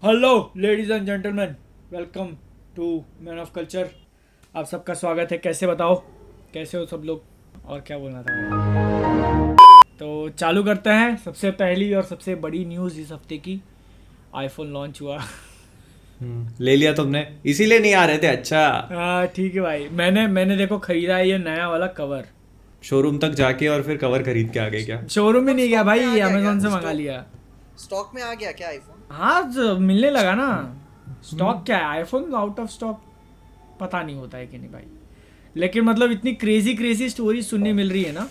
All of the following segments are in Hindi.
Hello ladies and gentleman, welcome to man of culture. आप सबका स्वागत है। कैसे बताओ, कैसे हो सब लोग? और क्या बोलना था भाई? तो चालू करते हैं। सबसे पहली और सबसे बड़ी न्यूज़ इस हफ्ते की, आईफोन लॉन्च हुआ। ले लिया तुमने, इसीलिए नहीं आ रहे थे। अच्छा, हाँ ठीक है भाई, मैंने देखो खरीदा है ये नया वाला कवर। शोरूम तक जाके और फिर कवर खरीद के आ गए क्या? शोरूम में मतलब नहीं गया स्टॉक में भाई, आ गया अमेजोन से क्या? मंगा लिया। स्टॉक में आ गया क्या आईफोन? हाँ मिलने लगा ना। स्टॉक क्या है, आईफोन आउट ऑफ स्टॉक पता नहीं होता है कि नहीं भाई। लेकिन मतलब इतनी क्रेजी क्रेजी स्टोरी सुनने मिल रही है ना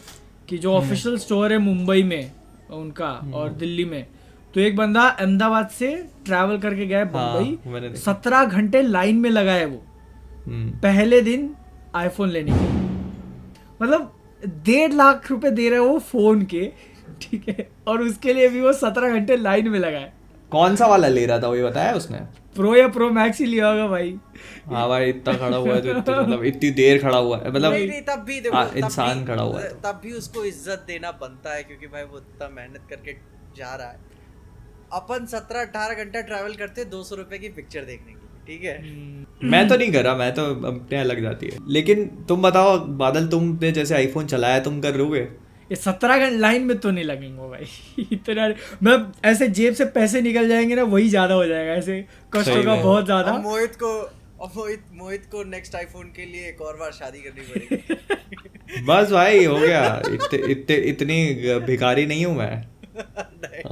कि जो ऑफिशियल स्टोर है मुंबई में उनका और दिल्ली में, तो एक बंदा अहमदाबाद से ट्रैवल करके गया है मैंने बम्बई। देखा। 17 घंटे लाइन में लगा है वो पहले दिन आईफोन लेने के लिए। मतलब 1.5 लाख रुपए दे रहे हो वो फोन के, ठीक है, और उसके लिए भी वो 17 घंटे लाइन में लगा है। कौन सा वाला ले रहा था वो ये बताया उसने? प्रो या प्रो मैक्स ही लिया होगा भाई। हाँ भाई, इतना खड़ा हुआ है तो मतलब इतनी देर खड़ा हुआ है, मतलब नहीं तब भी देखो, इंसान खड़ा हुआ है तो। तब भी उसको इज्जत देना बनता है क्योंकि भाई वो इतना मेहनत करके जा रहा है। अपन 17-18 घंटा ट्रैवल करते 200 रुपए की पिक्चर देखने के लिए, ठीक है। मैं तो नहीं कर रहा, मैं तो अपने अलग जाती है। लेकिन तुम बताओ बादल, तुमने जैसे आईफोन चलाया, तुम कर रहोगे? ये 17 घंटे लाइन में तो नहीं लगेंगे भाई। इतना मैं ऐसे जेब से पैसे निकल जाएंगे ना, वही ज्यादा हो जाएगा। ऐसे कष्ट सही होगा में। बहुत ज्यादा। मोहित को नेक्स्ट आईफोन के लिए एक और बार शादी करनी पड़ेगी। बस भाई हो गया। इतनी भिखारी नहीं हूं मैं। नहीं।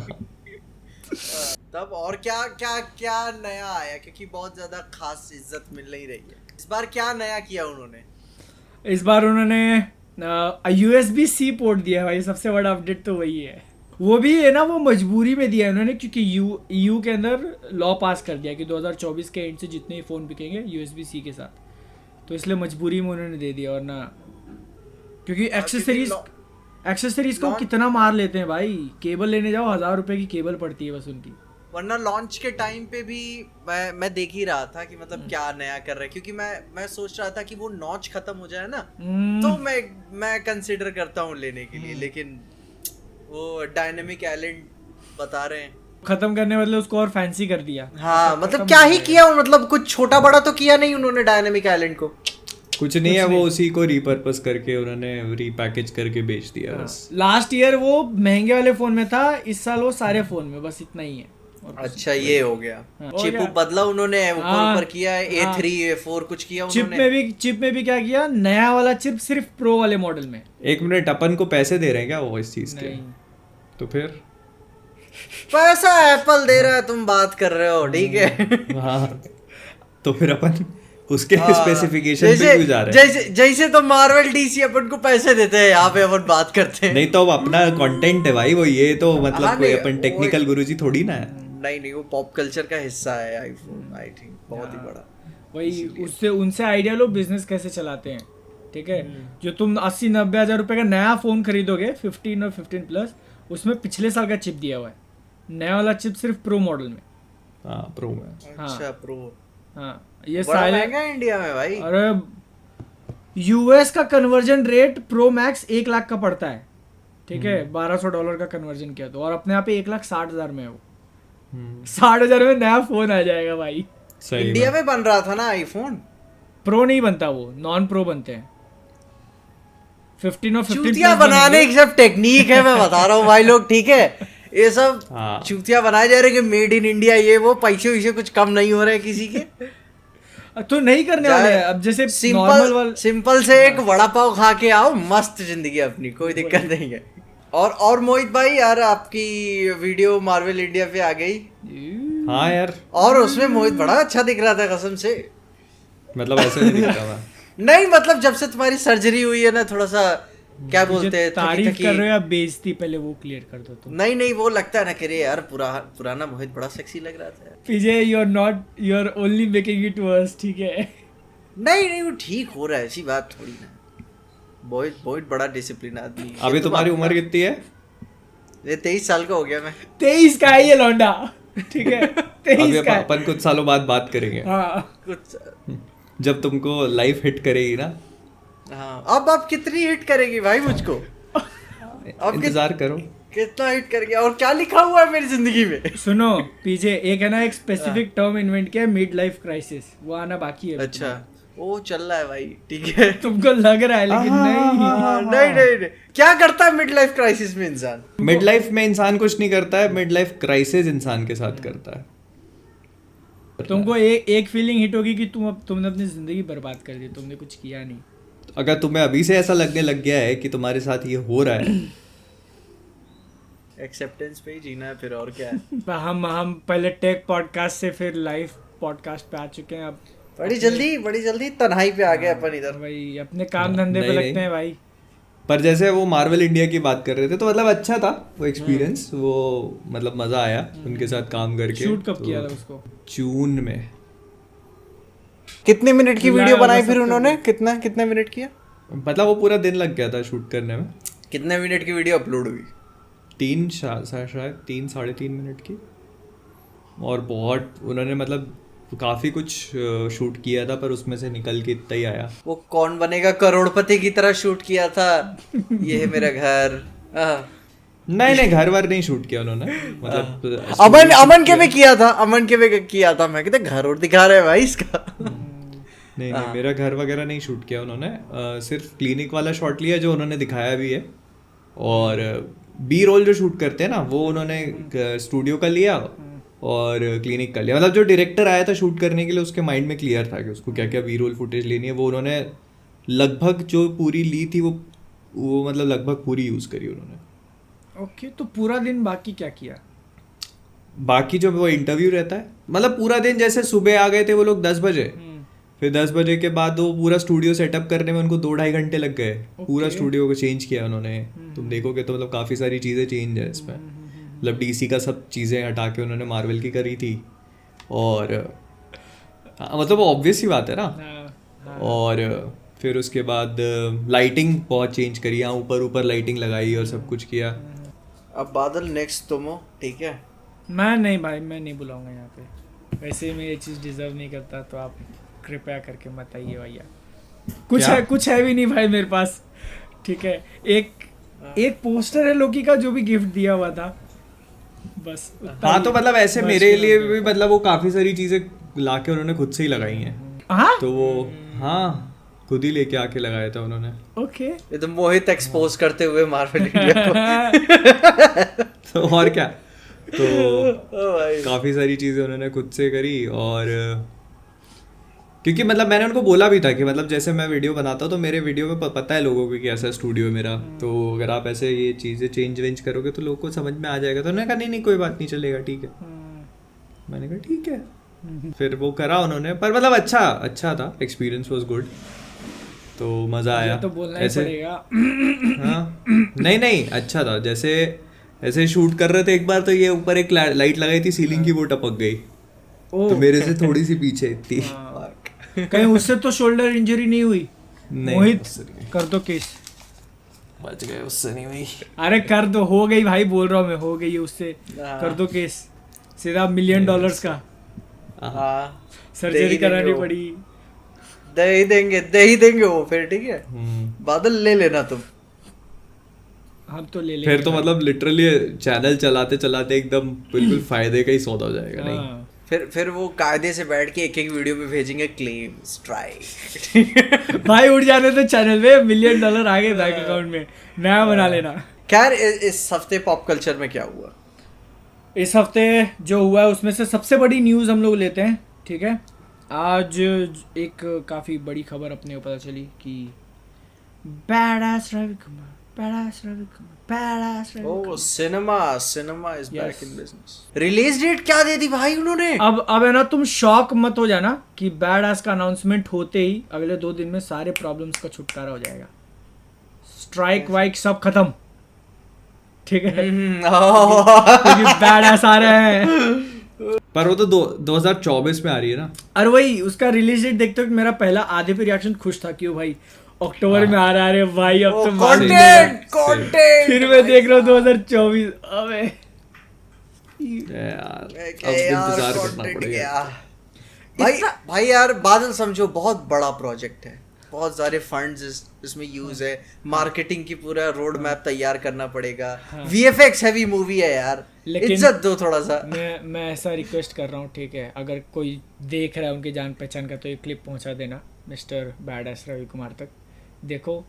तब और क्या क्या क्या नया आया, क्योंकि बहुत ज्यादा खास इज्जत मिल नहीं रही है इस बार। क्या नया किया उन्होंने? इस बार उन्होंने USB C पोर्ट दिया है भाई। सबसे बड़ा अपडेट तो वही है। वो भी है ना, वो मजबूरी में दिया है उन्होंने, क्योंकि EU के अंदर लॉ पास कर दिया कि 2024 के एंड से जितने ही फ़ोन बिकेंगे USB C के साथ, तो इसलिए मजबूरी में उन्होंने दे दिया। और ना क्योंकि एक्सेसरीज को कितना मार लेते हैं भाई। केबल लेने जाओ 1000 रुपए की केबल पड़ती है बस उनकी। वरना लॉन्च के टाइम पे भी मैं देख ही रहा था कि मतलब क्या नया कर रहे हैं, क्योंकि मैं सोच रहा था कि वो नॉच खत्म हो जाए ना तो मैं कंसिडर करता हूँ लेने के लिए। लेकिन वो डायनेमिक आइलैंड बता रहे हैं खत्म करने मतलब उसको और फैंसी कर दिया। हाँ, मतलब क्या ही किया, मतलब कुछ छोटा बड़ा तो किया नहीं उन्होंने डायनेमिक आइलैंड को। कुछ नहीं है, वो उसी को रीपर्पस करके उन्होंने रीपैकेज करके बेच दिया बस। लास्ट ईयर वो महंगे वाले फोन में था, इस साल वो सारे फोन में, बस इतना ही है। अच्छा ये हो गया। हाँ, चिप बदला उन्होंने, ऊपर किया है A3 A4 कुछ किया उन्होंने। चिप में भी क्या किया, नया वाला चिप सिर्फ प्रो वाले मॉडल में। एक मिनट, अपन को पैसे दे रहे हैं क्या वो इस चीज के? तो फिर पैसा एप्पल दे रहा है, तुम बात कर रहे हो, ठीक है। हाँ, तो फिर अपन उसके स्पेसिफिकेशन पे क्यों जा रहे हैं? जैसे तो मार्वल DC अपन को पैसे देते हैं, यहाँ पे अपन बात करते हैं। नहीं तो अब अपना कंटेंट है भाई वो, ये तो मतलब हाँ, कोई नहीं, अपन टेक्निकल गुरुजी थोड़ी ना है। नहीं वो पॉप कल्चर का हिस्सा है आईफोन, आई थिंक बहुत ही बड़ा। वही उससे उनसे आइडिया लो बिजनेस कैसे चलाते हैं, ठीक है। जो तुम 80-90 हजार रुपए का नया फोन खरीदोगे 15 और 15 प्लस, उसमें पिछले साल का चिप दिया हुआ है। नया वाला चिप सिर्फ प्रो मॉडल में। हाँ, प्रो में। अच्छा प्रो। हाँ ये बड़ा सारे महंगा है इंडिया में भाई। अरे US का conversion rate pro max 1 lakh का पड़ता है, ठीक है। $1200 का कन्वर्जन किया तो, और अपने यहाँ पे 1,60,000 में है वो। 60,000 में नया फोन आ जाएगा भाई। सही इंडिया में बन रहा था ना आईफोन। प्रो नहीं बनता, वो नॉन प्रो बनते हैं। 15 और 15 चूतिया बनाने की सब टेक्निक है, मैं बता रहा हूँ भाई लोग, ठीक है। ये सब हाँ। चूतिया बनाए जा रहे हैं कि मेड इन इंडिया, ये वो पैसे वैसे कुछ कम नहीं हो रहे हैं किसी के। तो नहीं करने वाले हैं। अब जैसे नॉर्मल वाला सिंपल से एक वड़ा पाव खा के आओ, मस्त जिंदगी अपनी, कोई दिक्कत नहीं है। और मोहित भाई यार, आपकी वीडियो मार्वल इंडिया पे आ गई। हाँ यार, और उसमें मोहित बड़ा अच्छा दिख रहा था कसम से। मतलब ऐसे नहीं दिखता मैं। नहीं मतलब जब से तुम्हारी सर्जरी हुई है ना, थोड़ा सा क्या बोलते हैं, तारीफ कर रहे हो या बेइज्जती, पहले वो क्लियर कर दो तुम। नहीं वो लगता है ना कि रे यार पुराना मोहित बड़ा सेक्सी लग रहा था। PJ you are only making it worse, ठीक है। नहीं वो ठीक हो रहा है, ऐसी बात थोड़ी ना। बहुत बड़ा डिसिप्लिन आदमी है। अभी तुम्हारी उम्र कितनी है? ये 23 साल का हो गया मैं। 23 का है ये लौंडा, ठीक है। अभी 23 का है। अपन कुछ सालों बाद बात करेंगे, हाँ कुछ जब तुमको लाइफ हिट करेगी ना। हाँ, अब कितनी हिट करेगी भाई मुझको? इंतजार करो। कितना हिट कर गया, और क्या लिखा हुआ है मेरी जिंदगी में। सुनो पीछे एक है ना, एक स्पेसिफिक टर्म इन्वेंट किया है, मिड लाइफ क्राइसिस, वो आना बाकी है। अच्छा वो चल रहा है भाई, ठीक है। तुमको लग रहा है लेकिन नहीं। नहीं क्या करता है मिड लाइफ क्राइसिस में इंसान? मिड लाइफ में इंसान कुछ नहीं करता है, मिड लाइफ क्राइसिस इंसान के साथ करता है। तुमको एक फीलिंग हिट होगी कि तुमने अपनी जिंदगी बर्बाद कर दी, तुमने कुछ किया नहीं। अगर तुम्हें अभी से ऐसा लगने लग गया है कि तुम्हारे साथ ये हो रहा है, एक्सेप्टेंस पे ही जीना है फिर, और क्या है। हम पहले टेक पॉडकास्ट से फिर लाइव पॉडकास्ट पे आ चुके हैं, अब बड़ी जल्दी तन्हाई पे आ गए अपन इधर। भाई अपने काम धंधे पे नहीं, लगते हैं भाई। पर जैसे वो मार्वल इंडिया की बात कर रहे थे तो मतलब अच्छा था वो एक्सपीरियंस, वो मतलब मजा आया उनके साथ काम करके। शूट कब किया था उसको? जून में। कितने मिनट की वीडियो जुलाई बनाई अगस्त फिर अक्टूबर। उन्होंने? कितने मिनट किया? मतलब वो पूरा दिन लग गया था शूट करने में। कितने मिनट की वीडियो अपलोड हुई? शायद 3-3.5 मिनट की। और बहुत उन्होंने मतलब काफ़ी कुछ शूट किया था, पर उसमें से निकल के इतना ही आया। वो कौन बनेगा करोड़पति की तरह शूट किया था, ये है मेरा घर। नहीं घर वर नहीं शूट किया उन्होंने, मतलब अमन के में किया था, अमन के में किया था। मैं कहते घर और दिखा रहे हैं भाई इसका। नहीं मेरा घर वगैरह नहीं शूट किया उन्होंने, सिर्फ क्लिनिक वाला शॉट लिया जो उन्होंने दिखाया भी है। और बी रोल जो शूट करते हैं ना वो उन्होंने स्टूडियो का लिया और क्लिनिक का लिया। मतलब जो डायरेक्टर आया था शूट करने के लिए उसके माइंड में क्लियर था कि उसको क्या क्या बी रोल फुटेज लेनी है, वो उन्होंने लगभग जो पूरी ली थी वो मतलब लगभग पूरी यूज़ करी उन्होंने। ओके, तो पूरा दिन बाकी क्या किया? बाकी जो वो इंटरव्यू रहता है, मतलब पूरा दिन जैसे सुबह आ गए थे वो लोग 10 बजे, फिर 10 बजे के बाद वो पूरा स्टूडियो सेटअप करने में उनको 2-2.5 घंटे लग गए। पूरा स्टूडियो को चेंज किया उन्होंने। तुम देखोगे तो मतलब काफ़ी सारी चीज़ें चेंज है इसमें। मतलब डीसी का सब चीज़ें हटा के उन्होंने मार्वल की करी थी। और मतलब ऑब्वियस ही बात है ना। और फिर उसके बाद लाइटिंग बहुत चेंज करी, यहाँ ऊपर लाइटिंग लगाई और सब कुछ किया। अब बादल नेक्स्ट तुम हो, ठीक है? मैं नहीं भाई, मैं नहीं बुलाऊंगा यहाँ पे। वैसे मैं ये चीज़ डिजर्व नहीं करता, तो आप कृपया करके मत आइए भैया। कुछ है भी नहीं भाई मेरे पास, ठीक है। एक पोस्टर है लोकी का जो भी गिफ्ट दिया हुआ था, बस। हाँ तो मतलब ऐसे मेरे लिए भी मतलब वो काफ़ी सारी चीज़ें लाके उन्होंने खुद से ही लगाई हैं। हाँ तो वो हाँ खुद ही लेके आके लगाया था उन्होंने। ओके। ये तो मोहित एक्सपोज करते हुए मार्वल इंडिया को। तो और क्या, तो ओ भाई। काफ़ी सारी चीज़ें उन्होंने खुद से करी। और क्योंकि मतलब मैंने उनको बोला भी था कि मतलब जैसे मैं वीडियो बनाता हूँ तो मेरे वीडियो में पता है लोगों को कि ऐसा स्टूडियो है मेरा, तो अगर आप ऐसे ये चीज़ें चेंज वेंज करोगे तो लोगों को समझ में आ जाएगा। तो उन्होंने कहा नहीं कोई बात नहीं, चलेगा, ठीक है। मैंने कहा ठीक है। फिर वो करा उन्होंने, पर मतलब अच्छा था, एक्सपीरियंस वाज गुड, तो मज़ा आया। तो बोलना ही पड़ेगा। हाँ नहीं अच्छा था। जैसे ऐसे शूट कर रहे थे एक बार तो ये ऊपर एक लाइट लगाई थी सीलिंग की, वो टपक गई तो मेरे से थोड़ी सी पीछे थी। कहीं उससे तो शोल्डर इंजरी नहीं हुई? मोहित कर दो केस। बच गए, उससे नहीं हुई। अरे कर दो, हो गई भाई, बोल रहा हूँ मैं, हो गई उससे। कर दो केस सीधा $1 मिलियन का। हाँ सर्जरी करानी पड़ी। दे ही देंगे वो फिर, ठीक है। बादल ले लेना तुम। हम तो ले लेंगे फिर तो मतलब लिटरली चैनल चलाते चलाते एकदम बिल्कुल फायदे का ही सौदा हो जाएगा। नहीं फिर वो कायदे से बैठ के एक वीडियो पे भेजेंगे क्लेम स्ट्राइक। भाई उठ जाने तो चैनल में $1 मिलियन आ गए बैंक अकाउंट में, नया बना लेना। खैर इस हफ्ते पॉप कल्चर में क्या हुआ? इस हफ्ते जो हुआ है उसमें से सबसे बड़ी न्यूज़ हम लोग लेते हैं, ठीक है। आज एक काफ़ी बड़ी खबर अपने को पता चली कि badass Ravi Kumar cinema is back in business. Release date क्या दे दी भाई उन्होंने? अब है ना, तुम शॉक मत हो जाना कि बैडास का अनाउंसमेंट होते ही अगले 2 दिन में सारे प्रॉब्लम्स का छुटकारा हो जाएगा। स्ट्राइक वाइक सब खत्म, ठीक है, क्योंकि बैडास आ रहे हैं। पर वो तो 2024 में आ रही है ना। और वही उसका रिलीज डेट देखते हुए मेरा पहला आधे पे रिएक्शन खुश था, क्यों भाई अक्टूबर में आ रहा है भाई, अब तो कंटेंट। फिर मैं देख रहा हूँ 2024। अबे यार अब इंतजार करना पड़ेगा भाई यार। बादल समझो बहुत बड़ा प्रोजेक्ट है, बहुत सारे फंड्स इसमें यूज है, मार्केटिंग की पूरा रोड मैप तैयार करना पड़ेगा, वीएफएक्स हैवी मूवी है यार, लेकिन इज्जत दो थोड़ा सा। मैं ऐसा रिक्वेस्ट कर रहा हूँ, ठीक है, अगर कोई देख रहा है उनकी जान पहचान का तो ये क्लिप पहुंचा देना मिस्टर बैडएस रवि कुमार तक। देखो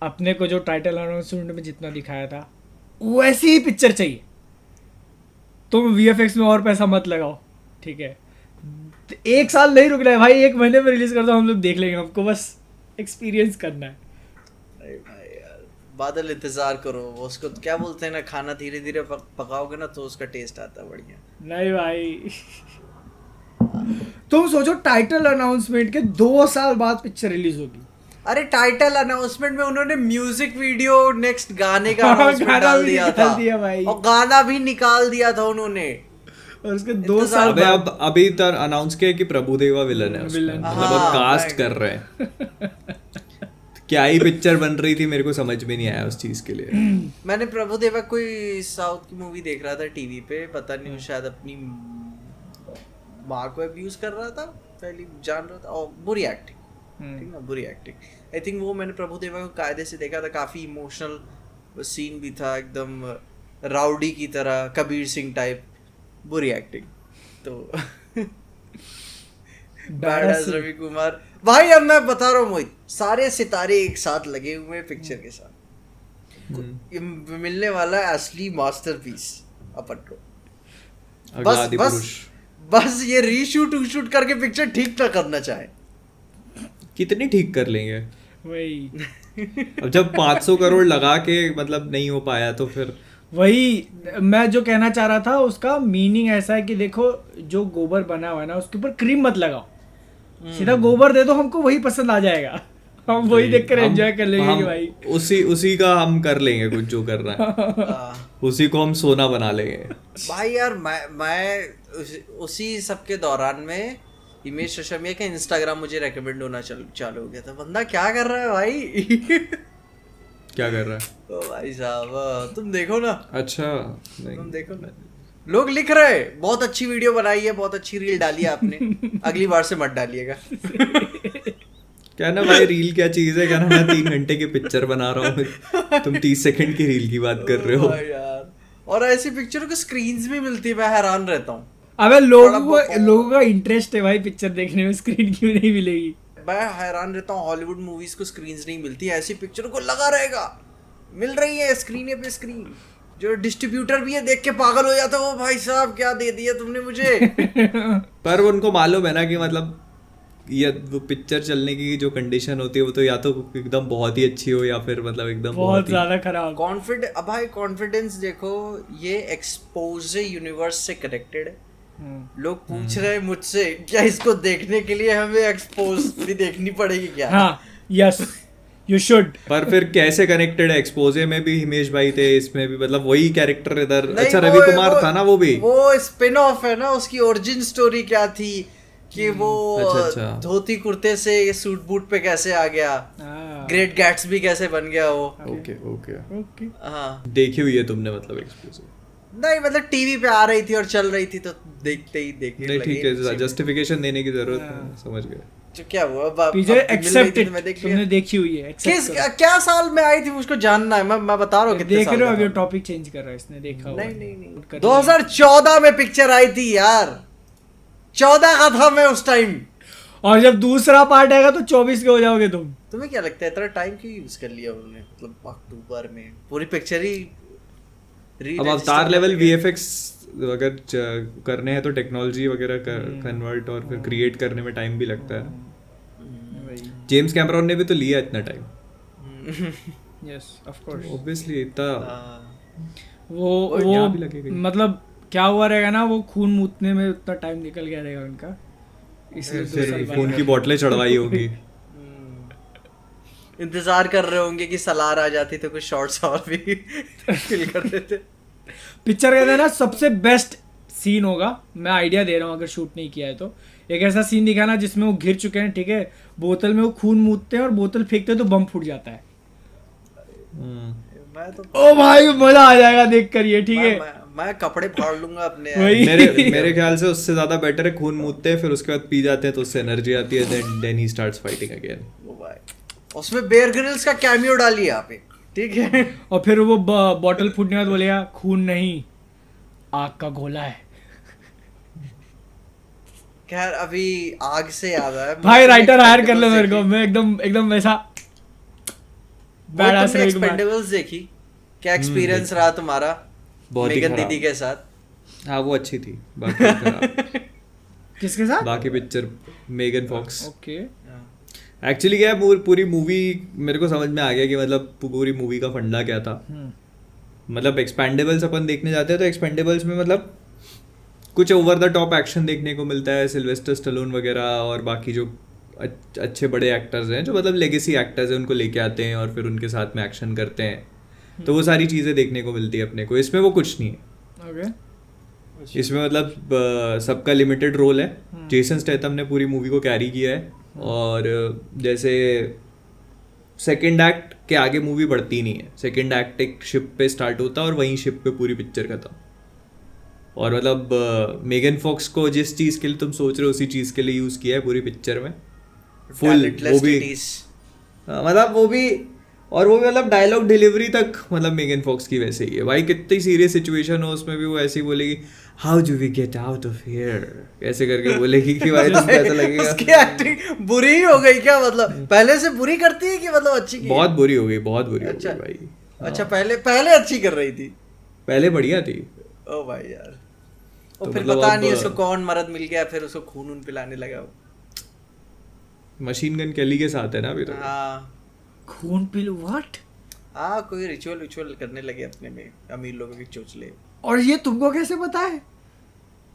अपने को जो टाइटल अनाउंसमेंट में जितना दिखाया था वैसी ही पिक्चर चाहिए, तुम वीएफएक्स में और पैसा मत लगाओ, ठीक है। 1 साल नहीं रुकना है भाई, 1 महीने में रिलीज कर दो, हम लोग देख लेंगे, हमको बस एक्सपीरियंस करना है। अरे भाई यार, बादल इंतजार करो, उसको क्या बोलते हैं ना, खाना धीरे धीरे पकाओगे ना तो उसका टेस्ट आता है बढ़िया। नहीं भाई तुम सोचो टाइटल अनाउंसमेंट के 2 साल बाद पिक्चर रिलीज होगी। अरे टाइटल अनाउंसमेंट में उन्होंने म्यूजिक वीडियो नेक्स्ट गाने का announcement गाना डाल भी दिया निकाल था दिया भाई। और गाना भी निकाल दिया था उन्होंने। और उसके 2 साल अबे बाद अब अभी तक अनाउंस किया कि प्रभुदेवा विलन है उसमें, विलन। मतलब अब हाँ, कास्ट मैं- कर रहे हैं। क्या ही पिक्चर बन रही थी, मेरे को समझ में नहीं आया उस चीज के लिए। मैंने प्रभुदेवा कोई साउथ की मूवी देख रहा था टीवी पे, पता नहीं शायद अपनी माँ को अब्यूज कर रहा था, पहली जान रहा था, और बुरी एक्टिंग, ठीक ना, बुरी एक्टिंग। आई थिंक वो मैंने प्रभुदेवा को कायदे से देखा था, काफी इमोशनल सीन भी था, एकदम राउडी की तरह, कबीर सिंह टाइप, बुरी एक्टिंग। तो बैडएस रवि कुमार भाई, अब मैं बता रहा हूँ मोहित, सारे सितारे एक साथ लगे हुए हैं पिक्चर के साथ, ये मिलने वाला है असली मास्टरपीस अपन को। अगला बस आदि बस पुरुष बस ये रीशूट करके पिक्चर ठीक ना करना चाहे। कितनी ठीक कर लेंगे? वही अब जब 500 करोड़ लगा के मतलब नहीं हो पाया तो फिर वही मैं जो कहना चाह रहा था, उसका मीनिंग ऐसा है कि देखो जो गोबर बना हुआ है ना उसके ऊपर क्रीम मत लगाओ, सीधा गोबर दे दो, हमको वही पसंद आ जाएगा, हम वही देखकर एंजॉय कर लेंगे कि भाई उसी का हम कर लेंगे कुछ जो कर रहा है, उसी को हम सोना बना लेंगे। भाई यार मैं उसी सब के दौरान में हिमेश रेशमिया का इंस्टाग्राम मुझे रेकमेंड होना चालू हो गया था। बंदा क्या कर रहा है भाई? क्या कर रहा है? ओ भाई साहब तुम देखो ना, अच्छा तुम नहीं देखो ना, लोग लिख रहे हैं बहुत अच्छी वीडियो बनाई है, बहुत अच्छी रील डाली है आपने, अगली बार से मत डालिएगा। क्या ना भाई, रील क्या चीज है? क्या ना, मैं 3 घंटे की पिक्चर बना रहा हूँ, तुम 30 सेकंड की रील की बात कर रहे हो। भाई यार, और ऐसी पिक्चरों की स्क्रीन्स भी मिलती है, मैं हैरान रहता हूँ। अबे लोगों का इंटरेस्ट है भाई पिक्चर देखने में, स्क्रीन क्यों नहीं मिलेगी? मैं हैरान रहता हूँ, हॉलीवुड मूवीज को स्क्रीन्स नहीं मिलती, ऐसी पिक्चरों को लगा रहेगा, मिल रही है स्क्रीन पे स्क्रीन। जो डिस्ट्रीब्यूटर भी है देख के पागल हो जाता है, वो भाई साहब क्या दे दिया तुमने मुझे। पर उनको मालूम है ना कि मतलब ये वो पिक्चर चलने की जो कंडीशन होती है वो तो या तो एकदम बहुत ही अच्छी हो या फिर मतलब एकदम बहुत ज्यादा खराब। अब भाई कॉन्फिडेंस देखो, ये एक्सपोज यूनिवर्स से कनेक्टेड है। लोग पूछ रहे हैं मुझसे क्या इसको देखने के लिए हमें एक्सपोज भी देखनी पड़ेगी क्या? हाँ, यस यू शुड। पर फिर कैसे कनेक्टेड है? एक्सपोजे में भी हिमेश भाई थे, इसमें भी मतलब वही कैरेक्टर इधर। नहीं, अच्छा रवि कुमार था ना वो भी, वो स्पिन ऑफ है ना, उसकी ओरिजिन स्टोरी क्या थी कि वो अच्छा। धोती कुर्ते से सूट बूट पे कैसे आ गया, ग्रेट गैट्सबी कैसे बन गया वो। ओके ओके ओके हाँ देखी हुई है तुमने मतलब एक्सपोजे? नहीं मतलब टीवी पे आ रही थी और चल रही थी तो देखते ही देखने नहीं लगे। ठीक है, जस्टिफिकेशन देने की जरूरत है, समझ गए। तो क्या हुआ अब पीजे मिल रही एक्सेप्ट थी इट, तो मैं देख तुमने लिया। देखी हुई है, किस एक्सेप्ट क्या साल में आई थी मुझको जानना है, मैं बता रहा हूँ कितने देख साल रहे हो, का अभी था। टॉपिक चेंज कर रहा है इसने, देखा हुआ नहीं है। नहीं नहीं कर 2014 में पिक्चर आई थी यार, 14 का था मैं उस टाइम। और जब दूसरा पार्ट आएगा तो 24 के हो जाओगे तुम। तुम्हें क्या लगता है इतना टाइम क्यों यूज कर लिया उन्होंने? मतलब अक्टूबर में पूरी पिक्चर ही अब अवतार लेवल वीएफएक्स अगर करने हैं तो टेक्नोलॉजी वगैरह कन्वर्ट और फिर क्रिएट करने में टाइम भी लगता है। जेम्स कैमरॉन ने भी तो लिया इतना time. Yes of course, obviously इतना वो यहाँ भी लगेगा ही। मतलब क्या हुआ रहेगा ना, वो खून मूतने में उतना टाइम निकल गया रहेगा उनका, इसलिए 2 साल फिर बाद खून की बोतलें चढ़वाई होगी। इंतजार कर रहे होंगे कि सलार आ जाती तो कुछ शॉर्ट्स और भी फिल कर देते। पिक्चर कहते हैं ना सबसे बेस्ट सीन होगा, मैं आइडिया दे रहा हूँ अगर शूट नहीं किया है तो, एक ऐसा सीन दिखाना जिसमें वो घिर चुके हैं, ठीक है, बोतल में वो खून मूतते हैं और बोतल फेंकते हैं तो बम फूट जाता है। मैं तो ओ भाई मजा आ जाएगा देख कर ये, ठीक है। मैं कपड़े फाड़ लूंगा अपने वही। मेरे ख्याल से उससे ज्यादा बेटर है खून मूतते हैं फिर उसके बाद पी जाते हैं तो उससे एनर्जी आती है, then he starts fighting again. वो भाई उसमें बेयर ग्रिल्स का कैमियो डालिए आप एक, ठीक है। और फिर वो बॉटल फूटने के बाद बोलेगा खून नहीं आग का गोला है। खैर अभी आग से याद आया भाई राइटर हायर कर लो मेरे को, मैं एकदम एकदम वैसा बड़ा से एक्सपेंडेबल्स देखी, क्या एक्सपीरियंस रहा तुम्हारा बहुत ही मेगन खराब। दीदी के साथ? हाँ वो अच्छी थी, बाकी खराब। किसके साथ? बाकी picture Megan Fox. Okay actually क्या है, पूरी मूवी मेरे को समझ में आ गया कि मतलब पूरी मूवी का फंडा क्या था। मतलब एक्सपेंडेबल्स अपन देखने जाते हैं तो एक्सपेंडेबल्स में मतलब कुछ ओवर द टॉप एक्शन देखने को मिलता है, सिल्वेस्टर स्टैलोन वगैरह और बाकी जो अच्छे बड़े एक्टर्स हैं जो मतलब लेगेसी एक्टर्स हैं उनको लेके आते हैं और फिर उनके साथ में एक्शन करते हैं, तो वो सारी चीज़ें देखने को मिलती है अपने को। इसमें वो कुछ नहीं है। ओके इसमें मतलब सबका लिमिटेड रोल है। जेसन स्टेथम ने पूरी मूवी को कैरी किया है और जैसे सेकंड एक्ट के आगे मूवी बढ़ती नहीं है। सेकंड एक्ट एक शिप पे स्टार्ट होता है और वहीं शिप पे पूरी पिक्चर खत्म। और मतलब मेगन फॉक्स को जिस चीज़ के लिए तुम सोच रहे हो उसी चीज़ के लिए यूज़ किया है पूरी पिक्चर में। फुल वो भी मतलब वो भी मतलब डायलॉग डिलीवरी तक मतलब मेगन फॉक्स की वैसे ही है भाई। कितनी सीरियस सिचुएशन हो उसमें भी वो ऐसे ही बोलेगी how do we get out of here ऐसे करके बोलेगी कि भाई तुमको ऐसा लगेगा उसकी एक्टिंग बुरी ही हो गई क्या? मतलब पहले से बुरी करती है कि मतलब अच्छी की? बहुत बुरी हो गई, बहुत बुरी हो अच्छा। गई भाई। अच्छा पहले अच्छी कर रही थी, पहले बढ़िया थी। ओ भाई यार। तो और फिर मतलब पता अब- नहीं उसको कौन मर्द मिल गया, फिर उसको खून उन पिलाने लगा वो। मशीन गन कैली के साथ है ना अभी तो। हाँ खून पी लो व्हाट? हाँ कोई रिचुअल करने लगे अपने में, अमीर लोगों के चोचले। और ये तुमको कैसे पता है?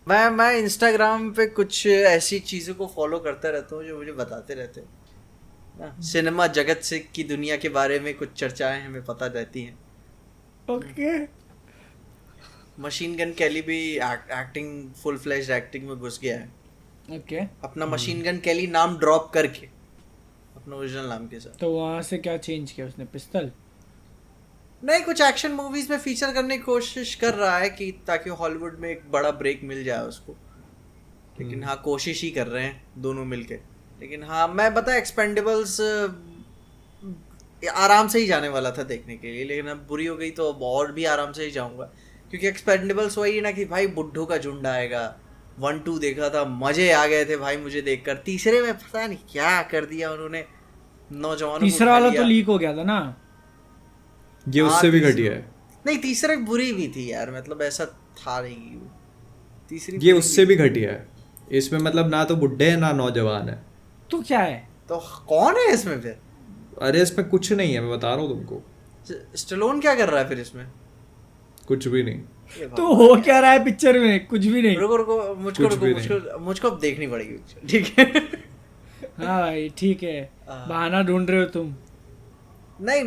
मैं इंस्टाग्राम पे कुछ ऐसी चीज़ों को फॉलो करता रहता हूँ जो मुझे बताते रहते हैं। सिनेमा जगत से की दुनिया के बारे में कुछ चर्चाएं हमें पता रहती हैं। ओके मशीन गन कैली भी एक्टिंग फुल फ्लैश एक्टिंग में घुस गया है ओके अपना मशीन गन कैली नाम ड्रॉप करके अपना ओरिजिनल नाम के साथ। तो वहां से क्या चेंज किया उसने? पिस्तल? नहीं, कुछ एक्शन मूवीज में फीचर करने की कोशिश कर रहा है कि ताकि हॉलीवुड में एक बड़ा ब्रेक मिल जाए उसको। लेकिन हाँ कोशिश ही कर रहे हैं दोनों मिलके। लेकिन हाँ मैं बता एक्सपेंडेबल्स आराम से ही जाने वाला था देखने के लिए, लेकिन अब बुरी हो गई तो अब और भी आराम से ही जाऊंगा। क्योंकि एक्सपेंडेबल्स वही है ना कि भाई बुड्ढों का झुंड आएगा। 1-2 देखा था, मजे आ गए थे भाई मुझे देखकर। तीसरे में पता नहीं क्या कर दिया उन्होंने, नौजवानों को तीसरा उठा वाला लिया। तो लीक हो गया था ना? ये उससे भी घटिया है। नहीं तीसरा बुरी भी थी यार, मतलब ऐसा था नहीं। तीसरी ये बुरी उससे भी घटिया है। इसमें मतलब ना तो बुड्ढे हैं ना नौजवान है। तो क्या है? तो कौन है इसमें फिर? अरे इसमें कुछ नहीं है, मैं बता रहा हूँ तुमको। स्टैलोन क्या कर रहा है फिर इसमें? कुछ भी नहीं। ये तो हो क्या रहा है पिक्चर में? कुछ भी नहीं। रुको मुझको अब देखनी पड़ेगी पिक्चर, ठीक है। हाँ भाई ठीक है, बहाना ढूंढ रहे हो तुम। नहीं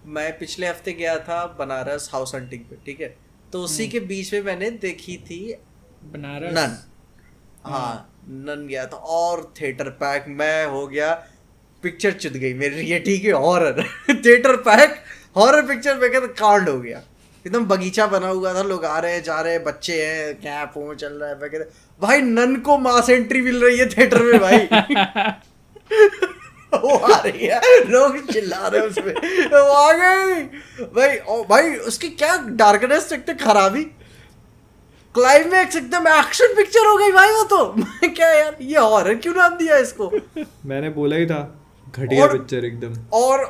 मैं पिछले हफ्ते गया था बनारस हाउस हंटिंग पे, ठीक है। तो उसी के बीच में मैंने देखी थी बनारस नन। हाँ नन गया था और थिएटर पैक मैं हो गया, पिक्चर चुद गई मेरी। ये ठीक है horror theatre pack horror picture में तो कांड हो गया। एकदम बगीचा बना हुआ था, लोग आ रहे हैं जा रहे हैं, बच्चे हैं, क्या पो चल रहा है वगैरह। भाई नन को मास एंट्री मिल रही है थिएटर में भाई। वो आ रही है, लोग चिल्ला रहे हैं उसमें, वो आ गई भाई। ओ भाई उसकी क्या डार्कनेस देखते, खराबी, क्लाइमैक्स एकदम एक्शन पिक्चर हो गई भाई वो तो। क्या यार ये हॉरर क्यों नाम दिया इसको? मैंने बोला ही था घटिया और- पिक्चर एकदम। और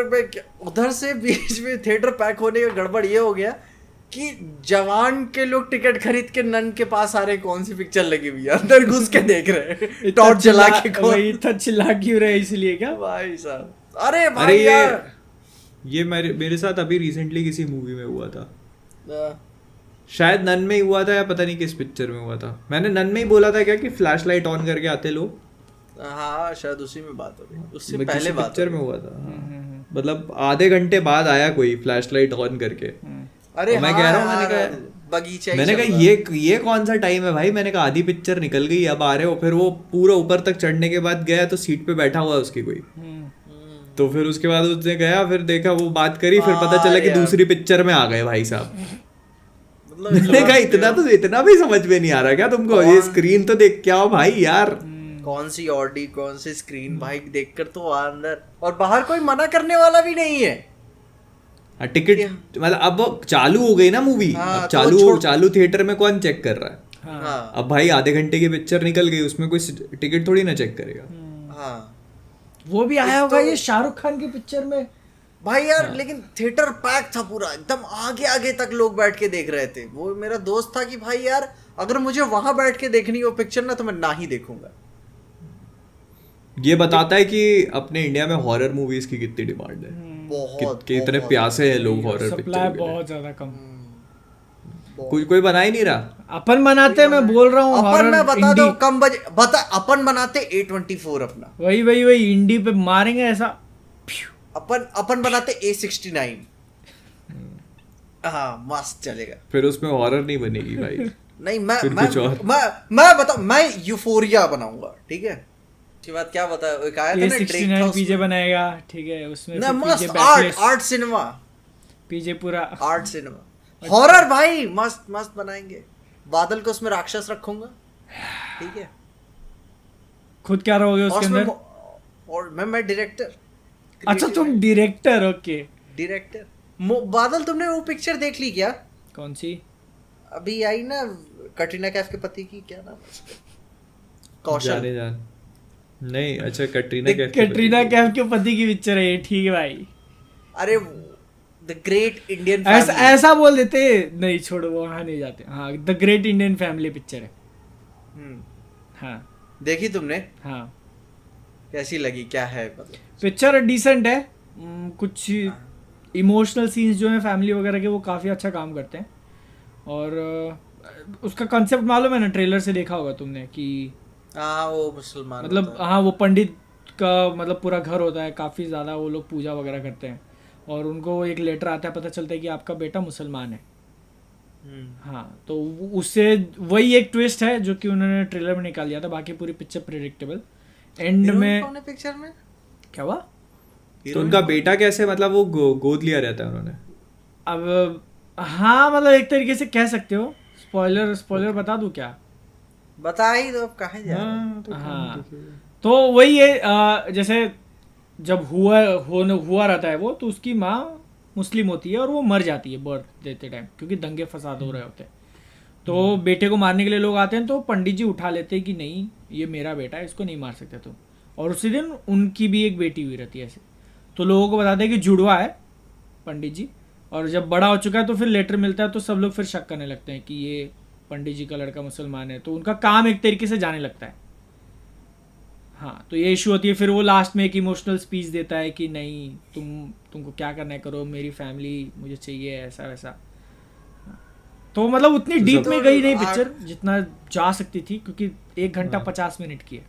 मैं उधर से बीच में थिएटर पैक होने का गड़बड़ ये हो गया कि जवान के लोग टिकट खरीद के नन के पास आ रहे, कौन सी पिक्चर लगी हुई है, अंदर घुस के देख रहे हैं टॉर्च जला के। वही इतना चिल्ला क्यों रहे? इसलिए क्या? भाई साहब अरे भाई अरे यार ये मेरे साथ अभी रिसेंटली किसी मूवी में हुआ था। शायद नन में ही हुआ था या पता नहीं किस पिक्चर में हुआ था। मैंने नन में ही बोला था क्या कि फ्लैश लाइट ऑन करके आते लोग। हाँ शायद उसी में बात हो रही, उससे मैं पहले किसी बात पिक्चर हो में रही। हुआ था। मतलब आधे घंटे बाद आया कोई फ्लैश लाइट ऑन करके। अरे मैं कह रहा हूँ, मैंने कहा बगीचा ही मैंने चल कहा रहा। ये कौन सा टाइम है भाई। मैंने कहा आधी पिक्चर निकल गई, अब आ रहे हो। फिर वो पूरा ऊपर तक चढ़ने के बाद गया तो सीट पे बैठा हुआ है उसकी कोई। तो फिर उसके बाद उसने गया, फिर देखा, वो बात करी, फिर पता चला कि यार। दूसरी पिक्चर में आ गए भाई साहब। मतलब मैंने कहा इतना भी समझ में नहीं आ रहा क्या तुमको? ये स्क्रीन तो देख क्या हो भाई यार। कौन सी ऑडी कौन सी स्क्रीन भाई देखकर तो अंदर, और बाहर कोई मना करने वाला भी नहीं है। टिकट मतलब अब वो चालू हो गई ना मूवी, हाँ, अब तो चालू थिएटर में कौन चेक कर रहा है? हाँ अब भाई आधे घंटे की पिक्चर निकल गई, उसमें कोई टिकट थोड़ी ना चेक करेगा। हाँ वो भी आया होगा ये शाहरुख खान की पिक्चर में भाई यार, लेकिन थिएटर पैक था पूरा, एकदम आगे आगे तक लोग बैठ के देख रहे थे। वो मेरा दोस्त था कि भाई यार अगर मुझे वहां बैठ के देखनी हो पिक्चर ना तो मैं ना ही देखूंगा। ये बताता है कि अपने इंडिया में हॉरर मूवीज की कितनी डिमांड है, बहुत कितने प्यासे हैं लोग हॉरर सप्लाई पिक्चर के बहुत ज्यादा कम। कोई बना ही नहीं रहा। अपन बनाते, मैं बोल रहा हूँ अपन horror मैं बता indie। दो कम बजे बता, अपन बनाते A24 अपना, वही इंडी पे मारेंगे ऐसा। अपन बनाते A69। हाँ मस्त चलेगा। फिर उसमें हॉरर नहीं बनेगी भाई। नहीं फिर कुछ और। मैं बताऊं, मैं यूफोरिया बनाऊंगा, ठीक है। उसके बाद क्या बता, एक आया था ये ना ड्रेक 69 था पीजे बनाएगा, ठीक है, उसमें ना, फिर मस्त पीजे आर्ट बैकलेस, आर्ट सिनेमा, पीजे पूरा आर्ट सिनेमा हॉरर भाई मस्त मस्त बनाएंगे। बादल को उसमें राक्षस रखूंगा, ठीक है। खुद क्या रहोगे और उसके उसमें अंदर? और मैं डायरेक्टर। अच्छा तुम डायरेक्टर, ओके। डायरेक्टर बादल, तुमने वो पिक्चर देख ली क्या? कौन सी? अभी आई ना, कटरीना कैफ के पति की, क्या नाम है उसका? कौशल। जाने जान नहीं, अच्छा कटरीना कैफ की कटरीना पति। कैफ के पति की पिक्चर है ये, ठीक है भाई। अरे द ग्रेट इंडियन ऐसा फैमिली। ऐसा बोल देते, नहीं छोड़ो वहाँ नहीं जाते। हाँ, the great Indian family picture है। हाँ देखी तुमने? हाँ, कैसी लगी, क्या है मतलब? पिक्चर डिसेंट है। कुछ इमोशनल सीन्स जो हैं फैमिली वगैरह के, वो काफ़ी अच्छा काम करते हैं। और उसका कंसेप्ट मालूम है ना, ट्रेलर से देखा होगा तुमने कि हाँ वो मुसलमान मतलब होता है। हाँ, वो पंडित का मतलब पूरा घर होता है, काफ़ी ज़्यादा वो लोग पूजा वगैरह करते हैं, और उनको एक लेटर आता है, पता चलता है कि आपका बेटा मुसलमान है। हाँ, तो उससे वही एक ट्विस्ट है जो कि उन्होंने ट्रेलर में निकाल दिया था। बाकी पूरी पिक्चर प्रेडिक्टेबल। एंड हीरोइन में कौन है पिक्चर में? क्या हुआ? तो उनका बेटा कैसे, मतलब वो गोद लिया रहता है उन्होंने? अब हाँ, मतलब एक तरीके से कह सकते हो। स्पॉइलर बता दूं क्या? बता ही दो, अब कहाँ जा रहे हैं? हाँ, तो हाँ, तो वही है, जैसे जब हुआ रहता है वो, तो उसकी माँ मुस्लिम होती है और वो मर जाती है बर्थ देते टाइम, क्योंकि दंगे फसाद हो रहे होते हैं। तो बेटे को मारने के लिए लोग आते हैं, तो पंडित जी उठा लेते हैं कि नहीं, ये मेरा बेटा है, इसको नहीं मार सकते तुम। और उसी दिन उनकी भी एक बेटी हुई रहती है ऐसे। तो लोगों को बताते हैं कि जुड़वा है पंडित जी। और जब बड़ा हो चुका है तो फिर लेटर मिलता है, तो सब लोग फिर शक करने लगते हैं कि ये पंडित जी का लड़का मुसलमान है, तो उनका काम एक तरीके से जाने लगता है। हाँ, तो ये इशू होती है। फिर वो लास्ट में एक इमोशनल स्पीच देता है कि नहीं, तुमको क्या करना है करो, मेरी फैमिली मुझे चाहिए, ऐसा वैसा। तो मतलब उतनी तो डीप सब- में गई नहीं पिक्चर जितना जा सकती थी, क्योंकि 1 घंटा हाँ। 50 मिनट की है।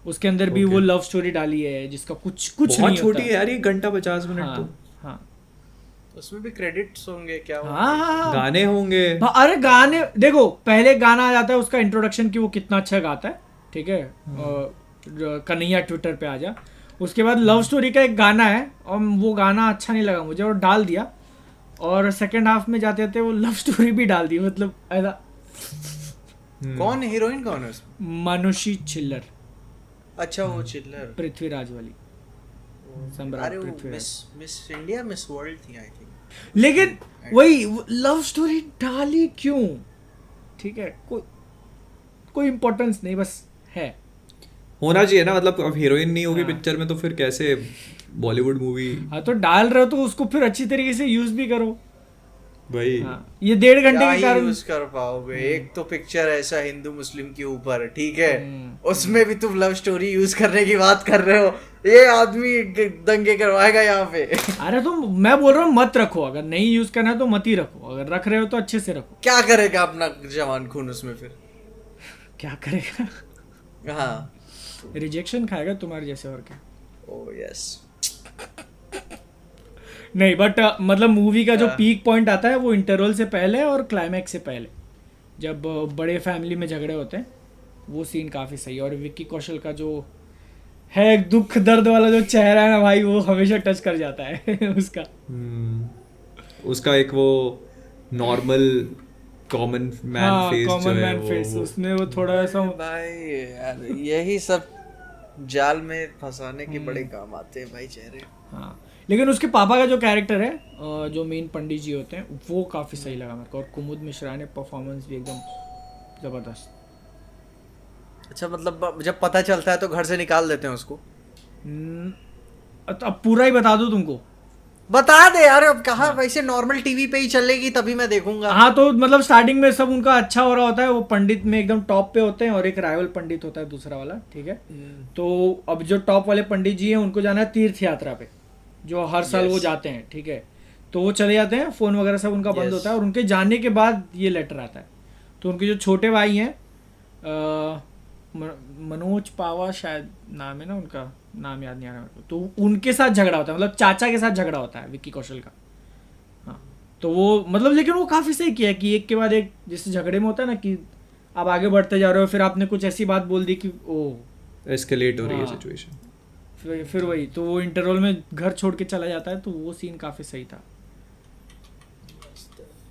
उसके अंदर भी Okay. वो लव स्टोरी डाली है जिसका कुछ बहुत नहीं छोटी होता। है यार ये, घंटा 50 मिनट। हाँ, तो हाँ, उसमें भी क्रेडिट्स होंगे क्या? हाँ, हाँ। गाने होंगे। अरे गाने देखो, पहले गाना आ जाता है उसका इंट्रोडक्शन कि वो कितना अच्छा गाता है, ठीक है। कन्हैया ट्विटर पे आ जा। उसके बाद लव स्टोरी का एक गाना है, और वो गाना अच्छा नहीं लगा मुझे और डाल दिया। और सेकंड हाफ में जाते जाते वो लव स्टोरी भी डाल दी, मतलब ऐसा। कौन है हीरोइन, कौन है उसमें? मानुषी छिल्लर, अच्छा वो चिल्लर। पृथ्वीराज वाली, सम्राट अरे वो Prithviraj. Miss India, miss world थी आई थिंक। लेकिन वही लव स्टोरी डाली क्यों? ठीक है, कोई इम्पोर्टेंस नहीं, बस है। होना चाहिए ना, मतलब अब हीरोइन नहीं होगी हाँ। पिक्चर में तो फिर कैसे बॉलीवुड मूवी? हाँ, तो डाल रहे हो तो उसको फिर अच्छी तरीके से यूज भी करो। भाई हाँ, ये 1.5 घंटे क्या के ही कारण यूज कर पाओगे? एक तो पिक्चर ऐसा हिंदू मुस्लिम के ऊपर, ठीक है, उसमें भी तुम लव स्टोरी यूज करने की बात कर रहे हो। ये आदमी दंगे करवाएगा यहाँ पे। अरे तो मैं बोल रहा हूँ मत रखो, अगर नहीं यूज करना है तो मत ही रखो, अगर रख रहे हो तो अच्छे से रखो। क्या करेगा अपना जवान खून उसमें फिर? क्या करेगा? हाँ, रिजेक्शन खाएगा तुम्हारे जैसे, और क्या। ओ यस। नहीं, बट मतलब मूवी का जो पीक पॉइंट आता है वो इंटरवल से पहले और क्लाइमैक्स से पहले, जब बड़े फैमिली में झगड़े होते हैं, वो सीन काफ़ी सही है। और विक्की कौशल का जो है दुख दर्द वाला जो चेहरा है ना भाई, वो हमेशा टच कर जाता है उसका। उसका एक वो नॉर्मल कॉमन मैन फेस जो कॉमन है मैन फेस, उसमें वो थोड़ा ऐसा भाई यार यही सब जाल में फंसाने के बड़े काम आते हैं भाई चेहरे। हाँ। लेकिन उसके पापा का जो कैरेक्टर है, जो मेन पंडित जी होते हैं, वो काफ़ी सही लगा मेरे को, और कुमुद मिश्रा ने परफॉर्मेंस भी एकदम ज़बरदस्त। अच्छा मतलब जब पता चलता है तो घर से निकाल देते हैं उसको? तो अब पूरा ही बता दूं तुमको? बता दे यार, अब कहाँ वैसे नॉर्मल टीवी पे ही चलेगी तभी मैं देखूंगा। हाँ, तो मतलब स्टार्टिंग में सब उनका अच्छा हो रहा होता है, वो पंडित में एकदम टॉप पे होते हैं, और एक राइवल पंडित होता है दूसरा वाला, ठीक है। तो अब जो टॉप वाले पंडित जी हैं उनको जाना है तीर्थ यात्रा पे, जो हर साल वो जाते हैं, ठीक है। तो वो चले जाते हैं, फ़ोन वगैरह सब उनका बंद होता है, और उनके जाने के बाद ये लेटर आता है। तो उनके जो छोटे भाई हैं, मनोज पावा शायद नाम है ना उनका, नाम याद नहीं आ रहा मेरे को, तो उनके साथ झगड़ा होता है, मतलब चाचा के साथ झगड़ा होता है विक्की कौशल का। हाँ, तो वो मतलब, लेकिन वो काफ़ी सही किया कि एक के बाद एक, जैसे झगड़े में होता है ना कि आप आगे बढ़ते जा रहे हो, फिर आपने कुछ ऐसी बात बोल दी कि ओ एस्केलेट हो रही है हाँ। सिचुएशन। फिर वही, तो वो इंटरवल में घर छोड़ के चला जाता है, तो वो सीन काफ़ी सही था।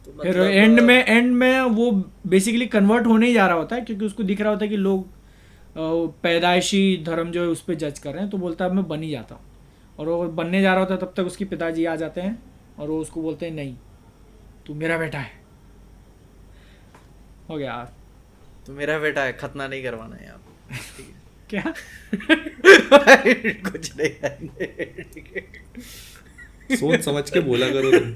तो फिर मतलब, एंड में वो बेसिकली कन्वर्ट होने ही जा रहा होता है, क्योंकि उसको दिख रहा होता है कि लोग पैदाइशी धर्म जो है उस पर जज कर रहे हैं, तो बोलता है मैं बन ही जाता हूँ। और वो बनने जा रहा होता है, तब तक उसके पिताजी आ जाते हैं, और वो उसको बोलते हैं नहीं, तू मेरा बेटा है। हो गया। तो मेरा बेटा है, खतना नहीं करवाना है यहाँ पे, ठीक है। क्या? कुछ नहीं है। सोच समझ के बोला करो तुम।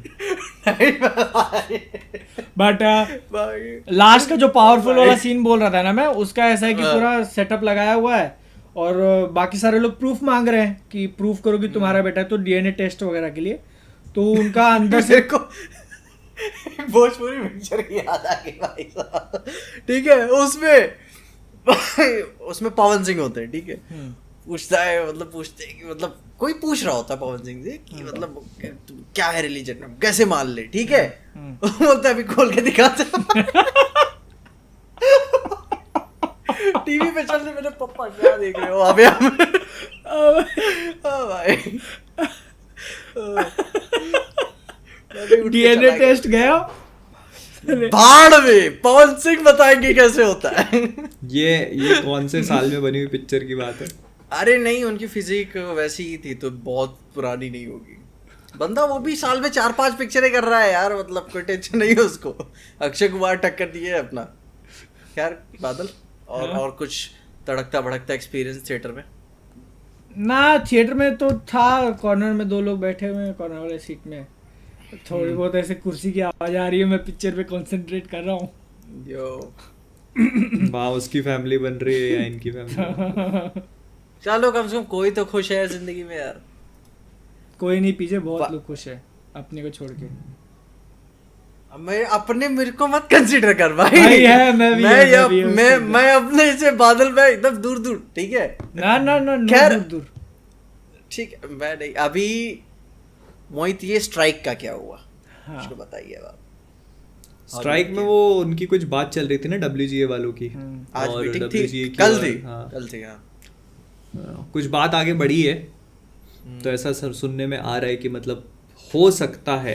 बट लास्ट का जो पावरफुल वाला सीन बोल रहा था ना मैं, उसका ऐसा है कि पूरा सेटअप लगाया हुआ है, और बाकी सारे लोग प्रूफ मांग रहे हैं कि प्रूफ करो कि तुम्हारा बेटा है, तो डीएनए टेस्ट वगैरह के लिए। तो उनका अंदर से को भोजपुरी पिक्चर की याद आ गई भाई साहब, ठीक है। उसमें पवन सिंह होते हैं, ठीक है। पूछता है, मतलब पूछते हैं कि मतलब कोई पूछ रहा होता है पवन सिंह से कि मतलब क्या है रिलीजन, कैसे मान ले, ठीक है। बोलता है अभी खोल के दिखाते टीवी पे चल रहे, मेरे पापा क्या देख रहे हो अभी हम। भाई डीएनए टेस्ट गया भाड़ में, पवन सिंह बताएंगे कैसे होता है। ये कौन से साल में बनी हुई पिक्चर की बात है? अरे नहीं, उनकी फिजिक वैसी ही थी, तो बहुत पुरानी नहीं होगी। बंदा वो भी साल में 4-5 पिक्चरें कर रहा है यार, मतलब कोई टेंशन नहीं है उसको। अक्षय कुमार टक्कर दिए अपना। खैर बादल, और कुछ तड़कता भड़कता एक्सपीरियंस थिएटर में? ना, थिएटर में तो था, कॉर्नर में 2 लोग बैठे हुए हैं कॉर्नर वाले सीट में, थोड़ी बहुत ऐसे कुर्सी की आवाज आ रही है, मैं पिक्चर पे कंसंट्रेट कर रहा हूँ। वहाँ उसकी फैमिली बन रही है या इनकी फैमिली? चलो कम से कम कोई तो खुश है जिंदगी में यार। कोई नहीं, पीछे बहुत लोग खुश है अपने को छोड़ के। मैं अपने, मेरे को मत कंसीडर कर भाई। है, मैं अपने से बादल में एकदम दूर दूर, ठीक है ना खैर दूर। ठीक है, मैं नहीं। अभी मोहित, ये स्ट्राइक का क्या हुआ? हाँ। उसको बताइए आप। स्ट्राइक में वो उनकी कुछ बात चल रही थी ना WGA वालों की, आज और मीटिंग WGA थी, की कल और- थी, हाँ, कल थी, हाँ। कुछ बात आगे बढ़ी है, तो ऐसा सुनने में आ रहा है कि मतलब हो सकता है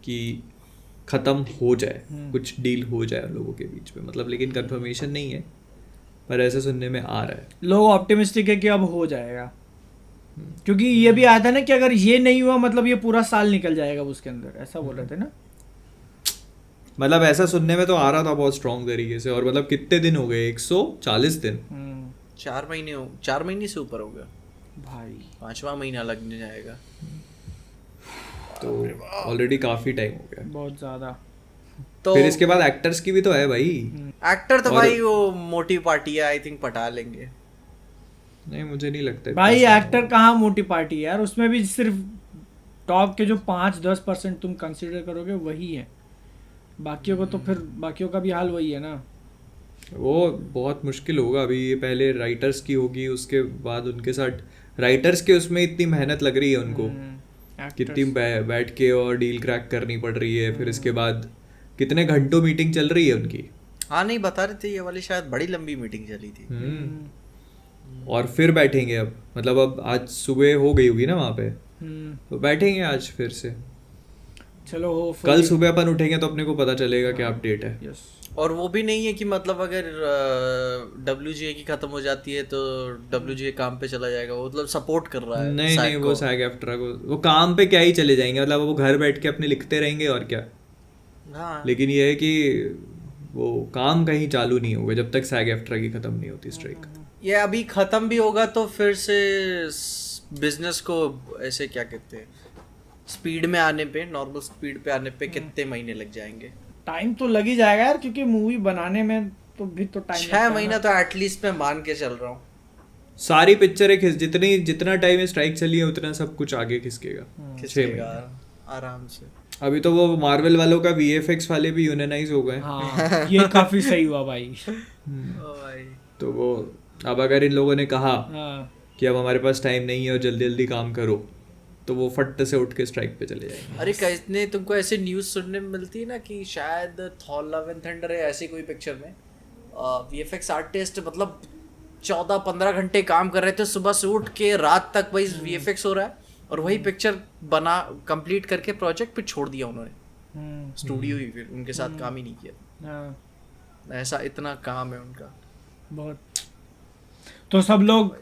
कि खत्म हो जाए, कुछ डील हो जाए उन लोगों के बीच में, मतलब लेकिन कंफर्मेशन नहीं है, पर ऐसा सुनने में आ रहा है। लोग ऑप्टिमिस्टिक है कि अब हो जाएगा, क्योंकि ये भी आया था ना कि अगर ये नहीं हुआ मतलब ये पूरा साल निकल जाएगा उसके अंदर, ऐसा बोल रहे थे ना। मतलब ऐसा सुनने में तो आ रहा था बहुत स्ट्रॉन्ग तरीके से, और मतलब कितने दिन हो गए, 140 दिन। 4 महीने से ऊपर हो गया भाई, 5वां महीना लगने जाएगा, तो ऑलरेडी काफी टाइम हो गया। बहुत ज्यादा। तो फिर इसके बाद एक्टर्स की भी तो है भाई। एक्टर तो और- भाई वो मोटी पार्टी है, आई थिंक पटा लेंगे। नहीं, मुझे नहीं लगता भाई इतना एक्टर कहाँ मोटी पार्टी है यार, उसमें भी सिर्फ टॉप के जो 5-10% तुम कंसिडर करोगे वही है, बाकियों को तो फिर बाकियों का भी हाल वही है ना। वो बहुत मुश्किल होगा। अभी ये पहले राइटर्स की होगी, उसके बाद उनके साथ राइटर्स के उसमें इतनी मेहनत लग रही है उनको, कितनी बैठ के और डील क्रैक करनी पड़ रही है, फिर इसके बाद कितने घंटों मीटिंग चल रही है उनकी। हाँ नहीं, बता रहे थे ये वाली शायद बड़ी लंबी मीटिंग चली थी। और फिर बैठेंगे अब, मतलब अब आज सुबह हो गई होगी ना वहाँ पे, तो बैठेंगे आज फिर से। चलो हो कल सुबह अपन उठेंगे तो अपने को पता चलेगा क्या अपडेट है। यस और वो भी नहीं है कि मतलब अगर WGA की खत्म हो जाती है तो WGA काम पे चला जाएगा, वो मतलब सपोर्ट कर रहा है नहीं SAG नहीं, को। वो सैग एफ्ट्रा को वो काम पे क्या ही चले जाएंगे, मतलब वो घर बैठ के अपने लिखते रहेंगे और क्या। हाँ लेकिन ये है कि वो काम कहीं चालू नहीं होगा जब तक सैग एफ्ट्रा की खत्म नहीं होती स्ट्राइक। ये अभी खत्म भी होगा तो फिर से बिजनेस को ऐसे क्या कहते हैं स्पीड में आने पे, नॉर्मल स्पीड पे आने पे कितने महीने लग जाएंगे? टाइम तो लग ही जाएगा यार, क्योंकि मूवी बनाने में तो भी तो टाइम 6 महीना तो एटलीस्ट मैं मान के चल रहा हूँ। सारी पिक्चरें जितना टाइम स्ट्राइक चली है उतना सब कुछ आगे खिसकेगा। 6 खिसकेगा महीने आराम से। अभी तो वो मार्वल वालों का VFX वाले भी यूनियनाइज हो गए। हाँ ये काफी सही हुआ भाई। ओ भाई तो वो अब अगर इन लोगों ने कहा हाँ कि अब हमारे पास टाइम नहीं है और जल्दी जल्दी काम करो, तो वो फट से उठ के स्ट्राइक पे चले जाएंगे। अरे कितने तुमको ऐसे न्यूज़ सुनने में मिलती है ना कि शायद थॉर लव एंड थंडर है ऐसी कोई पिक्चर में VFX आर्टिस्ट मतलब 14-15 घंटे काम कर रहे थे, सुबह से उठ के रात तक वही VFX हो रहा है और वही पिक्चर बना कंप्लीट करके प्रोजेक्ट फिर छोड़ दिया उन्होंने, स्टूडियो ही फिर उनके साथ काम ही नहीं किया। हाँ ऐसा इतना काम है उनका बहुत। तो सब लोग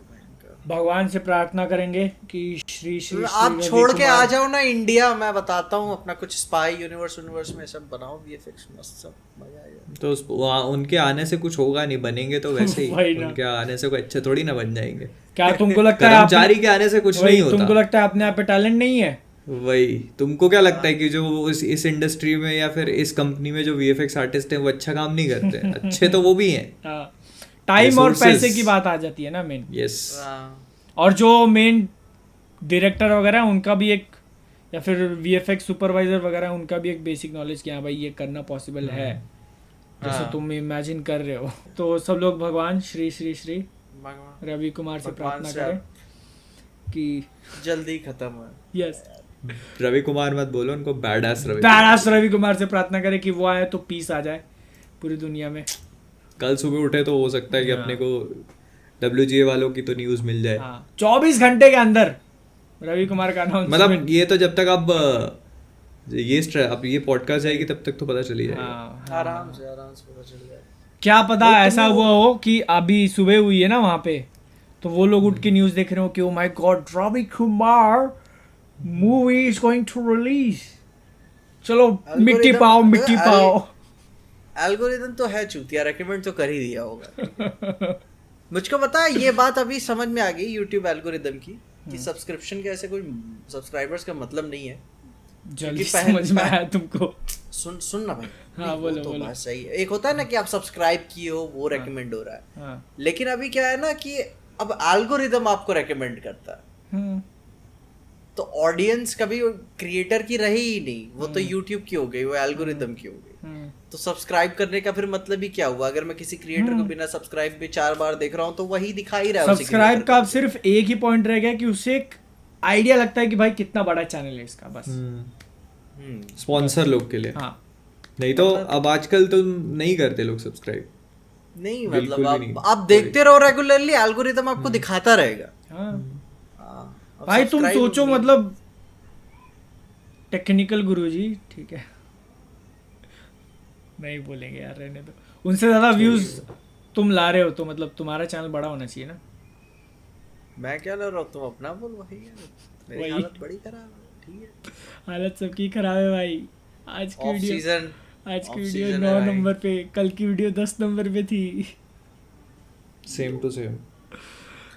भगवान से प्रार्थना करेंगे कि श्री श्री आप श्री छोड़ रवि के आ कुमार- जाओ ना इंडिया, मैं बताता हूँ अपना कुछ स्पाई यूनिवर्स में सब बनाओ VFX मस्त, सब मजा आएगा। तो उनके आने से कुछ होगा नहीं, बनेंगे तो वैसे वही ही। ना। उनके आने से कोई अच्छे थोड़ी ना बन जाएंगे। क्या तुमको लगता है कर्मचारी के आने से कुछ नहीं होता। तुमको लगता है अपने आप पे टैलेंट नहीं है? वही तुमको क्या लगता है कि जो इस इंडस्ट्री में या फिर इस कंपनी में जो VFX आर्टिस्ट हैं वो अच्छा काम नहीं करते? अच्छे तो वो भी हैं। टाइम और Resources. पैसे की बात आ जाती है ना मेन। यस हाँ, और जो मेन डायरेक्टर वगैरह हैं, उनका भी एक, या फिर VFX सुपरवाइजर वगैरह हैं, उनका भी एक बेसिक नॉलेज कि हाँ भाई ये करना पॉसिबल है, जैसे हाँ। तुम इमेजिन कर रहे हो। तो सब लोग भगवान श्री श्री श्री भगवान रवि कुमार से भगवान प्रार्थना से करें कि जल्दी खत्म हो। यस रवि कुमार मत बोलो उनको, बैडास रवि। बैडास रवि कुमार से प्रार्थना करें कि वो आए तो पीस आ जाए पूरी दुनिया में। कल सुबह उठे तो हो सकता है कि अपने को WGA वालों की तो न्यूज मिल जाए। हाँ 24 घंटे के अंदर रवि कुमार का नाम मतलब ये तो जब तक अब ये पॉडकास्ट जाएगी तब तक तो पता चली जाएगा। आराम से पता चल जाए। क्या पता ऐसा हुआ हो कि अभी सुबह हुई है ना वहां पे, तो वो लोग उठ के न्यूज देख रहे हो कि oh my god Ravi Kumar movie is going to release, चलो मिट्टी पाओ। एल्गोरिदम तो है चूतिया, रेकमेंड तो कर ही दिया होगा। मुझको पता है ये बात अभी समझ में आ गई यूट्यूब एल्गोरिदम की कि सब्सक्रिप्शन के ऐसे कोई सब्सक्राइबर्स का मतलब नहीं है। जल्दी क्योंकि पहले- समझ में आया तुमको। सुन ना भाई। हाँ, नहीं, वो बोलो, तो बोलो। बात सही है। एक होता है ना कि आप सब्सक्राइब किए हो वो रेकमेंड हो रहा है, हाँ लेकिन अभी क्या है ना कि अब एल्गोरिदम आपको रेकमेंड करता है, तो ऑडियंस कभी क्रिएटर की रही ही नहीं, वो तो यूट्यूब की हो गई, वो एल्गोरिदम की हो गई। तो सब्सक्राइब करने का फिर मतलब ही क्या हुआ? अगर मैं किसी क्रिएटर को बिना सब्सक्राइब भी 4 बार देख रहा हूँ तो वही दिखा ही रहा है उसी सब्सक्राइब creator का अब सिर्फ एक ही पॉइंट रह गया कि उससे एक आइडिया लगता है कि भाई कितना बड़ा चैनल है इसका, बस। स्पॉन्सर लोग के लिए। हाँ नहीं तो अब आजकल तो नहीं करते लोग सब्सक्राइब। नहीं, बिल्कुल मतलब भी नहीं। आप देखते रहो रेगुलरली, एल्गोरिदम आपको दिखाता रहेगा। हाँ हाँ, अब भाई तुम subscribe सोचो, नहीं- मतलब टेक्निकल गुरुजी, ठीक है नहीं बोलेंगे यार, रहने दो। उनसे ज्यादा व्यूज तुम ला रहे हो तो मतलब तुम्हारा चैनल बड़ा होना चाहिए ना। मैं क्या लड़ रहा हूँ, तुम अपना बोल भाई यार, मेरी वही। हालत बड़ी खराब है, ठीक है। हालत सबकी खराब है भाई। आज की ऑफ वीडियो सीजन आज की off वीडियो season 9 है भाई। नंबर पे, कल की वीडियो 10 नंबर पे थी। Same to same.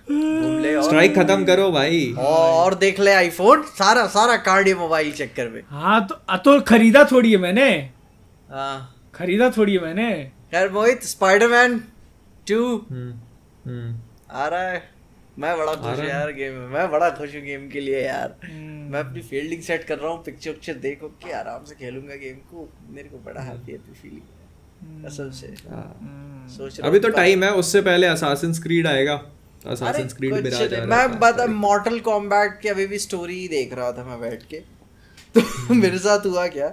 घूम ले और स्ट्राइक खत्म करो भाई। और देख ले आईफोन, सारा कार्ड ये मोबाइल चक्कर में। हाँ तो खरीदा थोड़ी है मैंने, हाँ खरीदा थोड़ी है मैंने। यार मोहित, स्पाइडरमैन 2 हम्म आ रहा है, मैं बड़ा खुश हूँ यार गेम में, मैं बड़ा खुश हूँ गेम के लिए यार। मैं अपनी फील्डिंग सेट कर रहा हूँ, पिक्चर देखो के आराम से खेलूंगा गेम को, मेरे को बड़ा हैप्पी फीलिंग है कसम से। सोच रहा अभी हूँ तो टाइम है, उससे पहले असासिन्स क्रीड आएगा। असासिन्स क्रीड कुछ मेरा नहीं, मैं बता मॉर्टल कॉम्बैट की अभी भी स्टोरी देख रहा था मैं बैठ के, तो मेरे साथ हुआ क्या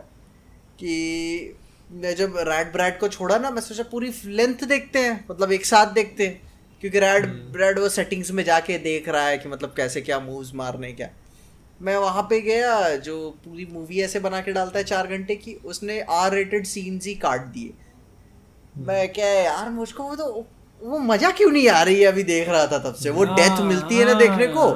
कि मैं जब रैड ब्रैड को छोड़ा ना, मैं सोचा पूरी लेंथ देखते हैं, मतलब एक साथ देखते हैं, क्योंकि रैड ब्रैड वो सेटिंग्स में जाके देख रहा है कि मतलब कैसे क्या मूव्स मारने क्या। मैं वहां पे गया, जो पूरी मूवी ऐसे बना के डालता है 4 घंटे की, उसने R-rated सीन्स ही काट दिए। मैं क्या यार, मुझको वो मजा क्यों नहीं आ रही है अभी देख रहा था तब से, वो डेथ मिलती है ना देखने को,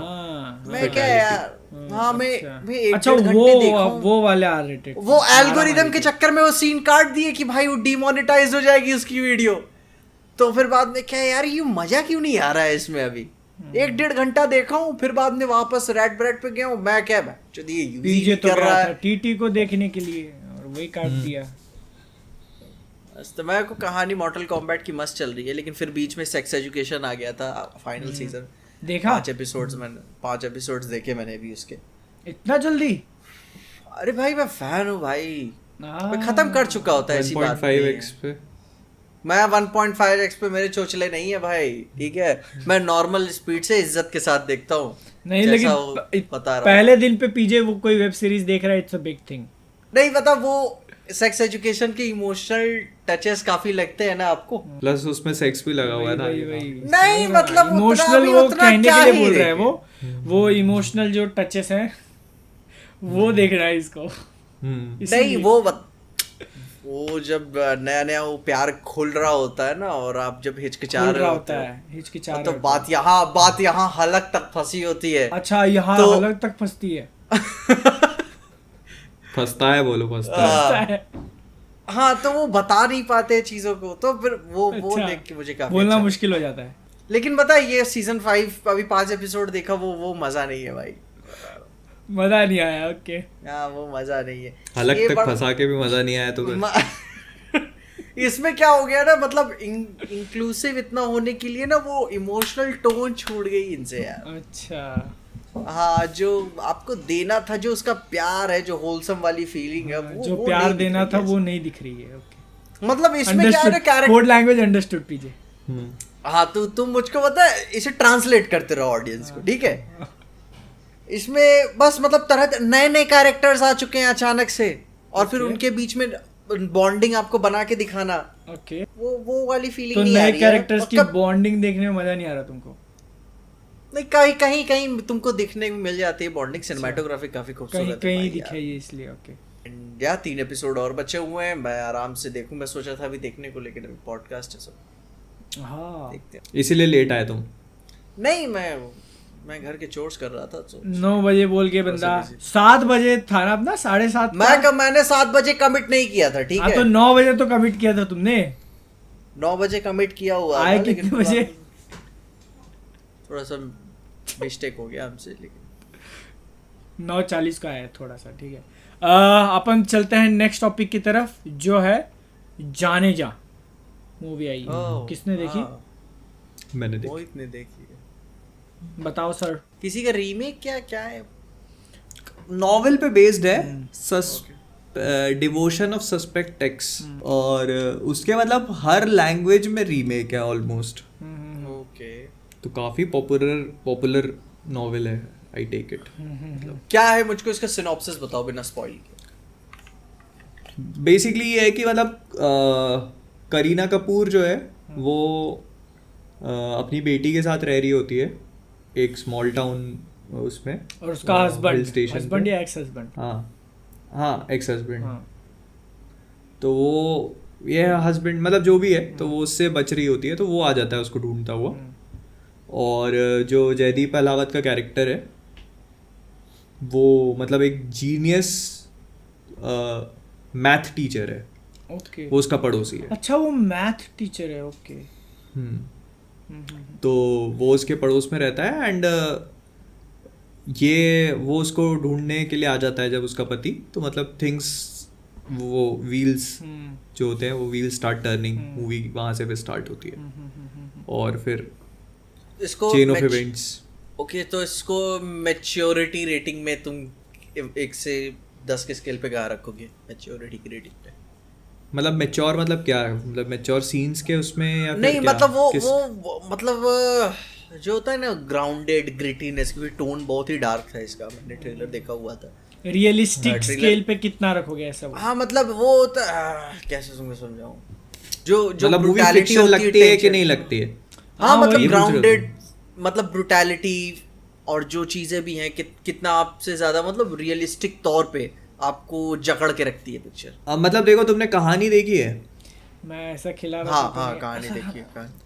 मैं क्या यार, हाँ मैं एक अच्छा डेढ़ घंटे देखूं, वो वाले R-rated, वो एल्गोरिदम के चक्कर में वो सीन काट दिए कि भाई वो डिमोनेटाइज हो जाएगी उसकी वीडियो। तो फिर बाद में क्या यार, ये मजा क्यों नहीं आ रहा है इसमें अभी, 1-1.5 घंटा देखा हूँ, फिर बाद में वापस रेड ब्रेड पे गया हूँ, मैं क्या पीजे तो कर रहा है टीटी को देखने के लिए और वही काट दिया। तो मैं को कहानी मॉर्टल कॉम्बैट की मस्त चल रही है, लेकिन फिर बीच में सेक्स एजुकेशन आ गया था फाइनल सीजन, देखा 5 एपिसोड्स मैंने 5 एपिसोड्स देखे मैंने भी उसके। इतना जल्दी? अरे भाई मैं फैन हूँ भाई, मैं खत्म कर चुका होता है ऐसी बात 1.5x पे। मैं 1.5x पे मेरे चोचले नहीं है भाई, ठीक है, मैं नॉर्मल स्पीड से इज्जत के साथ देखता हूँ। नहीं लेकिन पता पहले दिन पे पीजे वो कोई वेब सीरीज देख रहा है, इट्स अ बिग थिंग। नहीं पता, वो सेक्स एजुकेशन के इमोशनल टचेस काफी लगते हैं ना आपको, प्लस उसमें सेक्स भी लगा हुआ है ना। नहीं मतलब इमोशनल वो कहने के लिए बोल रहा है, वो इमोशनल जो टचेस हैं वो देख रहा है इसको। नहीं वो जब नया नया वो प्यार खुल रहा होता है ना, और आप जब हिचकिचा रहे होते हैं तो बात यहाँ हलक तक फंसी होती है। अच्छा, यहाँ हलक तक फंसती है? फंसता है, बोलो फंसता है। हाँ, तो वो बता नहीं पाते चीजों को, तो फिर वो देख के मुझे काफी बोलना मुश्किल हो जाता है। लेकिन पता है ये सीजन 5 अभी 5 एपिसोड देखा, वो मजा नहीं है भाई, मजा नहीं आया। ओके, हाँ वो मजा नहीं है, हलक तक फंसा के भी मजा नहीं आया तो इसमें क्या हो गया ना, मतलब इंक्लूसिव इतना होने के लिए ना वो इमोशनल टोन छूट गई इनसे यार। अच्छा, हाँ, जो आपको देना था, जो उसका प्यार है, जो होलसम वाली फीलिंग है, जो प्यार देना था वो नहीं दिख रही है। ओके, मतलब इसमें क्या है ना, कैरेक्टर कोड लैंग्वेज अंडरस्टूड पीजे। हाँ, तो तुम मुझको पता है इसे ट्रांसलेट करते रहो ऑडियंस को, ठीक है। इसमें बस मतलब तरह नए नए कैरेक्टर्स आ चुके हैं अचानक से, और फिर उनके बीच में बॉन्डिंग आपको बना के दिखाना। ओके, वो वाली फीलिंग तो नहीं आ रही है। नए कैरेक्टर्स की बॉन्डिंग देखने में मजा नहीं आ रहा तुमको? नहीं, कहीं तुमको दिखने में मिल जाती है बॉन्डिंग, सिनेमैटोग्राफी काफी खूबसूरत है, कहीं दिखाई है इसलिए। ओके यार, 3 एपिसोड और बचे हुए हैं, मैं आराम से देखूं, मैं सोचा था अभी देखने को, लेकिन अभी पॉडकास्ट है सब। हाँ, देखते हैं। इसीलिए लेट आए तुम? नहीं, मैं घर के चोर्स कर रहा था, तो 9 बजे बोल के बंदा 7 बजे था ना अपना, 7:30। मैंने 7 बजे कमिट नहीं किया था, ठीक है, तो 9 बजे तो कमिट किया था तुमने। 9 बजे कमिट किया हुआ आए कितने बजे? थोड़ा सा मिस्टेक हो गया हमसे, लेकिन 9:40 का है थोड़ा सा, ठीक है। अपन चलते हैं नेक्स्ट टॉपिक की तरफ, जो है जाने जा मूवी आई है। किसने देखी? मैंने देखी। मोहित ने देखी है। बताओ सर। किसी का रीमेक क्या है? नॉवेल पे बेस्ड है, डिवोशन ऑफ सस्पेक्ट एक्स, और उसके मतलब हर लैंग्वेज में रीमेक है ऑलमोस्ट। ओके, तो काफी पॉपुलर नॉवेल है, आई टेक इट। क्या है, मुझको इसका सिनॉप्सिस बताओ बिना स्पॉइल के। बेसिकली ये है कि मतलब करीना कपूर जो है वो अपनी बेटी के साथ रह रही होती है एक स्मॉल टाउन उसमें, और उसका हस्बैंड या एक्स हस्बैंड? हाँ एक्स हस्बैंड। तो वो ये हस्बैंड मतलब जो भी है, तो वो उससे बच रही होती है, तो वो आ जाता है उसको ढूंढता हुआ। और जो जयदीप अहलावत का कैरेक्टर है वो मतलब एक जीनियस मैथ टीचर है। ओके, वो उसका पड़ोसी है। अच्छा, वो मैथ टीचर है। ओके, तो वो उसके पड़ोस में रहता है, एंड ये वो उसको ढूंढने के लिए आ जाता है जब उसका पति, तो मतलब थिंग्स, वो व्हील्स जो होते हैं वो व्हील स्टार्ट टर्निंग, मूवी वहाँ से फिर स्टार्ट होती है। और फिर इसको चेन ऑफ इवेंट्स। ओके, तो इसको मैच्योरिटी रेटिंग में तुम 1 से 10 के स्केल पे कहाँ रखोगे मैच्योरिटी की रेटिंग पे? मतलब मैच्योर मतलब क्या है? मतलब मैच्योर सीन्स के उसमें या फिर नहीं क्या? मतलब वो मतलब जो होता है ना ग्राउंडेड ग्रिटीनेस, क्योंकि टोन बहुत ही डार्क था इसका, मैंने ट्रेलर देखा हुआ था। रियलिस्टिक स्केल पे कितना रखोगे ऐसा? हाँ मतलब वो कैसे समझाऊं, जो मतलब मूवी ब्रूटैलिटी फिक्शन लगती है कि नहीं लगती है? हाँ मतलब ग्राउंडेड, मतलब ब्रूटैलिटी, और जो चीज़ें भी हैं कितना आपसे ज़्यादा मतलब रियलिस्टिक तौर पे आपको जकड़ के रखती है पिक्चर। अब मतलब देखो, तुमने कहानी देखी है? मैं ऐसा खिला रहा हाँ था हाँ तुम्हें। कहानी देखी है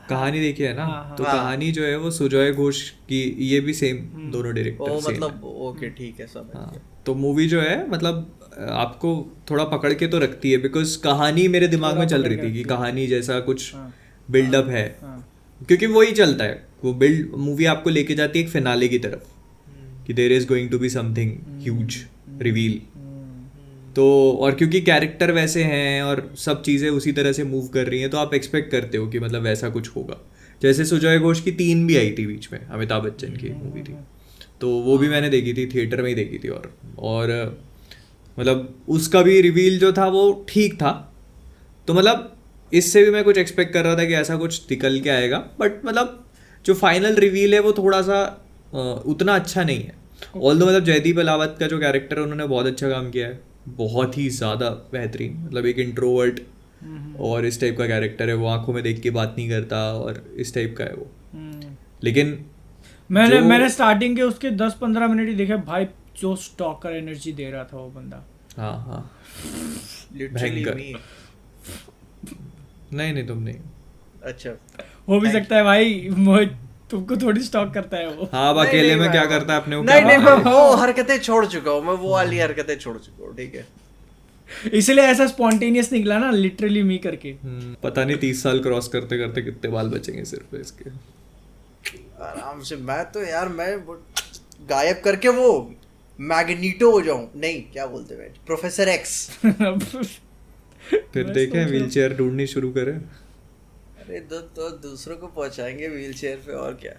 कहानी देखी है ना? हाँ, तो हाँ। कहानी जो है वो सुजॉय घोष की, ये भी सेम, दोनों डायरेक्टर ओ सेम मतलब ओके ठीक है समझ हाँ, गया। तो मूवी जो है मतलब आपको थोड़ा पकड़ के तो रखती है, बिकॉज कहानी मेरे दिमाग में चल रही थी कि कहानी जैसा कुछ हाँ। बिल्डअप है, हाँ। क्योंकि वही चलता है, वो बिल्ड मूवी आपको लेके जाती है एक फिनाले की तरफ कि there is going to be something huge reveal. तो और क्योंकि कैरेक्टर वैसे हैं और सब चीज़ें उसी तरह से मूव कर रही हैं, तो आप एक्सपेक्ट करते हो कि मतलब वैसा कुछ होगा। जैसे सुजॉय घोष की 3 भी आई थी बीच में, अमिताभ बच्चन की मूवी थी, तो वो भी मैंने देखी थी, थिएटर में ही देखी थी। और मतलब उसका भी रिवील जो था वो ठीक था, तो मतलब इससे भी मैं कुछ एक्सपेक्ट कर रहा था कि ऐसा कुछ निकल के आएगा, बट मतलब जो फाइनल रिवील है वो थोड़ा सा उतना अच्छा नहीं है। ऑल्दो मतलब जयदीप अलावत का जो कैरेक्टर है उन्होंने बहुत अच्छा काम किया है, बहुत ही ज़्यादा बेहतरीन। मतलब एक इंट्रोवर्ट और इस टाइप का कैरेक्टर है, वो आंखों में देख के बात नहीं करता और इस टाइप का है वो। लेकिन मैंने स्टार्टिंग के उसके 10-15 मिनट ही देखे भाई, जो स्टॉकर एनर्जी दे रहा था वो बंदा। हाँ हाँ लिटरली भयंकर। मी। नहीं तुम नहीं। अच्छा हो भी सकता है भाई, तुमको थोड़ी स्टॉक करता है वो। हाँ, अब नहीं, अकेले नहीं में भाई, क्या करता है अपने को नहीं क्या नहीं पता मैं है। वो हरकतें छोड़ चुका हूँ, मैं वो वाली हरकतें छोड़ चुका हूँ, ठीक है। इसलिए ऐसा स्पॉन्टेनियस निकला ना, लिटरली मी करके। पता नहीं 30 साल क्रॉस करते करते कितने बाल बचेंगे सिर्फ इसके। आराम से मैं तो यार मैं वो गायब करके वो मैग्नीटो हो जाऊं, नहीं क्या बोलते हैं प्रोफेसर एक्स। फिर देखें व्हीलचेयर ढूंढनी शुरू करें। अरे तो दूसरों को पहुंचाएंगे व्हीलचेयर पे, और क्या।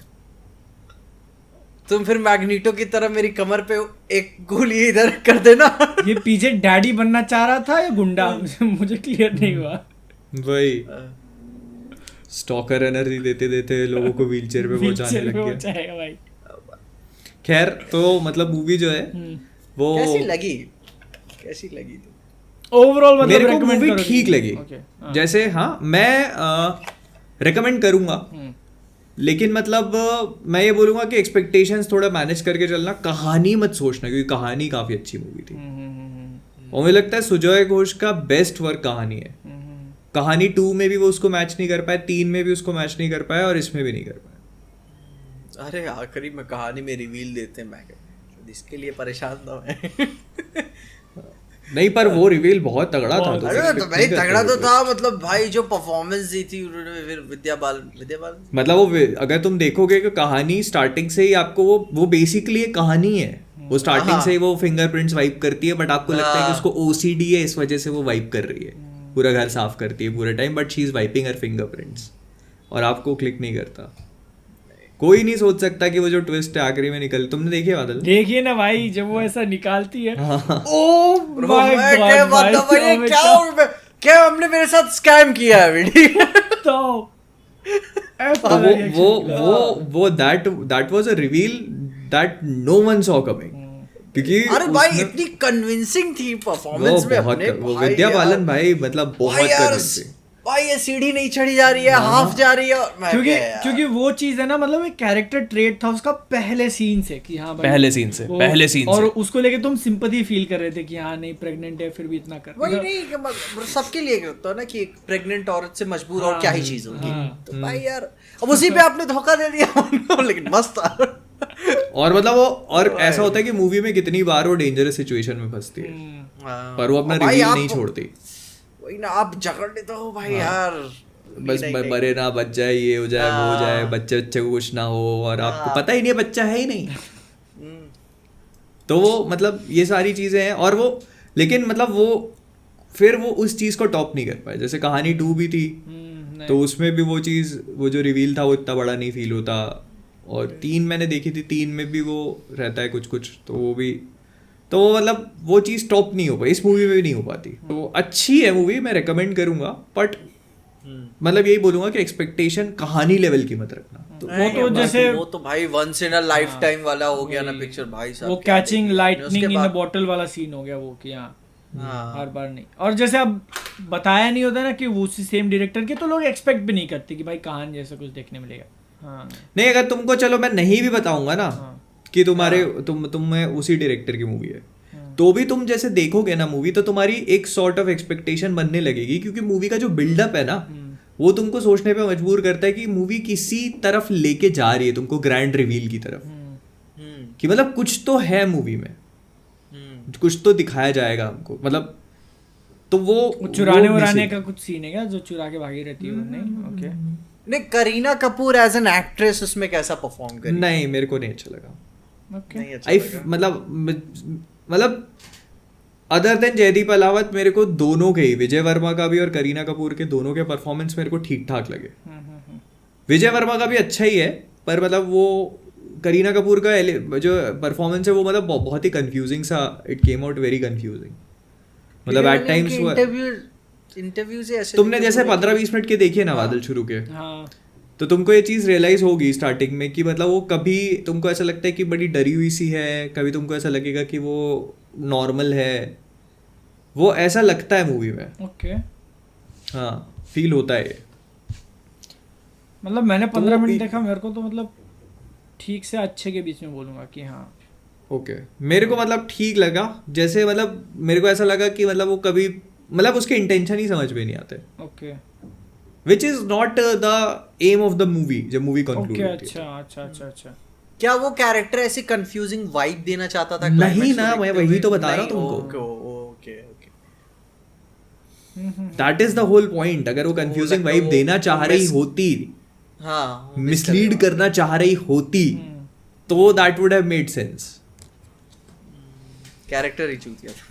तुम फिर मैग्नीटो की तरह मेरी कमर पे एक गोली इधर कर देना। ये पीछे डैडी बनना चाह रहा था या गुंडा, मुझे क्लियर नहीं हुआ। वही स्टॉकर एनर्जी देते देते लोगों को व्हीलचेयर पे पहुंचाने लग गया। पहुंचाएगा भाई। खैर, तो मतलब मूवी जो है वो कैसी लगी तुम? ओवरऑल मतलब मेरे को recommend मूवी करोगे? ठीक लगी। Okay, हाँ। जैसे हाँ मैं रेकमेंड करूंगा, लेकिन मतलब मैं ये बोलूंगा कि एक्सपेक्टेशंस थोड़ा मैनेज करके चलना। कहानी मत सोचना, क्योंकि कहानी काफी अच्छी मूवी थी और मुझे लगता है सुजॉय घोष का बेस्ट वर्क कहानी है। कहानी 2 में भी वो उसको मैच नहीं कर पाए, 3 में भी उसको मैच नहीं कर पाया और इसमें भी नहीं कर पाया। अरे आखिरी में कहानी में रिवील देते हैं, मैं इसके लिए परेशान था मैं। नहीं, पर वो रिवील बहुत तगड़ा था। तो अरे तो expect भाई नहीं करते तगड़ा तो थे। था, मतलब भाई जो परफॉर्मेंस दी थी उन्होंने, फिर विद्या बालन मतलब वो अगर तुम देखोगे कि कहानी स्टार्टिंग से ही आपको वो बेसिकली एक कहानी है। वो स्टार्टिंग से ही वो फिंगरप्रिंट्स वाइप करती है, बट आपको लगता है कि उसको ओसीडी है, इस वजह से वो वाइप कर रही है, पूरा घर साफ करती है पूरे time, but she is wiping her fingerprints, और आपको क्लिक नहीं करता। कोई नहीं सोच सकता कि वो जो ट्विस्ट है आखिरी में निकल। तुमने देखी है बादल? देखिए ना भाई, जब वो ऐसा निकालती है, हाँ। ओ माय गॉड क्या हमने मेरे साथ स्कैम किया है बेटी। तो तो वो that was a reveal that no one saw coming, क्योंकि अरे भाई इतनी कन्विंसिंग थी परफॉर्मेंस में अपने वो भाई विद्या यार। बालन भाई मतलब बहुत भाई यार, कन्विंसिंग। भाई ये सीढ़ी नहीं चढ़ी जा रही है, हाफ जा रही है, और मैं क्योंकि क्या यार। क्योंकि वो चीज है ना, मतलब एक कैरेक्टर ट्रेट था उसका पहले सीन से कि हाँ भाई, पहले सीन से और उसको लेके तुम सिंपैथी फील कर रहे थे कि हाँ नहीं प्रेग्नेंट है फिर भी इतना कर वही नहीं कि सबके लिए होता है ना कि एक प्रेग्नेंट औरत से मजबूर और क्या ही चीज होगी। तो भाई यार अब उसी पे आपने धोखा दे दिया उनको, लेकिन मस्त था। और मतलब वो और ऐसा होता है कि मूवी में कितनी बार वो डेंजरस सिचुएशन में फंसती है, पर वो अपना भाई रिवील आप- नहीं छोड़ती। वही ना, आप जकड़ लेते हो भाई यार। बस मरे ना, बच जाए, ये हो जाए, वो हो जाए, बच्चे को कुछ ना हो, और आपको पता ही नहीं बच्चा है ही नहीं। तो वो मतलब ये सारी चीजें हैं, और वो लेकिन मतलब वो फिर वो उस चीज को टॉप नहीं कर पाए। जैसे कहानी 2 भी थी, तो उसमें भी वो चीज, वो जो रिवील था वो इतना बड़ा नहीं फील होता। और 3 मैंने देखी थी, 3 में भी वो रहता है कुछ कुछ, तो वो भी, तो वो मतलब वो चीज़ टॉप नहीं हो पाई, इस मूवी में भी नहीं हो पाती। तो अच्छी है मूवी, मैं रेकमेंड करूंगा, बट मतलब यही बोलूंगा कि एक्सपेक्टेशन कहानी लेवल की मत रखना। तो वो तो जैसे वो तो भाई once in a lifetime वाला हो गया ना पिक्चर भाई साहब। वो क्या कैचिंग देखिए। लाइटनिंग उसके इन अ बाद- बॉटल वाला सीन हो गया वो कि हाँ हाँ। हर बार नहीं। और जैसे अब बताया नहीं होता ना कि वो उसी सेम डायरेक्टर के, तो लोग एक्सपेक्ट भी नहीं करते कि भाई कहानी जैसा कुछ देखने मिलेगा। हाँ नहीं अगर तुमको चलो मैं नहीं भी बताऊंगा ना हाँ कि तुम्हारे तुम में उसी डायरेक्टर की मूवी है, तो भी तुम जैसे देखोगे ना मूवी तो तुम्हारी एक सॉर्ट ऑफ एक्सपेक्टेशन बनने लगेगी, क्योंकि मूवी का जो बिल्डअप है ना वो तुमको सोचने पे मजबूर करता है कि मूवी किसी तरफ लेके जा रही है तुमको, ग्रैंड रिवील की तरफ, कि मतलब कुछ तो है मूवी में, कुछ तो दिखाया जाएगा हमको, मतलब तो वो चुराने वो उराने missing का कुछ सीन है क्या, जो चुरा के भागी रहती है वो? नहीं ओके नहीं, Kareena Kapoor as an actress उसमें कैसा परफॉर्म करी? नहीं मेरे को नहीं अच्छा लगा। ओके नहीं अच्छा आई लगा। मतलब अदर देन जयदीप अलावत मेरे को दोनों के ही, विजय वर्मा का भी और करीना कपूर के दोनों के परफॉर्मेंस मेरे को ठीक ठाक लगे। विजय वर्मा का भी अच्छा ही है, पर मतलब वो करीना कपूर का जो परफॉर्मेंस है वो मतलब बहुत ही कंफ्यूजिंग सा, it came out very confusing, मतलब एट टाइम्स इंटरव्यू से ऐसे तुमने जैसे 15-20 मिनट के देखिए ना बादल शुरू के, हाँ तो तुमको ये चीज़ रियलाइज होगी स्टार्टिंग में कि मतलब वो कभी तुमको ऐसा लगता है कि बड़ी डरी हुई सी है, कभी तुमको ऐसा लगेगा कि वो नॉर्मल है, वो ऐसा लगता है मूवी में। ओके हाँ फील होता है ये। मतलब मैंने 15 तो मिनट देखा, मेरे को तो मतलब ठीक से अच्छे के बीच में बोलूंगा कि हाँ ओके मेरे को मतलब ठीक लगा, जैसे मतलब मेरे को ऐसा लगा कि मतलब वो कभी मतलब उसके इंटेंशन ही समझ में नहीं आते, okay which is not the aim of the movie जब मूवी कंक्लूड ओके होती है। अच्छा अच्छा अच्छा अच्छा क्या वो कैरेक्टर ऐसी कंफ्यूजिंग वाइब देना चाहता था? नहीं climax ना, को मैं देखते वही हुए? तो बता रहा नहीं, हूँ तुमको। Okay okay that is the whole point. अगर वो कंफ्यूजिंग लगता वाइब वो देना चाह रही miss- होती, हाँ मिसलीड करना चाह रही होती, तो that would have made sense. Character ही चूतिया था।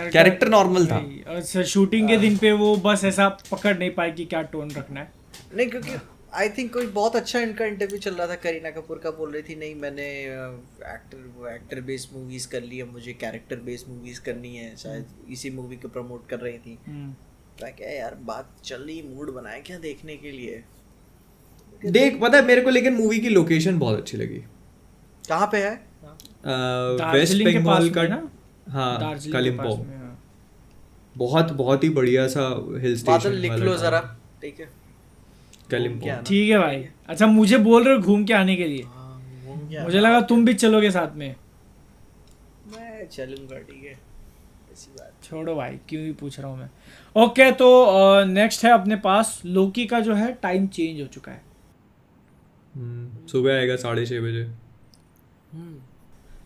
कैरेक्टर नॉर्मल था। वही, अच्छा शूटिंग के दिन पे वो बस ऐसा पकड़ नहीं पाए कि क्या टोन रखना है। नहीं क्योंकि आई थिंक कोई बहुत अच्छा इनका इंटरव्यू चल रहा था, करीना कपूर का, बोल रही थी नहीं मैंने एक्टर बेस्ड मूवीज कर ली, अब मुझे कैरेक्टर बेस्ड मूवीज करनी है, शायद इसी मूवी को प्रमोट कर रही थी। मैं क्या यार बात चल रही, मूड बनाए क्या देखने के लिए। देख पता है मेरे को, लेकिन मूवी की लोकेशन बहुत अच्छी लगी। कहाँ पे है? वेस्ट दार्जिलिंग के बंगाल पास का, में ना? हाँ दार्जिलिंग के पास कालिम्पोंग, में, हाँ। बहुत बहुत ही बढ़िया सा हिल स्टेशन बादल लिख लो जरा, ठीक है? कालिम्पोंग। ठीक है भाई। अच्छा मुझे बोल रहे हो घूम के आने के लिए, घूम के मुझे लगा तुम भी चलोगे साथ में। मैं चलूंगा, ठीक है, ऐसी बात। छोड़ो भाई, क्यों ही पूछ रहा हूँ मैं। ओके तो नेक्स्ट है अपने पास लोकी का जो है टाइम चेंज हो चुका है। सुबह आएगा 6:30 बजे।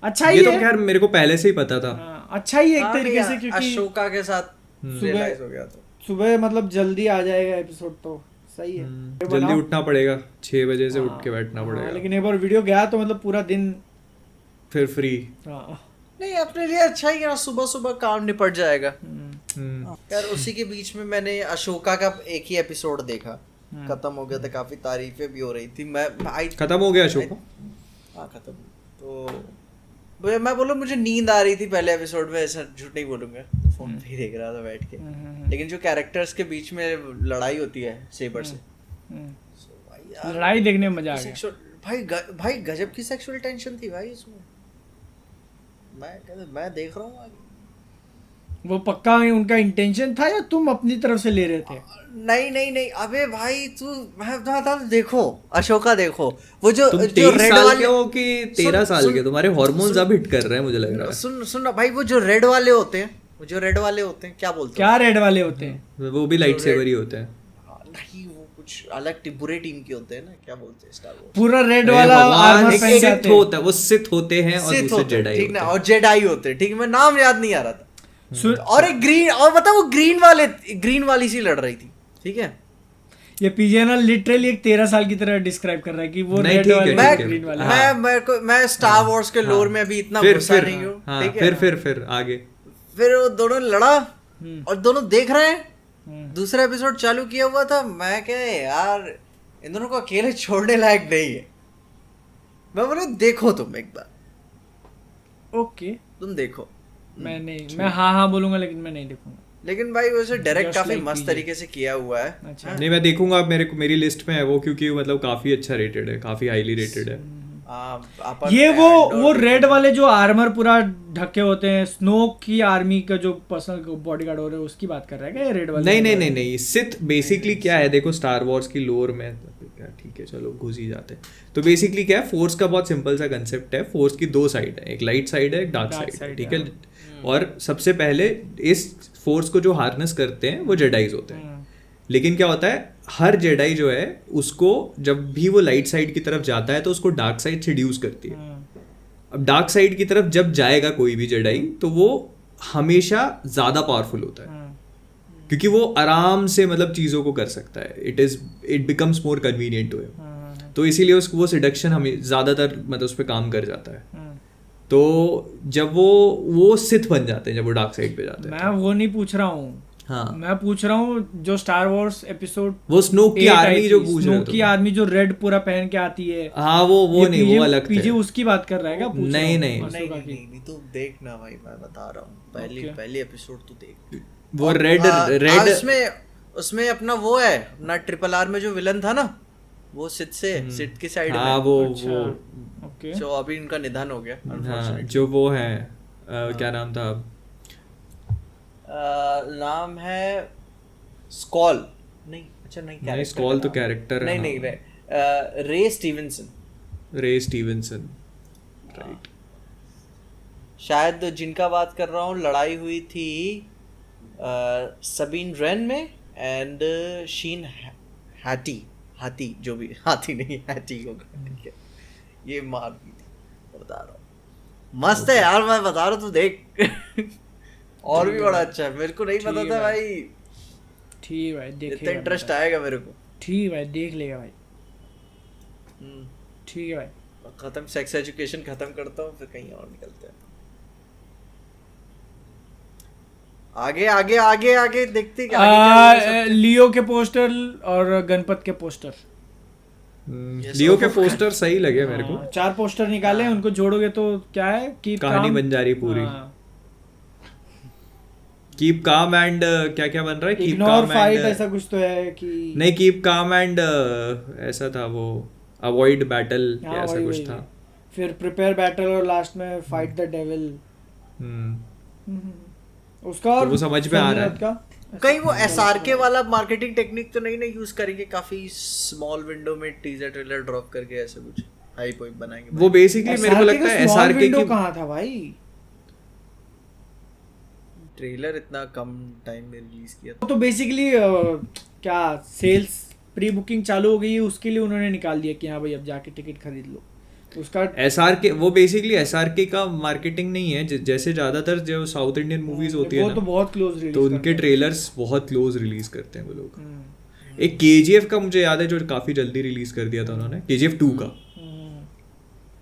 अच्छा ये ही तो है। खैर मेरे को पहले से ही पता था। हाँ, अच्छा ही है एक हाँ, तरीके नहीं, से, क्योंकि अशोका के साथ रियलाइज हो गया था। सुबह मतलब जल्दी आ जाएगा एपिसोड, तो सही है। जल्दी उठना पड़ेगा, 6 बजे से उठ के हाँ, बैठना हाँ, पड़ेगा, लेकिन एक बार वीडियो गया तो मतलब पूरा दिन। फिर फ्री। हाँ, नहीं अपने लिए अच्छा ही है ना, सुबह सुबह काम निपट जाएगा। यार उसी के बीच में मैंने अशोका का एक ही एपिसोड देखा, खत्म हो गया था, काफी तारीफें भी हो रही थी। मैं खत्म हो गया अशोक? हाँ खत्म। तो मैं बोलूँ मुझे नींद आ रही थी पहले एपिसोड में, ऐसा झूठ नहीं बोलूंगा, फोन पे ही देख रहा था बैठ के। लेकिन जो कैरेक्टर्स के बीच में लड़ाई होती है सेबर से, भाई यार लड़ाई देखने में मजा आ गया। भाई गजब की सेक्सुअल टेंशन थी भाई इसमें। मैं देख रहा हूँ आगे। वो पक्का उनका इंटेंशन था या तुम अपनी तरफ से ले रहे थे? नहीं अबे भाई तू मैं बता, देखो अशोका देखो, वो जो तुम जो 23 रेड साल वाले के हो कि 13 साल सुन- के? तुम्हारे हार्मोन्स अब हिट कर रहे हैं मुझे लग रहा सुन ना भाई, वो जो रेड वाले होते हैं, क्या बोलते हैं? क्या रेड वाले होते हैं? है। वो भी लाइट सेवर ही होते हैं। नहीं वो कुछ अलग बुरे टीम के होते हैं ना, क्या बोलते हैं स्टार वॉर्स? पूरा रेड अरे वाला भगवान, आर्मर एक पहन सिथ जाते हैं। होता है, वो सिथ होते हैं और सिथ दूसरे होते हैं, जेडाई ठीक होते ना, हैं। और जेडाई होते हैं, ठीक है, मैं नाम याद नहीं आ रहा था। सुन, और एक ग्रीन, और बता वो ग्रीन वाली सी लड़ रही थी, ठीक है। ये पीजेनल लिटरली एक 13 साल की तरह डिस्क्राइब कर रहा है कि वो नहीं, रेड ठीक है, वाले ठीक है। ग्रीन वाले। हाँ। मैं स्टार वॉर्स के लोर में अभी इतना घुसा नहीं हूँ, हाँ, ठीक है। फिर आगे फिर वो दोनों लड़ा और दोनों देख रहे हैं, दूसरा एपिसोड चालू किया हुआ था। मैं क्या यार इन दोनों को अकेले छोड़ने लायक नहीं है। मैं बोले देखो तुम एक बार, ओके तुम देखो। मैं नहीं, मैं हाँ बोलूंगा लेकिन मैं नहीं देखूंगा। लेकिन भाई वैसे डायरेक्ट Just काफी like मस्त PJ. तरीके से किया हुआ है। अच्छा। नहीं मैं देखूंगा, मेरी लिस्ट में है वो, क्योंकि मतलब काफी अच्छा रेटेड है, काफी हाईली रेटेड है। अपन ये and वो और रेड वाले जो आर्मर पूरा ढके होते हैं, स्नो की आर्मी का जो पर्सनल बॉडीगार्ड हो रहे हैं, उसकी बात कर रहा है क्या ये रेड वाले? नहीं सिथ बेसिकली क्या है, देखो स्टार वॉर्स की लोर में यार ठीक है चलो घुस ही जाते हैं। तो बेसिकली क्या है, फोर्स का बहुत सिंपल सा कंसेप्ट है। फोर्स की दो साइड है, एक लाइट साइड है, एक डार्क साइड है, ठीक है। और सबसे पहले इस फोर्स को जो हार्नेस करते हैं वो जेडाइज होते हैं। लेकिन क्या होता है, हर जेडाई जो है उसको जब भी वो लाइट साइड की तरफ जाता है तो उसको डार्क साइड सेड्यूस करती है। अब डार्क साइड की तरफ जब जाएगा कोई भी जेडाई तो वो हमेशा ज्यादा पावरफुल होता है, क्योंकि वो आराम से मतलब चीजों को कर सकता है। It becomes more convenient to him, तो इसीलिए उसको वो सिडक्शन हमें ज्यादातर मतलब उस पर काम कर जाता है। तो जब वो सिथ बन जाते हैं जब वो डार्क साइड पे जाते हैं। मैं वो नहीं पूछ रहा हूँ, हाँ मैं पूछ रहा हूँ जो स्टार वॉर्स एपिसोड वो स्नोक की आर्मी जो पूछ रहे हो स्नोक की आर्मी जो रेड पूरा पहन के आती है। हाँ वो नहीं, वो अलग पीजे थे। उसकी बात कर रहा है क्या? पूछ रहा नहीं, हूँ, नहीं। अशोका की। नहीं तू देखना भाई, मैं बता रहा हूँ पहली एपिसोड तू देख। वो रेड उसमें अपना वो है अपना RRR में जो विलन था ना, वो सिट की साइड हाँ में। वो ओके, जो अभी इनका निधन हो गया हाँ unfortunately। जो वो है क्या नाम था, नाम है स्कॉल, नहीं अच्छा नहीं नहीं स्कॉल तो कैरेक्टर है। नहीं रे स्टीवेंसन। रे स्टीवेंसन राइट। शायद जिनका बात कर रहा हूँ लड़ाई हुई थी सबीन रेन में एंड शीन हाथी जो भी हाथी नहीं हैटी होगा, ठीक है। ये मार दी थी, बता रहा हूँ मस्त है यार, मैं बता रहा हूँ तू देख। और भी बड़ा अच्छा है, मेरे को नहीं पता था भाई। ठीक है भाई देखेगा, इतना इंटरेस्ट आएगा मेरे को। ठीक है भाई देख लेगा भाई, ठीक है भाई। खत्म सेक्स एजुकेशन खत्म करता हूँ फिर कहीं और निकलते हैं। आगे आगे आगे आगे देखते क्या लियो के पोस्टर और गणपत के पोस्टर। लियो के पोस्टर सही लगे मेरे को। 4 पोस्टर निकाले, उनको जोड़ोगे तो क्या है कि कहानी बन जा रही पूरी। कीप काम एंड क्या क्या बन रहा है, कीप इग्नोर काम फाइट एंड ऐसा कुछ तो है कि नहीं, कीप काम एंड ऐसा था वो, अवॉइड बैटल हाँ, ऐसा वही, कुछ वही। था। फिर प्रिपेयर बैटल और लास्ट में फाइट द डेविल। उसका और तो वो समझ में आ रहा है। का कहीं वो SRK वाला मार्केटिंग टेक्निक तो नहीं ना यूज करेंगे, काफी स्मॉल विंडो में टीजर ट्रेलर ड्रॉप करके ऐसे कुछ हाइप वाइप बनाएंगे। वो बेसिकली मेरे को लगता है SRK की कहाँ था भाई, ट्रेलर इतना कम टाइम में रिलीज किया था। तो बेसिकली क्या सेल्स प्री बुकिंग चालू हो गई है, उसके लिए उन्होंने निकाल दिया कि हाँ भाई अब जाके टिकट खरीद लो। उसका SRK वो बेसिकली SRK का मार्केटिंग नहीं है, जैसे ज्यादातर जो साउथ इंडियन मूवीज होती है वो ना, तो बहुत क्लोज रिलीज तो उनके ट्रेलर्स बहुत क्लोज रिलीज करते हैं वो लोग। एक KGF का मुझे याद है जो काफी जल्दी रिलीज कर दिया था उन्होंने, KGF 2 का।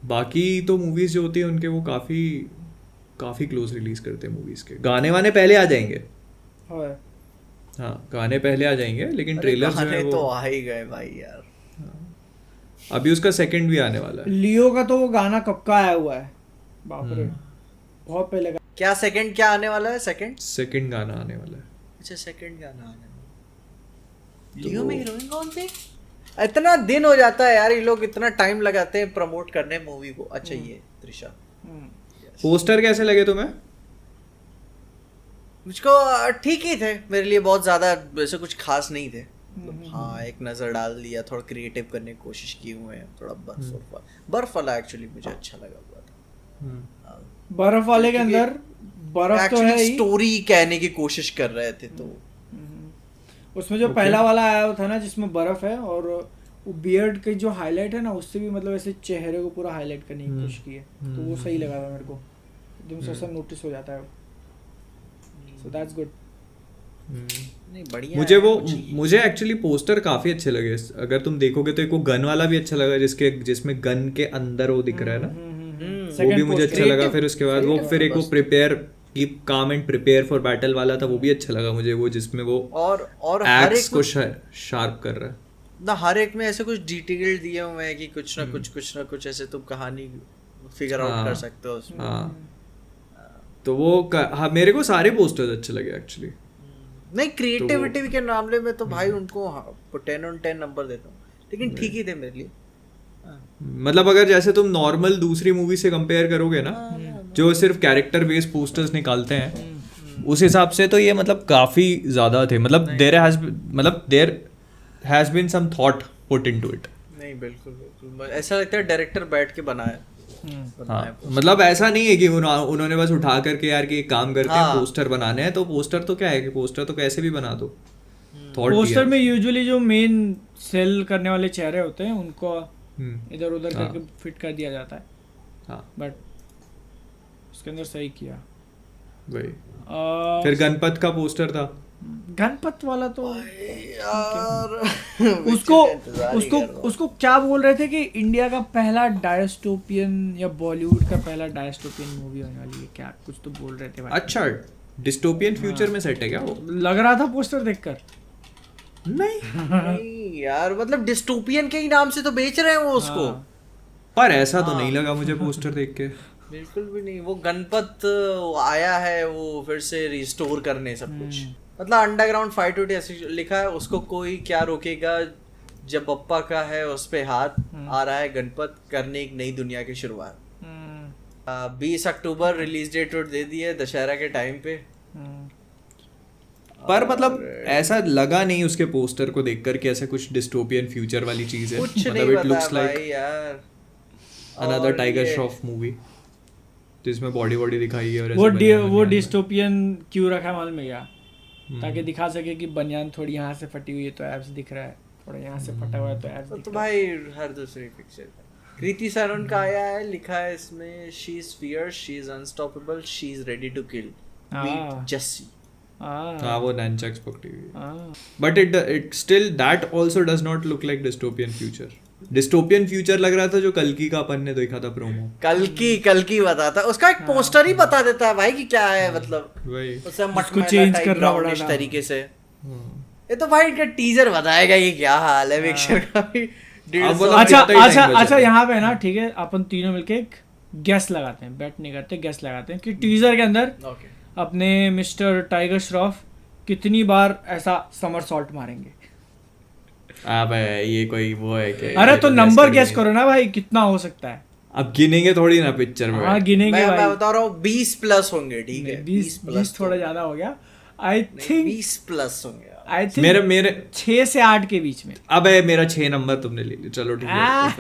बाकी तो मूवीज जो होती है उनके वो काफी क्लोज रिलीज करते हैं मूवीज के। गाने वाने पहले आ जाएंगे, हाँ गाने पहले आ जाएंगे, लेकिन ट्रेलर जो है वो तो आ ही गए भाई यार। अभी उसका सेकंड भी आने वाला है। लियो का तो वो गाना कब का आया हुआ है, बाप रे बहुत पहले का। क्या सेकंड क्या आने वाला है? सेकंड गाना आने वाला है। अच्छा सेकंड गाना आने वाला है। लियो में हीरोइन कौन थी? इतना दिन हो जाता है यार, ये लोग इतना टाइम लगाते हैं प्रमोट करने मूवी को। अच्छा ये त्रिशा। पोस्टर कैसे लगे तुम्हें? मुझको ठीक ही थे, मेरे लिए बहुत ज्यादा वैसे कुछ खास नहीं थे। हाँ एक नजर डाल दिया, थोड़ा क्रिएटिव करने की कोशिश की हुए हैं, थोड़ा बर्फ वाला एक्चुअली मुझे अच्छा लगा हुआ था। बर्फ वाले के अंदर बर्फ तो है ही, स्टोरी कहने की कोशिश कर रहे थे। तो उसमें जो पहला वाला आया था ना जिसमें बर्फ है, और वो बियर्ड की जो हाईलाइट है ना उससे भी मतलब ऐसे चेहरे को पूरा हाईलाइट करने की कोशिश की है, तो वो सही लगा था मेरे को, एकदम से ऐसा नोटिस हो जाता है। So that's good. नहीं बढ़िया मुझे एक्चुअली पोस्टर काफी अच्छे लगे। अगर तुम देखोगे तो एक वो गन वाला भी अच्छा लगा, जिसमें गन के अंदर वो दिख रहा है ना, वो भी मुझे अच्छा लगा। फिर उसके बाद वो फिर एक वो prepare keep calm and prepare for battle वाला था, वो भी अच्छा लगा मुझे, वो जिसमें वो और एक्स को शार्प कर रहा है ना। हर एक में ऐसे कुछ डिटेल दिए हुए हैं कि कुछ ना कुछ ऐसे तुम कहानी फिगर आउट कर सकते हो उसमें। तो वो मेरे को सारे पोस्टर्स अच्छे लगे एक्चुअली। नहीं क्रिएटिविटी के मामले में तो भाई उनको 10 on 10 नंबर देता हूँ, लेकिन ठीक ही थे मेरे लिए। मतलब अगर जैसे तुम नॉर्मल दूसरी मूवी से कंपेयर करोगे ना, जो सिर्फ कैरेक्टर बेस्ड पोस्टर्स निकालते हैं, उस हिसाब से तो ये मतलब काफी ज्यादा थे। मतलब there has been some thought put into it. नहीं बिल्कुल बिल्कुल ऐसा लगता है डायरेक्टर बैठ के बनाया हाँ, मतलब ऐसा नहीं है कि उन्होंने बस उठा करके यार कि एक काम करते हैं पोस्टर बनाने हैं, तो पोस्टर तो क्या है कि पोस्टर तो कैसे भी बना दो। पोस्टर में यूजुअली जो मेन सेल करने वाले चेहरे होते हैं उनको इधर उधर करके फिट कर दिया जाता है। हाँ, बट उसके अंदर सही किया वही। फिर गणपत का पोस्टर था, गणपत वाला तो यार उसको उसको उसको क्या बोल रहे थे कि इंडिया का पहला डायस्टोपियन या बॉलीवुड का पहला डायस्टोपियन मूवी होने वाली है, क्या कुछ तो बोल रहे थे भाई। अच्छा डिस्टोपियन फ्यूचर में सेट है क्या वो? लग रहा था पोस्टर देखकर। नहीं यार मतलब डिस्टोपियन के ही नाम से तो बेच रहे हैं वो उसको। पर ऐसा तो नहीं लगा मुझे पोस्टर देख के। बिल्कुल भी नहीं। वो गणपत आया है वो फिर से रिस्टोर करने सब कुछ, मतलब अंडरग्राउंड फाइट उट ऐसे लिखा है, उसको कोई क्या रोकेगा जब बप्पा का है उस पे हाथ आ रहा है गणपत करने एक नई दुनिया की शुरुआत। 20 अक्टूबर रिलीज डेट दे दी है दशहरा के टाइम पे। पर मतलब ऐसा लगा नहीं उसके पोस्टर को देखकर कि ऐसा कुछ डिस्टोपियन फ्यूचर वाली चीज है। कुछ मतलब नहीं इट पता लुक्स भाई लाइक यार। अनदर और टाइगर ये- श्रॉफ मूवी जिसमें बॉडी बॉडी दिखाई है और वो ऐसे बनियान वो वनियान डिस्टोपियन क्यों रखा है मालूम है क्या? ताकि दिखा सके कि बनियान थोड़ी यहाँ से फटी हुई है तो एब्स दिख रहा है, थोड़ा यहाँ से फटा हुआ है तो एब्स दिख तो रहा है। भाई हर दूसरी पिक्चर कृति सैनन का आया है, लिखा है इसमें she is fierce, she is unstoppable, she is ready to kill, meet Jassi. हाँ वो ननचक्स पकड़ी हुई है। हाँ। But it still that also does not look like dystopian future. Dystopian future लग रहा था जो कल्कि का अपन ने देखा था प्रोमो। कल की बताता उसका एक पोस्टर ही बता देता है भाई कि क्या है, मतलब वही उसे उसको change करना पड़ा इस था। तरीके से। ये तो भाई इनका टीजर बताएगा ये क्या हाल है पिक्चर का भी। अब बोला अच्छा कितना ही अच्छा time बचा अच्छा है। यहाँ पे ना ठीक है अपन तीनों मिलके एक गेस लगाते हैं, बैट नहीं करते, गेस लगाते हैं कि टीजर के अंदर ओके अपने मिस्टर टाइगर श्रॉफ कितनी बार ऐसा समरसॉल्ट मारेंगे। अबे ये कोई वो है क्या? अरे ये तो guess नंबर कर गेस लेंगे। करो ना भाई कितना हो सकता है। अब गिनेंगे थोड़ी ना पिक्चर में। हाँ गिनेंगे मैं भाई। बता रहा हूँ 20 प्लस होंगे, ठीक है 20 थोड़ा ज्यादा हो गया। आई थिंक 20 प्लस होंगे यार। आई थिंक मेरे 6 से 8 के बीच में। अबे मेरा 6 नंबर तुमने ले लिया, चलो ठीक है।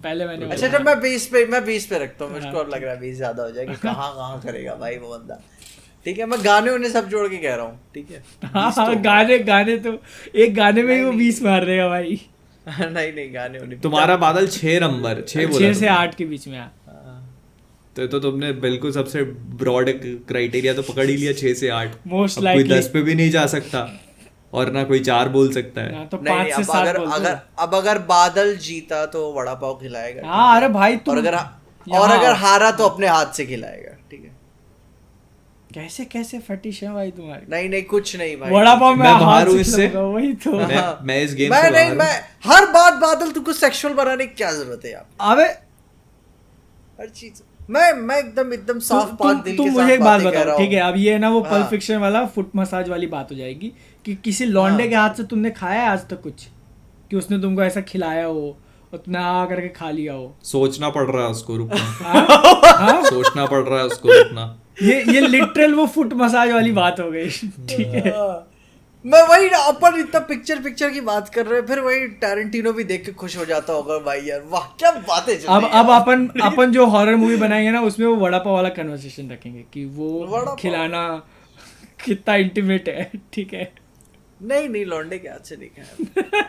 पहले मैंने अच्छा जब मैं 20 पे रखता हूँ, मुझको अब लग रहा है 20 ज्यादा हो जाएगी। कहाँ करेगा भाई वो बंदा। ठीक है मैं गाने उन्हें सब जोड़ के कह रहा हूँ, ठीक है। हाँ गाने तो एक गाने में ही वो 20 मार देगा भाई। नहीं गाने उन्हें तुम्हारा बादल 6 नंबर 6 बोला 6 से तुमने। 8 के बीच में। तो तुमने बिल्कुल सबसे ब्रॉड क्राइटेरिया तो पकड़ ही लिया 6 से 8। Most अब कोई likely। 10 पे भी नहीं जा सकता और ना कोई 4 बोल सकता है। तो नहीं 5 से अब 7 अगर बोल दो। अगर अब अगर बादल जीता तो वड़ा पाव खिलाएगा। हाँ अरे भाई और तुम अगर यहाँ- हारा तो अपने हाथ से खिलाएगा, ठीक है। कैसे कैसे फटिश है भाई तुम्हारी। नहीं कुछ नहीं भाई। वड़ा पाव में मैं हाथ बाहर हूँ से इससे। खिलाऊंगा, वही तो। मैं इस गेम मैं से नहीं बाहर मैं हूँ। हर बात बादल तुमको सेक्सुअल बनाने की क्या जरूरत है यार। अबे हर चीज मैं एकदम साफ पाक दिल तुम के मुझे साथ एक बात बातें कह रहा बताओ ठीक है। हूँ। अब ये ना वो हाँ। पल्प फिक्शन वाला फुट मसाज वाली बात हो जाएगी कि किसी लौंडे के हाथ से तुमने खाया है आज तक कुछ, कि उसने तुमको ऐसा खिलाया हो उतना करके खा लिया हो। सोचना पड़ रहा है उसको रुकना। हाँ? सोचना पड़ रहा है उसको रुकना। ये लिटरल वो फुट मसाज वाली बात हो गई। ठीक है। मैं वही ना अपन इतना पिक्चर की बात कर रहे हैं, फिर वही टैरेंटिनो भी देख के खुश हो जाता होगा भाई यार वाह क्या बातें चल अब रही हैं अब यार। अपन जो हॉरर मूवी बनाएंगे ना उसमें वो वड़ा पाव वाला कन्वर्सेशन रखेंगे कि वड़ा वो पाव। खिलाना कितना इंटीमेट है। ठीक है। नहीं लौंडे के हाथ से नहीं खाया।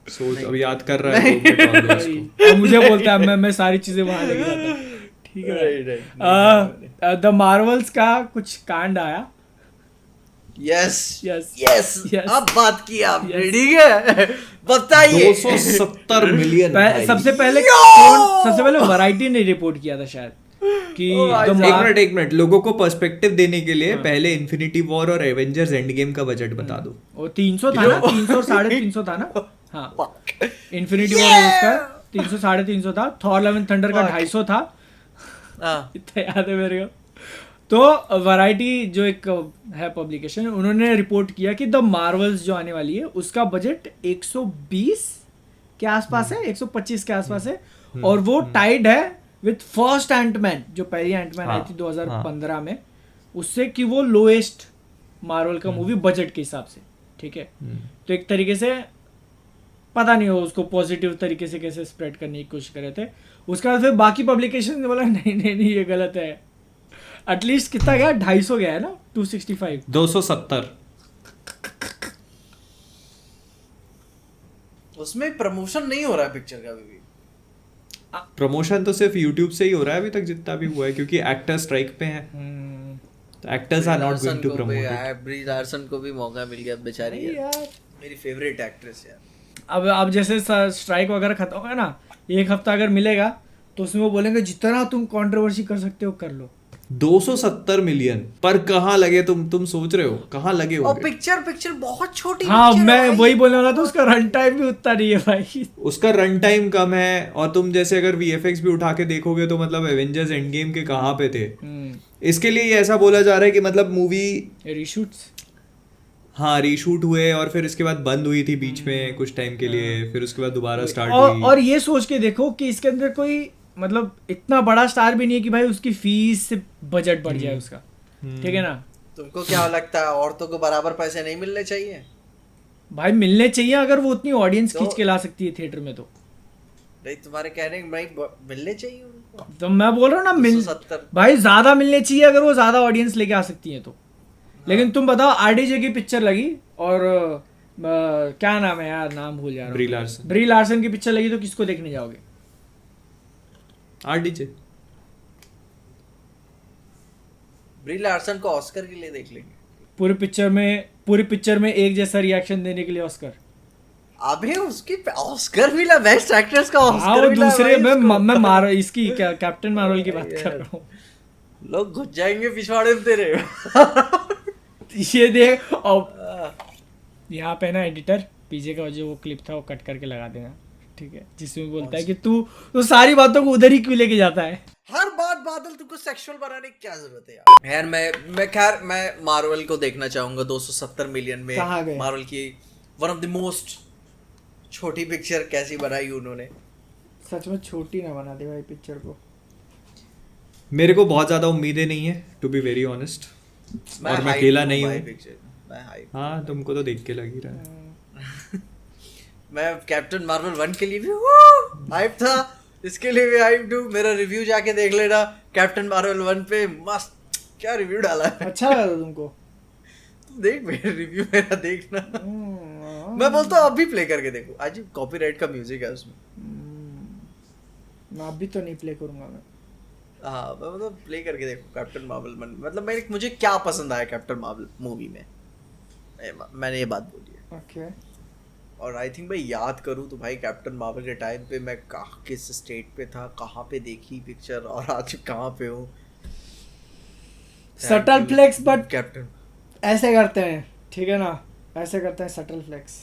सोच अब याद कर रहा है तो बता दो उसको। अब मुझे बोलता है मैं सारी चीजें वहां लेके जाता हूँ। ठीक है। द मार्वल्स का कुछ कांड आया। Yes Yes. Yes Yes. अब बात की आपने, Yes. ठीक है बताइए। 270 मिलियन भाई। सबसे पहले वैरायटी ने रिपोर्ट किया था शायद कि एक मिनट लोगों को पर्सपेक्टिव देने के लिए पहले इन्फिनिटी वॉर और एवेंजर्स एंड गेम का बजट बता दो। वो 300 था ना, 300 350 था ना। हाँ इन्फिनिटी वॉर उसका 300 350 था। थॉर लव एंड थंडर का 250 था। हाँ, इतना याद है मेरे को। तो वैरायटी जो एक है पब्लिकेशन, उन्होंने रिपोर्ट किया कि द मार्वल्स जो आने वाली है उसका बजट 120 के आसपास है, 125 के आसपास है। और वो टाइड है विथ फर्स्ट एंटमैन जो पहली एंटमैन आई थी 2015 में, उससे कि वो लोएस्ट मार्वल का मूवी बजट के हिसाब से। ठीक है, तो एक तरीके से पता नहीं हो उसको पॉजिटिव तरीके से कैसे स्प्रेड करने की कोशिश कर रहे थे। उसके बाद फिर बाकी पब्लिकेशन ने बोला नहीं नहीं नहीं ये गलत है। एटलीस्ट कितना गया, 250 गया है ना, 265 270। उसमें प्रमोशन नहीं हो रहा है पिक्चर का भी। प्रमोशन तो सिर्फ यूट्यूब से ही हो रहा है अभी तक जितना भी हुआ है, क्योंकि एक्टर स्ट्राइक पे हैं, तो actors are not going to promote it. Brie Larson को भी मौका मिल गया बेचारी यार। मेरी फेवरेट एक्ट्रेस यार। अब जैसे स्ट्राइक वगैरह खत्म होगा ना, एक हफ्ता अगर मिलेगा तो उसमें वो बोलेंगे जितना तुम कंट्रोवर्सी कर सकते हो कर लो। 270 मिलियन पर कहाँ लगे तुम सोच रहे हो कहाँ लगे और होंगे? पिक्चर बहुत छोटी हाँ picture है मैं भाई। वही बोलने वाला था, उसका रन टाइम भी उतना नहीं है भाई। उसका रन टाइम कम है, और तुम जैसे अगर वीएफएक्स भी उठा के देखोगे तो मतलब एवेंजर्स एंड गेम के कहाँ पे थे। इसके लिए ये ऐसा बोला जा रहा है कि मतलब मूवी रीशूट्स, हाँ रीशूट हुए और फिर इसके बाद बंद हुई थी बीच में कुछ टाइम के लिए, फिर उसके बाद दोबारा स्टार्ट हुई। और ये सोच के देखो कि इसके अंदर कोई मतलब इतना बड़ा स्टार भी नहीं है कि भाई उसकी फीस से बजट बढ़ जाए उसका, ठीक है ना। तुमको क्या लगता है औरतों को बराबर पैसे नहीं मिलने चाहिए? भाई मिलने चाहिए, अगर वो उतनी ऑडियंस तो- खींच के ला सकती है थिएटर में तो। नहीं तुम्हारे कहने भाई मिलने चाहिए उनको। तो मैं बोल रहा हूँ ना, 270 भाई ज्यादा मिलने चाहिए अगर वो ज्यादा ऑडियंस लेके आ सकती है तो। लेकिन तुम बताओ आरडीजे की पिक्चर लगी और क्या नाम है यार, नाम भूल जा रहा हूँ, ब्री लार्सन की पिक्चर लगी तो किसको देखने जाओगे? आरडीजे। ब्री लार्सन को ऑस्कर के लिए देख लेंगे। पूरी पिक्चर में एक जैसा रिएक्शन देने के लिए ऑस्कर। अबे उसकी ऑस्कर भी ला, बेस्ट एक्ट्रेस का हाँ ऑस्कर वो भी ला दूसरे भाई उसको। मैं इसकी कैप्टन मार्वल की बात कर रहा हूँ। लोग घुस जाएंगे पिछवाड़े में तेरे। ये देख, और यहाँ पे ना एडिटर पीछे का जो वो क्लिप था वो कट करके लगा देना, ठीक है, जिसमें बोलता है कि तू सारी बातों को उधर ही क्यों लेके जाता है। हर बात बादल तुमको सेक्सुअल बनाने की क्या जरूरत है यार? यार मैं मार्वल को देखना चाहूंगा 270 मिलियन में। कहाँ गए? मार्वल की वन ऑफ द मोस्ट छोटी पिक्चर कैसी बनाई उन्होंने। सच में छोटी ना बना दे भाई पिक्चर को। मेरे को बहुत ज्यादा उम्मीदें नहीं है टू बी वेरी ऑनेस्ट, और मैं अकेला नहीं हूँ। हाँ तुमको तो देख के लग ही रहा है। मैं कैप्टन मार्वल 1 के लिए भी हाइप था, इसके लिए भी हाइप हूँ। मेरा रिव्यू जाके देख लेना कैप्टन मार्वल 1 पे, मस्त क्या रिव्यू डाला है। अच्छा लगा तुमको? तुम देख मेरा रिव्यू मेरा देखना। मैं बोलता हूँ अभी प्ले करके देखो, आज कॉपीराइट का म्यूजिक है उसमें। मैं अभी तो नहीं प्ले करूंगा मैं। हाँ मैं मतलब प्ले करके देखो कैप्टन मार्वल 1। मतलब मुझे क्या पसंद आया कैप्टन मार्वल मूवी में, मैंने ये बात बोली है। ओके। और आई थिंक भाई याद करूँ तो भाई कैप्टन मार्वल के टाइम पे मैं किस स्टेट पे था, कहाँ पे देखी पिक्चर, और आज कहाँ पे हूँ। सटल फ्लेक्स, बट कैप्टन ऐसे करते हैं, ठीक है ना, ऐसे करते हैं सटल फ्लेक्स।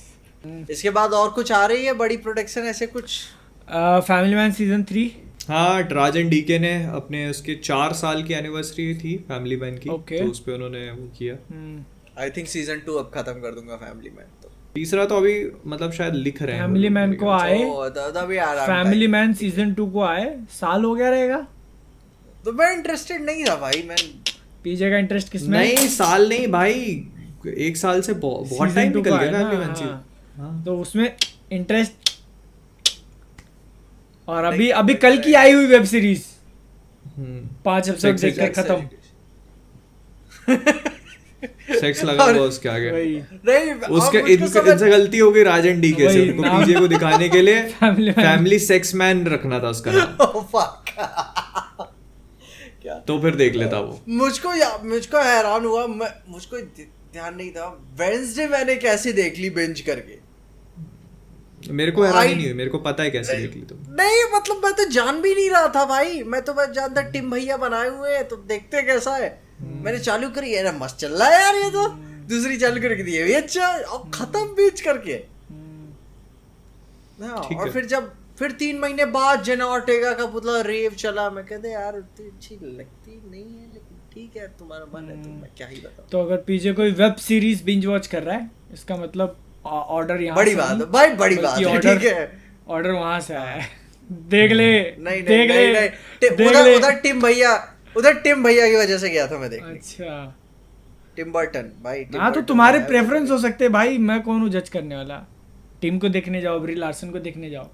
इसके बाद और कुछ आ रही है बड़ी प्रोडक्शन ऐसे कुछ? Family man season 3। हाँ राजन डीके ने अपने उसके 4 साल की एनिवर्सरी थी फैमिली मैन की, Okay. तो उस पे उन्होंने वो किया। आई थिंक सीजन 2 अब खत्म कर दूंगा फैमिली मैन। तो तीसरा तो अभी मतलब शायद लिख रहे हैं फैमिली मैन को आए, तभी आ रहा फैमिली मैन सीजन 2 को आए, साल हो गया रहेगा। तो मैं इंटरेस्टेड नहीं था भाई। मैं पीजे का इंटरेस्ट किसमें? नहीं साल नहीं भाई, 1 साल से बहुत Season टाइम 2 निकल का गया है ना, फैमिली मैन से। हाँ। हाँ। तो उसमें इंटरेस्ट। और अभी कल की आई हुई वेब सीरीज 5 एपिसोड Sex देखकर खत्म। सेक्स लगा हुआ उसके आगे। वही नहीं उसके इनसे गलती हो गई राजन डीके से, वही, उनको नाम- पीजे को दिखाने के लिए Family Man। Family sex man रखना था उसका नाम, Oh, fuck. क्या तो फिर देख लेता वो। मुझको हैरान हुआ, मुझको ध्यान नहीं था वेडनेसडे मैंने कैसे देख ली बिंज करके। मेरे को हैरानी नहीं हुई, मेरे को पता है कैसे देख ली तुम। नहीं मतलब मैं तो जान भी नहीं रहा था भाई। मैं तो बस जानता टिम भैया बनाए हुए हैं तो देखते कैसा है। मैंने चालू करी यार मस्त चल रहा है यार ये तो। दूसरी चालू करके दी ये अच्छा, अब खत्म बीच करके। हाँ, ठीक और है। फिर 3 महीने बाद जेना ऑर्टेगा का पुतला रेव चला। मैं कहते यार उतनी अच्छी लगती नहीं है, लेकिन ठीक है तुम्हारा मन है तो मैं क्या ही बताऊं। तो अगर पीजे कोई वेब सीरीज बिंज वॉच कर रहा है, इसका मतलब ऑर्डर यहाँ बड़ी बात है भाई, बड़ी बात है, ठीक है। ऑर्डर वहां से आया है। देख ले, नहीं देख ले, देख ले। उधर टिम भैया की वजह से गया था मैं देखने। अच्छा टिम बर्टन भाई टिम हाँ तो बर्टन तुम्हारे है। प्रेफरेंस हो सकते हैं भाई, मैं कौन हूँ जज करने वाला। टीम को देखने जाओ, ब्री लार्सन को देखने जाओ।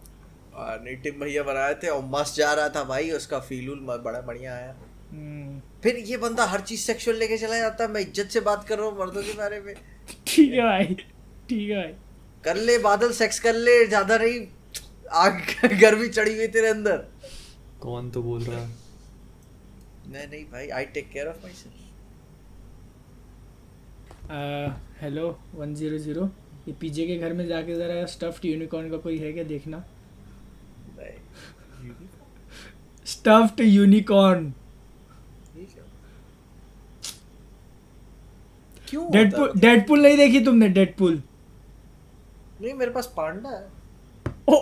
नहीं टिम भैया बनाए थे और मस्त जा रहा था भाई, उसका फील बड़ा बढ़िया आया। फिर ये बंदा हर चीज सेक्सुअल लेके चला जाता है। मैं इज्जत से बात कर रहा हूँ मर्दों के बारे में। ठीक है भाई, ठीक है भाई। कर ले बादल, सेक्स कर ले, ज्यादा नहीं, आग गर्मी चढ़ी हुई तेरे अंदर। कौन तो बोल रहा है? नहीं भाई, I take care of myself. Hello 100, ये पीजे के घर में जाके जरा स्टफ्ड यूनिकॉर्न का कोई है क्या देखना। Stuffed unicorn. क्यों? डेडपुल नहीं देखी तुमने? डेडपुल नहीं, मेरे पास पांडा है। ओ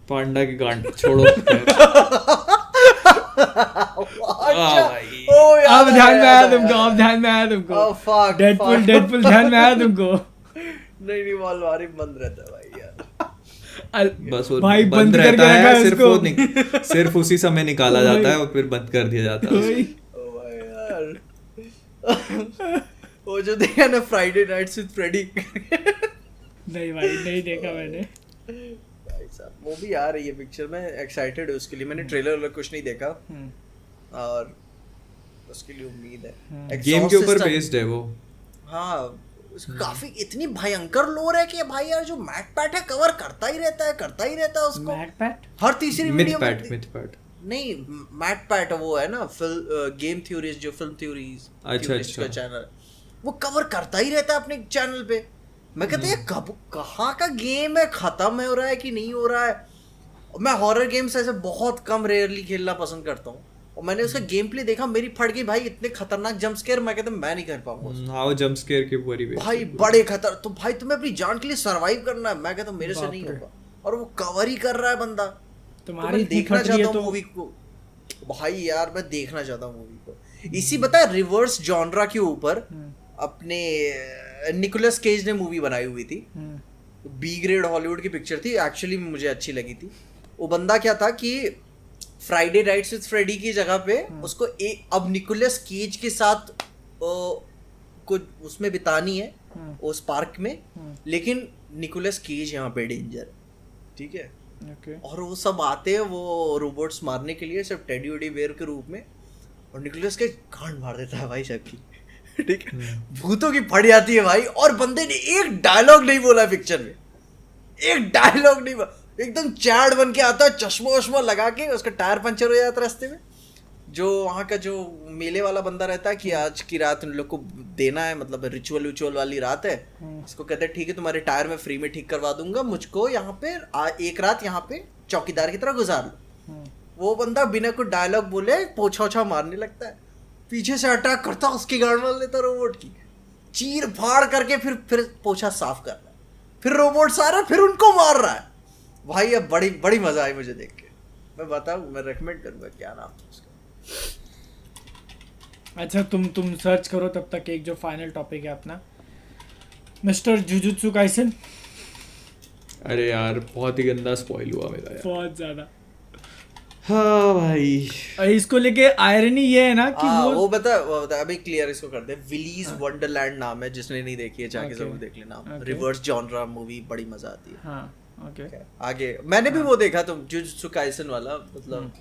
पांडा की गांड छोड़ो। भाई। अब ध्यान में आया तुमको, अब ध्यान में आया तुमको। डेडपुल ध्यान में आया तुमको। नहीं वालवारी बंद रहता है भाई यार। बस वो भाई बंद बंद करके रहता रखा है, है सिर्फ इसको। वो सिर्फ उसी समय निकाला जाता है और फिर बंद कर दिया जाता है। ओ भाई यार। वो जो देखा ना फ्राइडे नाइट्स विद फ्रेडी। नहीं भाई, नहीं देखा मैंने। भाई साहब वो भी आ रही है पिक्चर में, एक्साइटेड है उसके लिए। मैंने ट्रेलर कुछ नहीं देखा और उसके लिए उम्मीद है। गेम के ऊपर बेस्ड है वो। हाँ काफी इतनी भयंकर लोर है कि भाई यार जो मैट पैट है कवर करता ही रहता है उसको। मैट पैट हर तीसरी वीडियो में। मिथ पैट नहीं, मैट पैट वो है ना गेम थ्योरीज, जो फिल्म थ्योरीज अच्छा। चैनल, वो कवर करता ही रहता है अपने चैनल पे। मैं कहते हैं कब कहाँ का गेम है, खत्म हो रहा है कि नहीं हो रहा है। मैं हॉरर गेम्स ऐसे बहुत कम रेयरली खेलना पसंद करता हूँ और मैंने उसका गेम प्ले देखा, मेरी फट गई भाई। इतने खतरनाक जंप स्केयर, मैं कहता मैं नहीं कर पाऊंगा। हाँ, वो जंप स्केयर के ऊपर ही भाई बड़े खतर, तो भाई तुम्हें अपनी जान के लिए सरवाइव करना है। मैं कहता मेरे से नहीं होगा और वो कवर ही कर रहा है बंदा। तुम्हारी तो देखना चाहता हूँ मूवी को भाई यार, मैं देखना चाहता हूँ मूवी को। इसी पता है रिवर्स जॉनरा के ऊपर अपने निकोलस केज ने मूवी बनाई हुई थी। बी ग्रेड हॉलीवुड की पिक्चर थी, एक्चुअली मुझे अच्छी लगी थी। वो बंदा क्या था कि फ्राइडे नाइट्स विद फ्रेडी की जगह पे उसको अब निकोलस केज के साथ कुछ उसमें बितानी है उस पार्क में, लेकिन निकोलस केज यहाँ पे डेंजर, ठीक है। और वो सब आते हैं वो रोबोट्स मारने के लिए, सब टेडी वेडी बेयर के रूप में, और निकोलस के कान मार देता है भाई सबकी, ठीक है। भूतों की फट जाती है भाई, और बंदे ने एक डायलॉग नहीं बोला पिक्चर में, एक डायलॉग नहीं बोला, एकदम चैड बन के आता है, चश्मा वश्मा लगा के। उसका टायर पंचर हो जाता है रास्ते में। जो वहाँ का जो मेले वाला बंदा रहता है कि आज की रात उन लोग को देना है, मतलब रिचुअल वाली रात है, इसको कहते हैं ठीक है तुम्हारे टायर में फ्री में ठीक करवा दूंगा, मुझको यहाँ पे एक रात यहाँ पे चौकीदार की तरह गुजार लो। वो बंदा बिना कोई डायलॉग बोले पोछा ओछा मारने लगता है, पीछे से अटैक करता, उसकी गाड़ मार लेता रोबोट की, चीर फाड़ करके फिर पोछा साफ कर रहा है, फिर रोबोट आ रहा है, फिर उनको मार रहा है। भाई अब बड़ी मजा आई मुझे देख के। मैं बताऊँ, मैं रेकमेंड करूँगा, क्या नाम था उसका। अच्छा तुम सर्च करो तब तक। एक जो फाइनल टॉपिक है अपना, मिस्टर जुजुत्सु काइसेन। अरे यार बहुत ही गंदा स्पॉइल हुआ मेरा यार, बहुत ज्यादा। हाँ भाई। इसको लेके आयरनी ये है ना कि वो बता अभी क्लियर इसको कर दे। विलीज वंडरलैंड नाम है, जिसने नहीं देखी है जाके जरूर देख लेना। रिवर्स जॉनरा मूवी बड़ी मजा आती है। हाँ ओके। आगे मैंने भी वो देखा, तुम जुजुत्सु काइसेन वाला, मतलब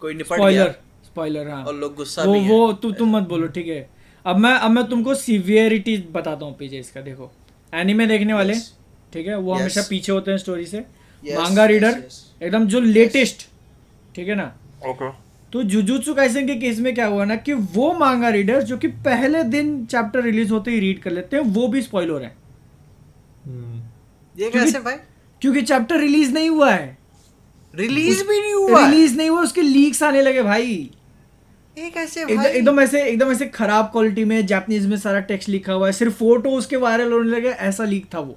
कोई निपट गया। स्पॉइलर हाँ। और लोग गुस्सा भी वो तुम मत बोलो, ठीक है। अब मैं तुमको सीवियरिटी बताता हूँ पीछे इसका। देखो एनीमे देखने वाले, ठीक है, वो हमेशा पीछे होते हैं स्टोरी से। मांगा रीडर एकदम जो लेटेस्ट, ठीक है ना। ओके। तो जुजुत्सु काइसेन के केस में क्या हुआ ना कि वो मांगा रीडर जो कि पहले दिन चैप्टर रिलीज होते ही रीड कर लेते हैं, वो भी स्पॉइल हो रहे हैं। ये कैसे भाई? क्योंकि चैप्टर रिलीज नहीं हुआ है। रिलीज भी नहीं हुआ? रिलीज नहीं हुआ, उसके लीक्स आने लगे भाई। ये कैसे भाई? एकदम ऐसे खराब क्वालिटी में जापानीज में सारा टेक्स्ट लिखा हुआ है, सिर्फ फोटो उसके वायरल होने लगे, ऐसा लीक था वो।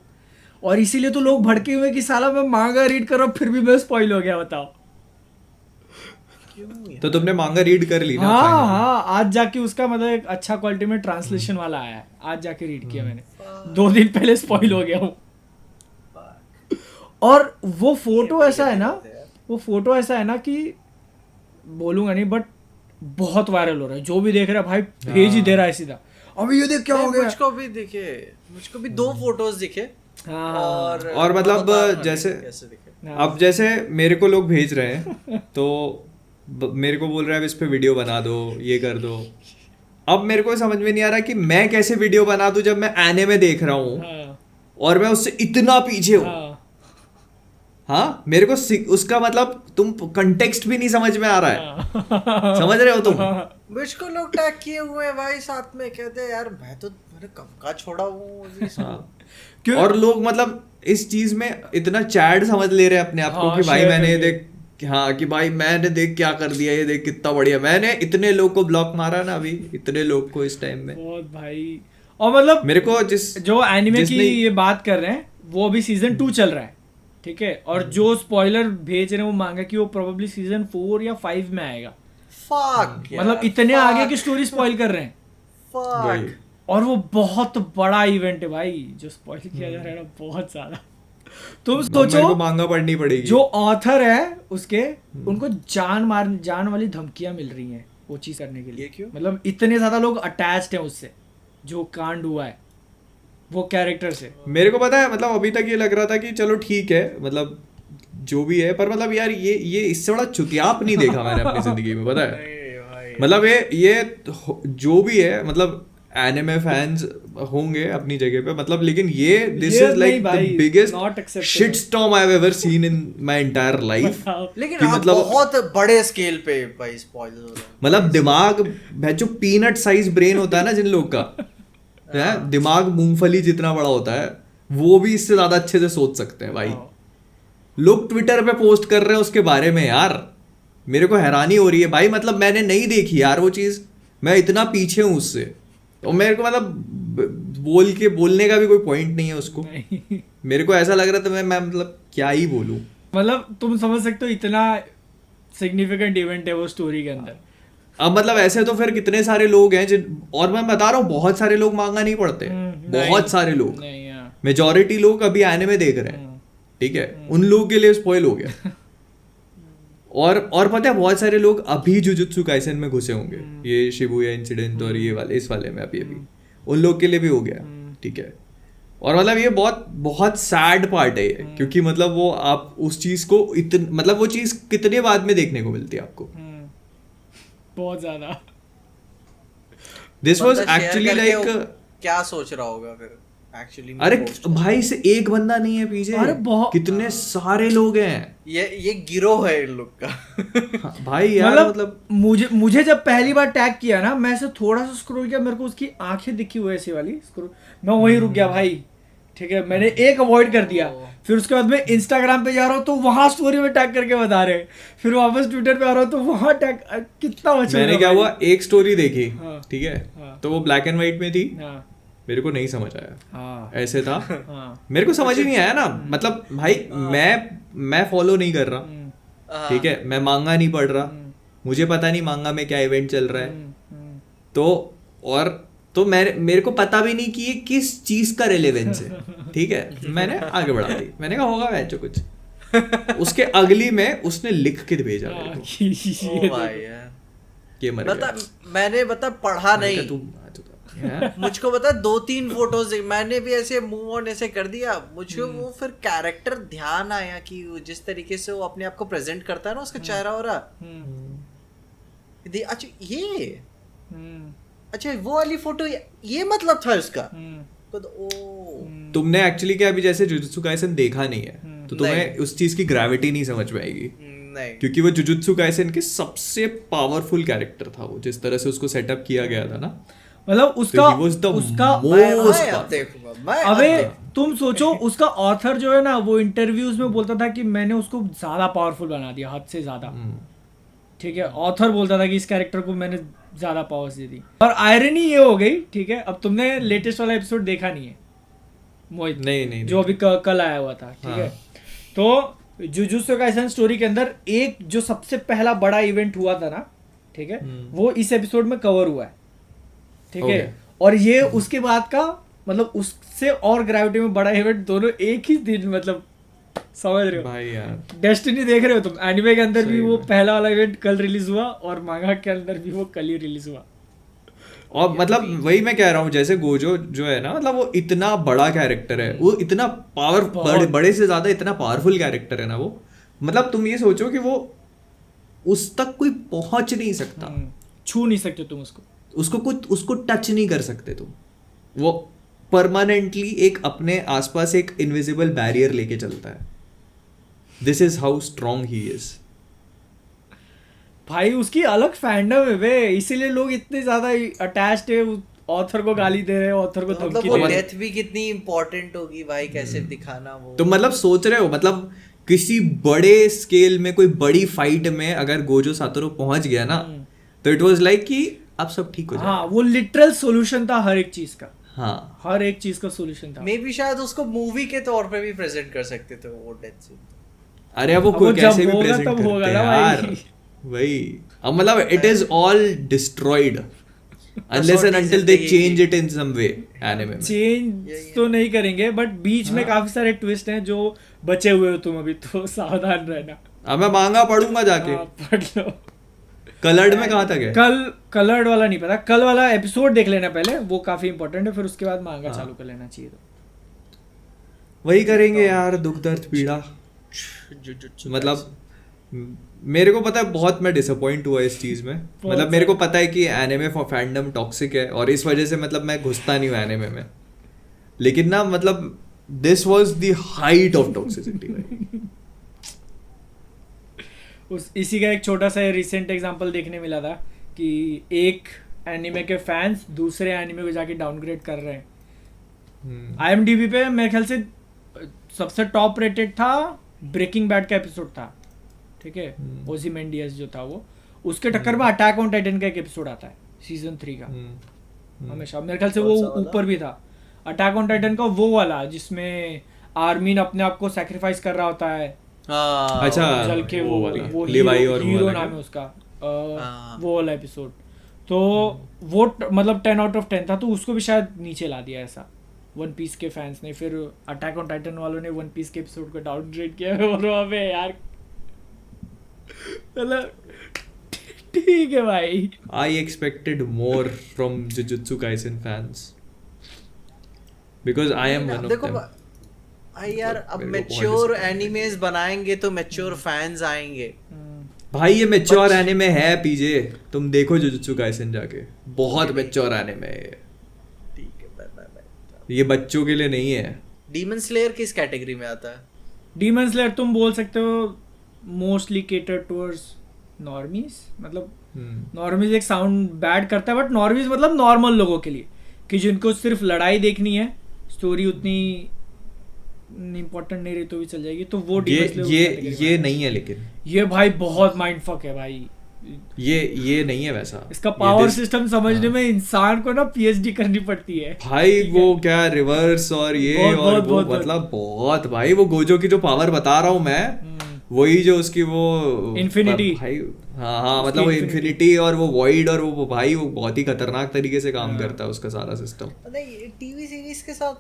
और इसीलिए तो लोग भड़के हुए कि साला मैं मांगा रीड कर रहा हूं फिर भी मैं स्पॉइल हो गया, बताओ। तो तुमने मांगा रीड कर ली ना? हाँ, आज जाके उसका मतलब एक अच्छा क्वालिटी में ट्रांसलेशन वाला आया है, आज जाके रीड किया मैंने। 2 दिन पहले स्पॉइल हो गया हूँ। और वो फोटो ऐसा है ना कि बोलूंगा नहीं, बट बहुत वायरल हो रहा है, जो भी देख रहा है भाई भेज ही दे रहा है सीधा, अभी ये देख क्या हो गया। मुझको भी 2 फोटोज दिखे हाँ, और मतलब जैसे कैसे दिखे। अब जैसे मेरे को लोग भेज रहे हैं तो मेरे को बोल रहे हैं अब इस पे वीडियो बना दो, ये कर दो। अब मेरे को समझ में नहीं आ रहा कि मैं कैसे वीडियो बना दूं जब मैं एनिमे देख रहा हूँ हाँ, और मैं उससे इतना पीछे हूँ। हाँ, हाँ, मेरे को उसका मतलब तुम कंटेक्स्ट भी नहीं समझ में आ रहा है, समझ रहे हो तुम? मुझको लोग टैग किए हुए हैं भाई, साथ में कहते हैं यार मैंने कब का छोड़ा हूँ क्यों? और लोग मतलब इस चीज में इतना चैड समझ ले रहे हैं अपने आप को हाँ, कि भाई share मैंने करके। देख, हाँ कि भाई मैंने देख क्या कर दिया, ये देख कितना बढ़िया, मैंने इतने लोग को ब्लॉक मारा ना अभी, इतने लोग को इस टाइम में। बहुत भाई। और मतलब मेरे को जो एनिमे की जिसने ये बात कर रहे हैं वो अभी सीजन 2 चल रहा है, ठीक है, और जो स्पॉइलर भेज रहे हैं वो मांगा कि वो प्रोबेबली सीजन 4 या 5 में आएगा। फक मतलब इतने आगे की स्टोरी स्पॉइल कर रहे हैं, वही। और वो बहुत बड़ा इवेंट है भाई जो स्पॉइल किया जा रहा है ना, बहुत ज्यादा। तुम मेरे को सोचो मांगा पढ़नी पड़ेगी। जो ऑथर है उसके, उनको जान वाली धमकियां मिल रही हैं वो चीज करने के लिए। ये क्यों? मतलब इतने ज्यादा लोग अटैच्ड हैं उससे, जो कांड हुआ है वो कैरेक्टर से। मेरे को पता है, मतलब अभी तक ये लग रहा था कि चलो ठीक है, मतलब जो भी है, पर मतलब यार ये इससे बड़ा चुतियाप नहीं देखा मैंने अपनी जिंदगी में, पता है। मतलब ये जो भी है, मतलब एनिमे फैंस होंगे अपनी जगह पे, मतलब लेकिन ये दिस ये इज लाइक नहीं द भाई, not biggest acceptable. Shit storm I have ever seen in my entire life. लेकिन कि आप मतलब- बहुत बड़े स्केल पे भाई स्पॉइलर हो रहे हैं। मतलब दिमाग जो पीनट साइज ब्रेन होता है ना जिन लोग का, है दिमाग मूंगफली जितना बड़ा होता है, वो भी इससे ज्यादा अच्छे से सोच सकते हैं भाई। लोग ट्विटर पे पोस्ट कर रहे हैं उसके बारे में यार, मेरे को हैरानी हो रही है भाई। मतलब मैंने नहीं देखी यार वो चीज, मैं इतना पीछे हूँ उससे, और मेरे को मतलब बोलने का भी कोई पॉइंट नहीं है उसको। नहीं। मेरे को ऐसा लग रहा था मैं मतलब क्या ही बोलूं। मतलब तुम समझ सकते हो इतना सिग्निफिकेंट इवेंट है वो स्टोरी के अंदर। अब मतलब ऐसे तो फिर कितने सारे लोग हैं जिन, और मैं बता रहा हूँ बहुत सारे लोग मांगा नहीं पड़ते, बहुत सारे लोग, नहीं यार। मेजोरिटी लोग अभी एनिमे देख रहे हैं, ठीक है, उन लोगों के लिए स्पॉइल हो गया। और पता है बहुत सारे लोग अभी जुजुत्सु काइसेन में घुसे होंगे, ये शिबुया इंसिडेंट और ये वाले इस वाले में अभी उन लोग के लिए भी हो गया, ठीक है। और मतलब ये बहुत बहुत सैड पार्ट है ये, क्योंकि मतलब वो आप उस चीज को मतलब वो चीज कितने बाद में देखने को मिलती है आपको। बहुत ज्यादा। दिस वाज बंदा share एक्चुअली करके लाइक, वो क्या सोच रहा होगा फिर एक्चुअली में अरे post। भाई से एक बंदा नहीं है पीछे, अरे बहुत- कितने सारे लोग हैं। ये गिरोह है इन लोग का। हाँ, भाई यार मतलब मुझे जब पहली बार टैग किया ना, मैं ऐसे थोड़ा सा स्क्रॉल किया, मेरे को उसकी आंखें दिखी हुई ऐसी वाली स्क्रॉल, मैं वहीं रुक गया भाई, ठीक है। मैंने एक अवॉइड कर दिया, फिर उसके बाद मैं इंस्टाग्राम पे जा रहा हूँ तो वहां स्टोरी में टैग करके बता रहे हैं, फिर वापस ट्विटर पे आ रहा हूँ तो वहां टैग, कितना बचा। मैंने क्या हुआ, एक स्टोरी देखी, हाँ। ठीक है, हाँ। तो वो ब्लैक एंड व्हाइट में थी, हाँ, मेरे को नहीं समझ आया, हाँ, ऐसे था, हाँ, मेरे को समझ ही नहीं आया ना। मतलब भाई मैं फॉलो नहीं कर रहा, ठीक है, मैं मांगा नहीं पढ़ रहा, मुझे पता नहीं मांगा में क्या इवेंट चल रहा है, तो मेरे को पता भी नहीं कि ये किस चीज का रिलेवेंस है, ठीक है। मैंने आगे बढ़ा दी, मैंने कहा होगा वैसे कुछ। उसके अगली में उसने लिख के भेजा मेरे को, ओ भाई यार, ये मर गया। मैंने पढ़ा मैंने नहीं, कहा, तुम हैं? मुझको 2-3 फोटोज मैंने भी ऐसे मूव ऑन ऐसे कर दिया। मुझको वो फिर कैरेक्टर ध्यान आया कि जिस तरीके से वो अपने आप को प्रेजेंट करता है ना, उसका चेहरा हो रहा, अच्छा ये, अच्छा वो वाली फोटो, ये मतलब था उसका। तो ओ तुमने एक्चुअली क्या अभी जैसे जुजुत्सु काइसेन देखा नहीं है, तो तुम्हें नहीं। उस चीज की ग्रेविटी नहीं समझ में आएगी, नहीं, क्योंकि वो जुजुत्सु काइसेन के सबसे पावरफुल कैरेक्टर था वो, जिस तरह से उसको सेटअप किया गया था ना, मतलब उसका तो he was the उसका most मैं अब देखूंगा, मैं अबे अब देखूंगा। तुम सोचो, उसका ऑथर जो है ना, वो इंटरव्यूज में बोलता था कि मैंने उसको ज्यादा पावरफुल बना दिया, हद से ज्यादा, ठीक है। ऑथर बोलता था कि इस कैरेक्टर को मैंने ज्यादा पावर्स दे दी। और आयरनी ये हो गई, ठीक है, अब तुमने लेटेस्ट वाला एपिसोड देखा नहीं है मोहित, नहीं जो अभी कल आया हुआ था, ठीक है। तो जुजुत्सु काइसेन स्टोरी के अंदर एक जो सबसे पहला बड़ा इवेंट हुआ था ना, ठीक है, वो इस एपिसोड में कवर हुआ है, ठीक है। और ये उसके बाद का, मतलब उससे और ग्रेविटी में बड़ा इवेंट दोनों एक ही दिन मतलब समझ रहे हो भाई यार डेस्टिनी देख रहे हो तुम एनिमे के अंदर भी वो पहला वाला इवेंट कल रिलीज हुआ और मांगा के अंदर भी वो कल ही रिलीज हुआ और मतलब वही मैं कह रहा हूँ जैसे गोजो जो है ना मतलब वो इतना बड़ा कैरेक्टर है वो इतना बड़े से ज्यादा इतना पावरफुल कैरेक्टर है ना वो मतलब तुम ये सोचो कि वो उस तक कोई पहुंच नहीं सकता छू नहीं सकते तुम उसको उसको टच नहीं कर सकते तुम वो परमानेंटली एक अपने आसपास एक इनविजिबल बैरियर लेके चलता है this is how strong he is भाई उसकी अलग फैंडम है वे इसीलिए लोग इतने ज्यादा अटैच्ड है ऑथर को गाली दे रहे हैं ऑथर को मतलब धमकी वो दे रहे हैं डेथ भी कितनी इम्पोर्टेंट होगी भाई कैसे दिखाना वो तो मतलब सोच रहे हो मतलब किसी बड़े स्केल में कोई बड़ी फाइट में अगर गोजो सातोरू पहुंच गया ना तो इट वाज लाइक कि अब सब ठीक हो जाएगा हाँ वो लिटरल सॉल्यूशन था हर एक चीज का हाँ हर एक चीज का सॉल्यूशन था मे बी शायद उसको मूवी के तौर पे भी प्रेजेंट कर सकते थे वो डेथ सीन अरे अब वो अब कोई वो जब कैसे भी होगा प्रेजेंट तब करते होगा हैं ना यार भाई। वही अब मतलब it is all destroyed unless and until they change it in some way anime में चेंज तो नहीं करेंगे बट बीच में काफी सारे ट्विस्ट हैं जो बचे हुए हो तुम अभी तो सावधान रहना अब मैं मांगा पढ़ूंगा जाके हाँ, पढ़ लो कलर्ड में कहाँ तक है कल कलर्ड वाला नहीं पता कल वाला एपिसोड देख लेना पहले वो काफी इंपॉर्टेंट है फिर उसके बाद मांगा चालू कर लेना चाहिए तो वही करेंगे यार दुख दर्द पीड़ा मतलब मेरे को पता है बहुत मैं डिसअपॉइंट हुआ इस चीज में मतलब मेरे को पता है कि एनिमे फॉर फैंडम टॉक्सिक है और इस वजह से मतलब मैं घुसता नहीं हूँ एनिमे में लेकिन ना मतलब this was the height of toxicity इसी का एक छोटा सा रिसेंट एग्जांपल देखने मिला था कि एक एनिमे के फैंस दूसरे एनिमे को जाके डाउनग्रेड कर रहे हैं IMDb पे मेरे ख्याल से सबसे टॉप रेटेड था ब्रेकिंग बैड का एपिसोड था ठीक है ओzymandias जो था वो उसके टक्कर में अटैक ऑन टाइटन का एक एपिसोड आता है सीजन 3 का हमेशा मेरे ख्याल से वो ऊपर भी था अटैक ऑन टाइटन का वो वाला जिसमें आर्मीन अपने आप को सैक्रिफाइस कर रहा होता है अच्छा जल के वो लिवाई और हीरो नाम है उसका वो वाला एपिसोड तो वो मतलब 10 आउट ऑफ 10 था तो उसको भी शायद नीचे ला दिया ऐसा वन पीस के फैंस ने फिर अटैक ऑन टाइटन वालों ने वन पीस के एपिसोड को डाउनग्रेड किया और वहाँ पे यार मतलब ठीक है भाई I expected more from jujutsu Kaisen fans because I am one of देखो देम भाई यार अब मेरे को बहुत मैच्योर एनिमेज बनाएंगे तो मैच्योर फैंस आएंगे भाई ये मैच्योर एनिमे है पीजे तुम देखो जुजुत्सु काइसेन जाके बहुत मैच्योर एनिमे है ठीक है बाय ये बच्चों के लिए नहीं है डीमन स्लेयर किस कैटेगरी में आता है डीमन स्लेयर तुम बोल सकते हो मोस्टली केटर टुवर्ड्स नॉर्मीज मतलब नॉर्मीज एक साउंड बैड करता है बट नॉर्मीज मतलब नॉर्मल लोगों के लिए कि जिनको सिर्फ लड़ाई देखनी है स्टोरी उतनी इम्पोर्टेंट नहीं रही तो भी चल जाएगी तो वो ये नहीं है लेकिन ये भाई बहुत माइंड फक है भाई ये नहीं है वैसा इसका पावर सिस्टम समझने में इंसान को ना PhD करनी पड़ती है भाई वो क्या रिवर्स और ये बहुत, और बहुत, वो बहुत, मतलब बहुत भाई वो गोजो की जो पावर बता रहा हूँ मैं वही जो उसकी वो Infinity। भाई हाँ मतलब वो इन्फिनिटी और वो वॉइड और वो भाई वो बहुत ही खतरनाक तरीके से काम करता है उसका सारा सिस्टम नहीं टीवी सीरीज के साथ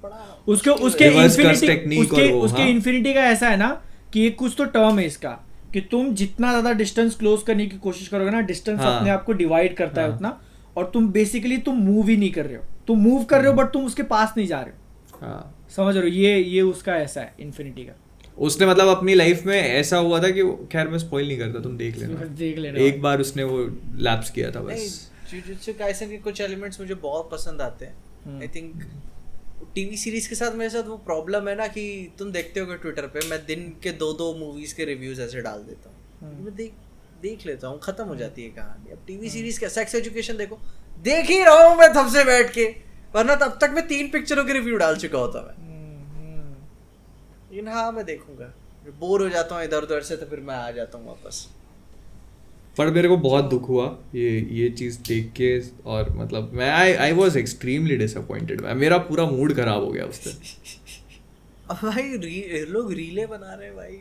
बड़ा उसके Reverse curse इन्फिनिटी technique और वो, उसके हाँ। इन्फिनिटी का ऐसा है ना कि एक कुछ तो टर्म है इसका कि तुम जितना ज्यादा डिस्टेंस क्लोज करने की कोशिश करोगे ना डिस्टेंस हाँ। अपने आप को डिवाइड करता है उतना और तुम बेसिकली तुम मूव ही नहीं कर रहे हो तुम मूव कर रहे हो बट तुम उसके पास नहीं जा रहे हो हाँ समझ रहे हो ये उसका ऐसा है इन्फिनिटी का उसने मतलब अपनी लाइफ में ऐसा हुआ था कि खैर मैं स्पॉइल नहीं करता तुम देख लेना एक बार उसने वो लैप्स किया था बस जुजुत्सु काइसेन के कुछ एलिमेंट्स मुझे बहुत पसंद आते हैं आई थिंक टीवी सीरीज के साथ मेरे साथ वो प्रॉब्लम है ना कि तुम देखते होगे ट्विटर पे मैं दिन के 2 मूवीज के रिव्यूज ऐसे डाल देता हूँ मैं देख लेता हूँ खत्म हो जाती है कहानी अब टीवी सीरीज का सेक्स एजुकेशन देखो देख ही रहा हूँ मैं तब से बैठ के वरना तब तक मैं 3 पिक्चरों के रिव्यू डाल चुका होता मैं लेकिन हाँ मैं देखूंगा बोर हो जाता हूँ इधर उधर से तो फिर मैं आ जाता हूँ वापस पर मेरे को बहुत दुख हुआ ये चीज देख के और मतलब मैं आई वाज एक्सट्रीमली डिसअपॉइंटेड मेरा पूरा मूड खराब हो गया उस दिन अब भाई लोग रीले बना रहे हैं भाई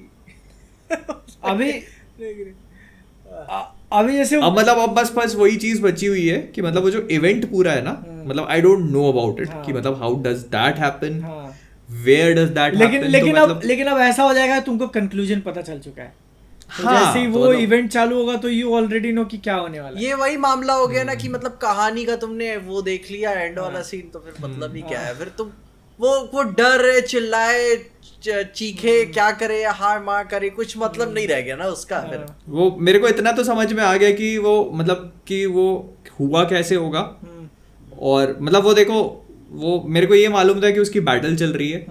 अभी जैसे अब मतलब अब बस वही चीज बची हुई है कि मतलब वो जो इवेंट पूरा है ना मतलब I don't know about it कि मतलब how does that happen where does that लेकिन happen? लेकिन तो अब मतलब लेकिन अब ऐसा हो जाएगा तुमको कंक्लूजन पता चल चुका है, तो हाँ, जैसे ही तो वो मतलब- इवेंट चालू होगा तो यू ऑलरेडी नो कि क्या होने वाला है। ये वही मामला हो गया ना कि मतलब कहानी का तुमने वो देख लिया एंड वाला सीन, तो फिर मतलब ही क्या है, फिर तुम वो डर चिल्लाए चीखे क्या करे हार मार करे, कुछ मतलब नहीं रह गया ना उसका फिर। वो मेरे को इतना तो समझ में आ गया कि वो मतलब कि वो हुआ कैसे होगा, और मतलब वो देखो वो मेरे को ये मालूम था कि उसकी बैटल चल रही है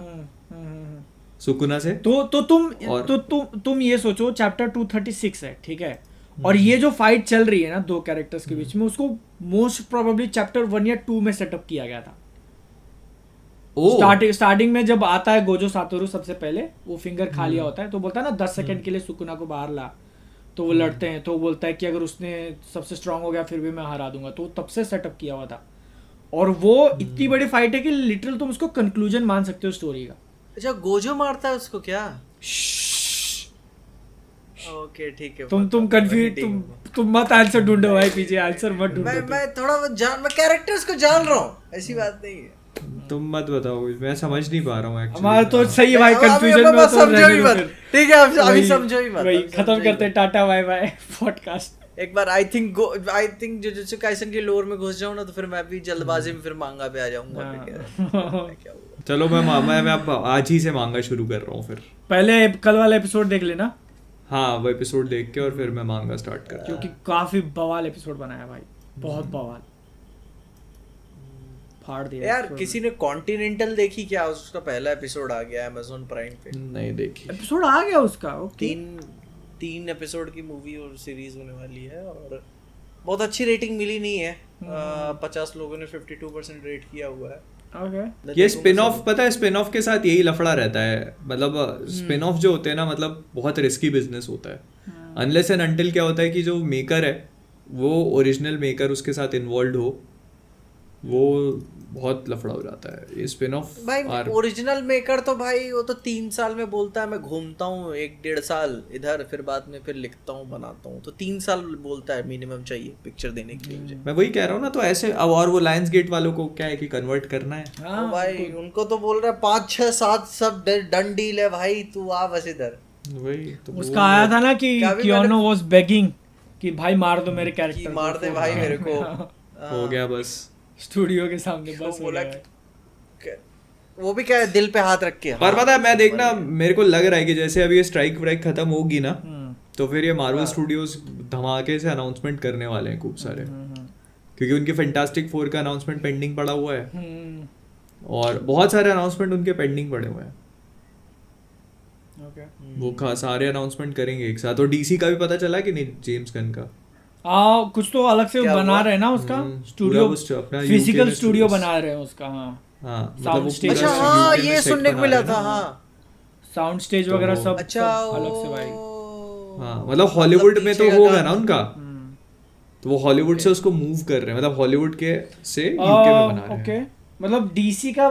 सुकुना से। तो तुम ये सोचो चैप्टर 236 है, ठीक है, और ये जो फाइट चल रही है ना दो कैरेक्टर्स के बीच में, उसको मोस्ट प्रोबेबली चैप्टर 1 या 2 में सेटअप किया गया था। स्टार्टिंग में जब आता है गोजो सातोरू, सबसे पहले वो फिंगर खा लिया होता है, तो बोलता है ना 10 सेकंड के लिए सुकुना को बाहर ला, तो वो लड़ते हैं, तो वो बोलता है कि अगर उसने सबसे स्ट्रांग हो गया फिर भी मैं हरा दूंगा, तो तब से सेटअप किया हुआ था। और वो इतनी बड़ी फाइट है कि लिटरल तुम उसको कंक्लूजन मान सकते हो स्टोरी का। अच्छा गोजो मारता है उसको क्या? ओके ठीक है। तुम कंफ्यूज, तुम मत आंसर ढूंढो भाई, पीछे आंसर मत ढूंढो। मैं थोड़ा मैं कैरेक्टर्स को जान रहा हूँ, ऐसी बात नहीं है। तुम मत बताओ, मैं समझ नहीं पा रहा हूँ एक्चुअली। हमारा तो सही है भाई, कंफ्यूजन में तो समझो ही रहने मत, दो फिर। ठीक है अभी समझो ही मत। वही खत्म करते हैं, टाटा बाय बाय पॉडकास्ट। एक बार आई थिंक जुजुत्सु काइसन के लोर में घुस जाऊं ना, तो फिर मैं भी जल्दबाजी में फिर मांगा पे आ जाऊंगा। क्या हुआ? चलो मैं अब आज ही से मांगा शुरू कर रहा हूँ फिर। पहले कल वाला एपिसोड देख लेना। हाँ वो एपिसोड देख के और फिर मैं मांगा स्टार्ट कर, क्योंकि काफी बवाल एपिसोड बनाया भाई, बहुत बवाल फाड़ दिया यार episode किसी ने कॉन्टिनेंटल देखी क्या? उसका पहला एपिसोड आ गया Amazon प्राइम पे। नहीं देखी। में। एपिसोड आ गया उसका, ओके। तीन एपिसोड की मूवी और सीरीज होने वाली है, और बहुत अच्छी रेटिंग मिली नहीं है। 50 लोगों ने 52% रेट किया हुआ है। ओके। ये स्पिन ऑफ, पता है स्पिन ऑफ के साथ यही लफड़ा रहता है, मतलब स्पिन ऑफ जो होते हैं ना, मतलब बहुत रिस्की बिजनेस होता है। अनलेस एंड अनटिल क्या होता है कि जो मेकर है वो ओरिजिनल मेकर उसके साथ इन्वॉल्व हो, वो बहुत लफड़ा हो जाता है। ये स्पिन ऑफ भाई ओरिजिनल मेकर तो भाई वो तो 3 साल में बोलता है मैं घूमता हूँ 1-1.5 साल इधर, फिर बाद में फिर लिखता हूँ बनाता हूँ, तो 3 साल बोलता है मिनिमम चाहिए पिक्चर देने के लिए मुझे। मैं वही कह रहा हूँ ना, तो ऐसे अब और वो लायंस गेट वालों को क्या है कि कन्वर्ट करना है। तो भाई उनको तो बोल रहा है 5 6 7 सब डन डील है भाई, तू आ बस इधर। वही तो उसका आया था ना कि कियानो वाज बेगिंग कि भाई मार दो मेरे कि कैरेक्टर मार दे भाई मेरे को। हो गया बस स्टूडियो के सामने बस हो बोला गया। वो भी क्या है, दिल पे हाथ रख के। पर पता है मैं देखना, मेरे को लग रहा है कि जैसे अभी ये स्ट्राइक व्राइक खत्म होगी ना, तो फिर ये मार्वल स्टूडियोज धमाके से अनाउंसमेंट करने वाले हैं खूब सारे, क्योंकि उनकी फैंटास्टिक 4 का अनाउंसमेंट पेंडिंग पड़ा हुआ है, और बहुत सारे अनाउंसमेंट उनके पेंडिंग पड़े हुए हैं। वो सारे अनाउंसमेंट करेंगे एक साथ। और डीसी का भी पता चला कि नहीं, जेम्स गन का कुछ तो अलग से बना रहे हैं ना उसका स्टूडियो, फिजिकल स्टूडियो बना रहे हैं उसका। हाँ मतलब stage अच्छा हाँ ये सुनने को मिला था। हाँ साउंड स्टेज वगैरह सब अच्छा अलग से भाई। हाँ मतलब हॉलीवुड में तो होगा ना उनका, तो वो हॉलीवुड से उसको मूव कर रहे हैं, मतलब हॉलीवुड के से यूके में बना रहे हैं। ओके, मतलब डीसी का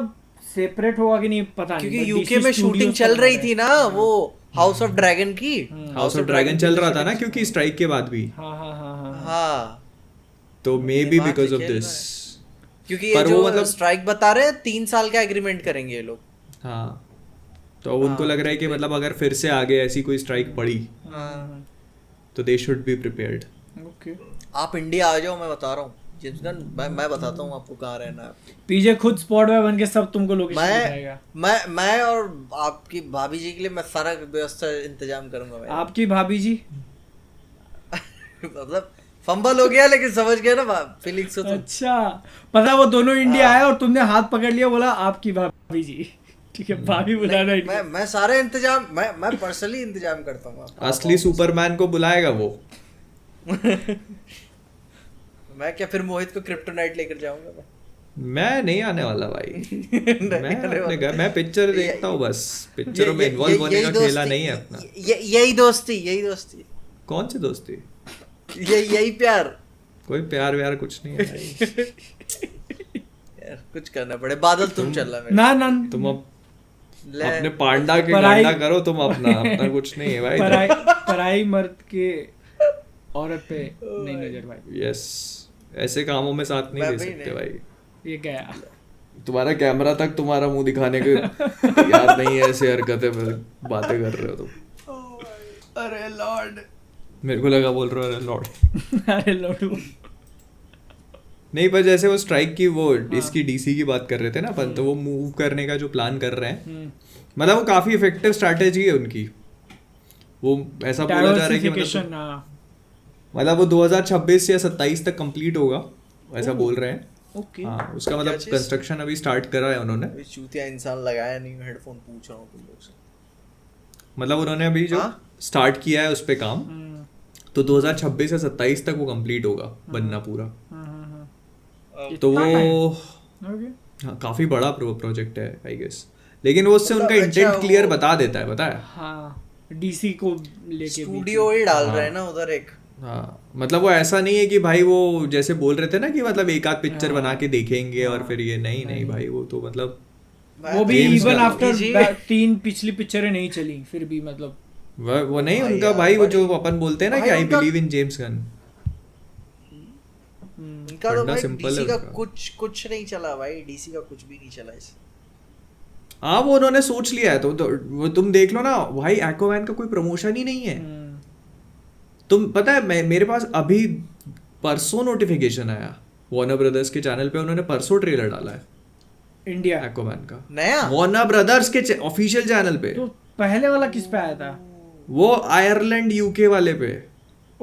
सेपरेट होगा कि नहीं पता नहीं, क्योंकि यूके में शूटिंग चल रही थी ना वो हाउस ऑफ ड्रैगन की। हाउस ऑफ ड्रैगन चल रहा था ना, क्योंकि स्ट्राइक के बाद भी। हाँ तो may be because of this, क्योंकि ये जो मतलब स्ट्राइक बता रहे हैं 3 साल का एग्रीमेंट करेंगे ये लोग। हाँ तो उनको लग रहा है कि मतलब अगर फिर से आगे ऐसी कोई स्ट्राइक पड़ी तो they should be prepared. Okay आप इंडिया आ जाओ, मैं बता रहा हूँ जेम्स गन, मैं बताता हूँ आपको कहाँ रहना है। पीजे खुद स्पॉट बॉय बन के सब तुमको लोकेशन बताएगा। मैं और आपकी भाभी जी के लिए मैं सारा व्यवस्था इंतजाम करूंगा भाई। आपकी भाभी जी मतलब फंबल हो गया लेकिन समझ गया ना फीलिंग्स को। अच्छा पता वो दोनों इंडिया आए और तुमने हाथ पकड़ लिया, बोला आपकी भाभी जी, ठीक है भाभी बुलाना। मैं सारे इंतजाम मैं पर्सनली इंतजाम करता हूँ। असली सुपरमैन को बुलाएगा वो। मैं क्या फिर मोहित को क्रिप्टोनाइट लेकर जाऊंगा? मैं नहीं आने वाला भाई। मैं पिक्चर देखता हूँ बस, पिक्चरों में इन्वॉल्व होने का खेला नहीं है अपना। यही दोस्ती। कौन सी दोस्ती? यही प्यार। कोई प्यार व्यार कुछ नहीं है भाई। यार कुछ करना पड़े। बादल तुम चल रहा ना तुम अब अपने पांडा के गांडा करो, तुम अपना कुछ नहीं है भाई। पराई मर्द के औरत पे नहीं नजर भाई। यस, ऐसे कामों में साथ नहीं दे सकते भाई। ये गया तुम्हारा कैमरा तक तुम्हारा मुंह दिखाने के यार नहीं है, ऐसे हरकतें बातें कर रहे हो तुम। अरे लॉर्ड, मेरे को लगा बोल रहे हो अरे लॉर्ड। अरे लॉर्ड नहीं, पर जैसे वो स्ट्राइक की वो इसकी डीसी की बात कर रहे थे ना अपन, तो वो मूव करने का जो प्लान कर रहे हैं, मतलब वो काफी इफेक्टिव स्ट्रैटेजी है उनकी। वो ऐसा बोला जा रहा है कि मतलब वो 2026 या 27 तक कंप्लीट होगा, ऐसा बोल रहे हैं। ओके हाँ, उसका मतलब कंस्ट्रक्शन अभी स्टार्ट करा है उन्होंने। अभी चूतिया इंसान लगाया नहीं, हेडफोन पूछ रहा हूँ तुम लोग से। मतलब उन्होंने अभी जो स्टार्ट किया है उस पे काम, तो 2026 या 27 तक वो कंप्लीट होगा बनना पूरा। तो वो हाँ, काफी बड़ा प्रोजेक्ट है आई गेस, लेकिन वो उससे उनका इंटेंट क्लियर बता देता है, पता है। हाँ, डीसी को लेके स्टूडियो ही डाल रहे हैं ना उधर एक। हाँ, मतलब वो ऐसा नहीं है कि भाई वो जैसे बोल रहे थे ना कि मतलब एक आध पिक्चर बना के देखेंगे और फिर ये नहीं भाई, वो तो मतलब वो भी Games इवन का- आफ्टर 3 पिछली पिक्चरें नहीं चली फिर भी, मतलब वो नहीं उनका भाई, वो जो अपन बोलते हैं ना कि आई उनका- बिलीव इन जेम्स गन। इनका तो फंडा भाई simple डीसी है का उनका। कुछ नहीं चला भाई, डीसी का कुछ भी नहीं चला इस। हाँ, वो उन्होंने सोच लिया है, तो वो तुम देख लो ना भाई, एक्वामैन का कोई प्रमोशन ही नहीं है। तुम पता है मेरे पास अभी परसों नोटिफिकेशन आया वार्नर ब्रदर्स के चैनल पे, उन्होंने परसों ट्रेलर डाला है इंडिया एक्वामैन का नया। वार्नर ब्रदर्स के ऑफिशियल चैनल पे। तो पहले वाला किस पे आया था? वो आयरलैंड यूके वाले पे।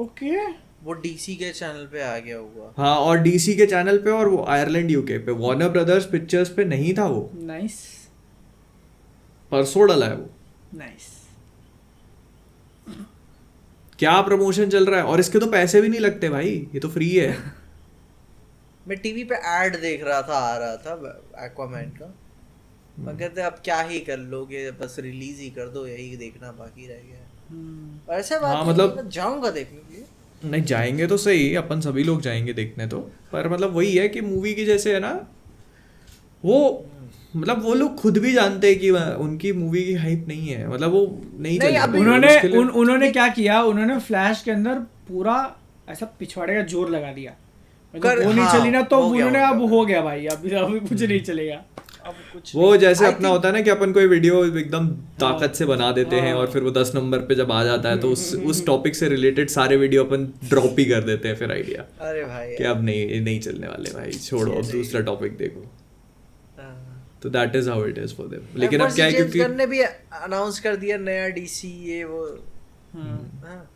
ओके, वो डीसी के चैनल पे आ गया होगा। हाँ, और डीसी के चैनल पे, और वो आयरलैंड यूके पे। वार्नर ब्रदर्स पिक्चर्स पे नहीं था वो, नाइस परसों डाला है वो। नाइस। क्या प्रमोशन चल रहा है, और इसके तो पैसे भी नहीं लगते भाई, ये तो फ्री है। मैं टीवी पे ऐड देख रहा था, आ रहा था एक्वामैन का। मैं कहते अब क्या ही कर लोगे, बस रिलीज ही कर दो, यही देखना बाकी रह गया। ऐसे बात हाँ, नहीं, मतलब- मैं जाऊंगा देखने के लिए। नहीं जाएंगे तो सही, अपन सभी लोग जाएंगे देखने तो, पर मतलब वही है कि मूवी की जैसे है ना वो, मतलब वो लोग खुद भी जानते हैं कि उनकी मूवी की हाइप नहीं है, मतलब वो नहीं नहीं, चल अभी उन्होंने क्या किया, उन्होंने फ्लैश के अंदर पूरा ऐसा पिछवाड़े का जोर लगा दिया। मतलब वो नहीं हाँ, चली ना, तो हो गया उन्होंने अब उनका। हो गया भाई, अभी कुछ नहीं चलेगा। अब कुछ वो जैसे I अपना think- होता है ना कि अपन कोई वीडियो एकदम ताकत से बना देते हैं और फिर वो 10 नंबर पे जब आ जाता है तो उस टॉपिक से रिलेटेड सारे वीडियो अपन ड्रॉप ही कर देते हैं फिर आइडिया अरे भाई कि अब नहीं चलने वाले भाई, छोड़ो अब दूसरा टॉपिक देखो। हाँ। तो that is how it is for them. लेकिन अब Percy क्या है, James क्योंकि Gunn ने भी अनाउंस कर दिया नया डीसी ये वो। हाँ,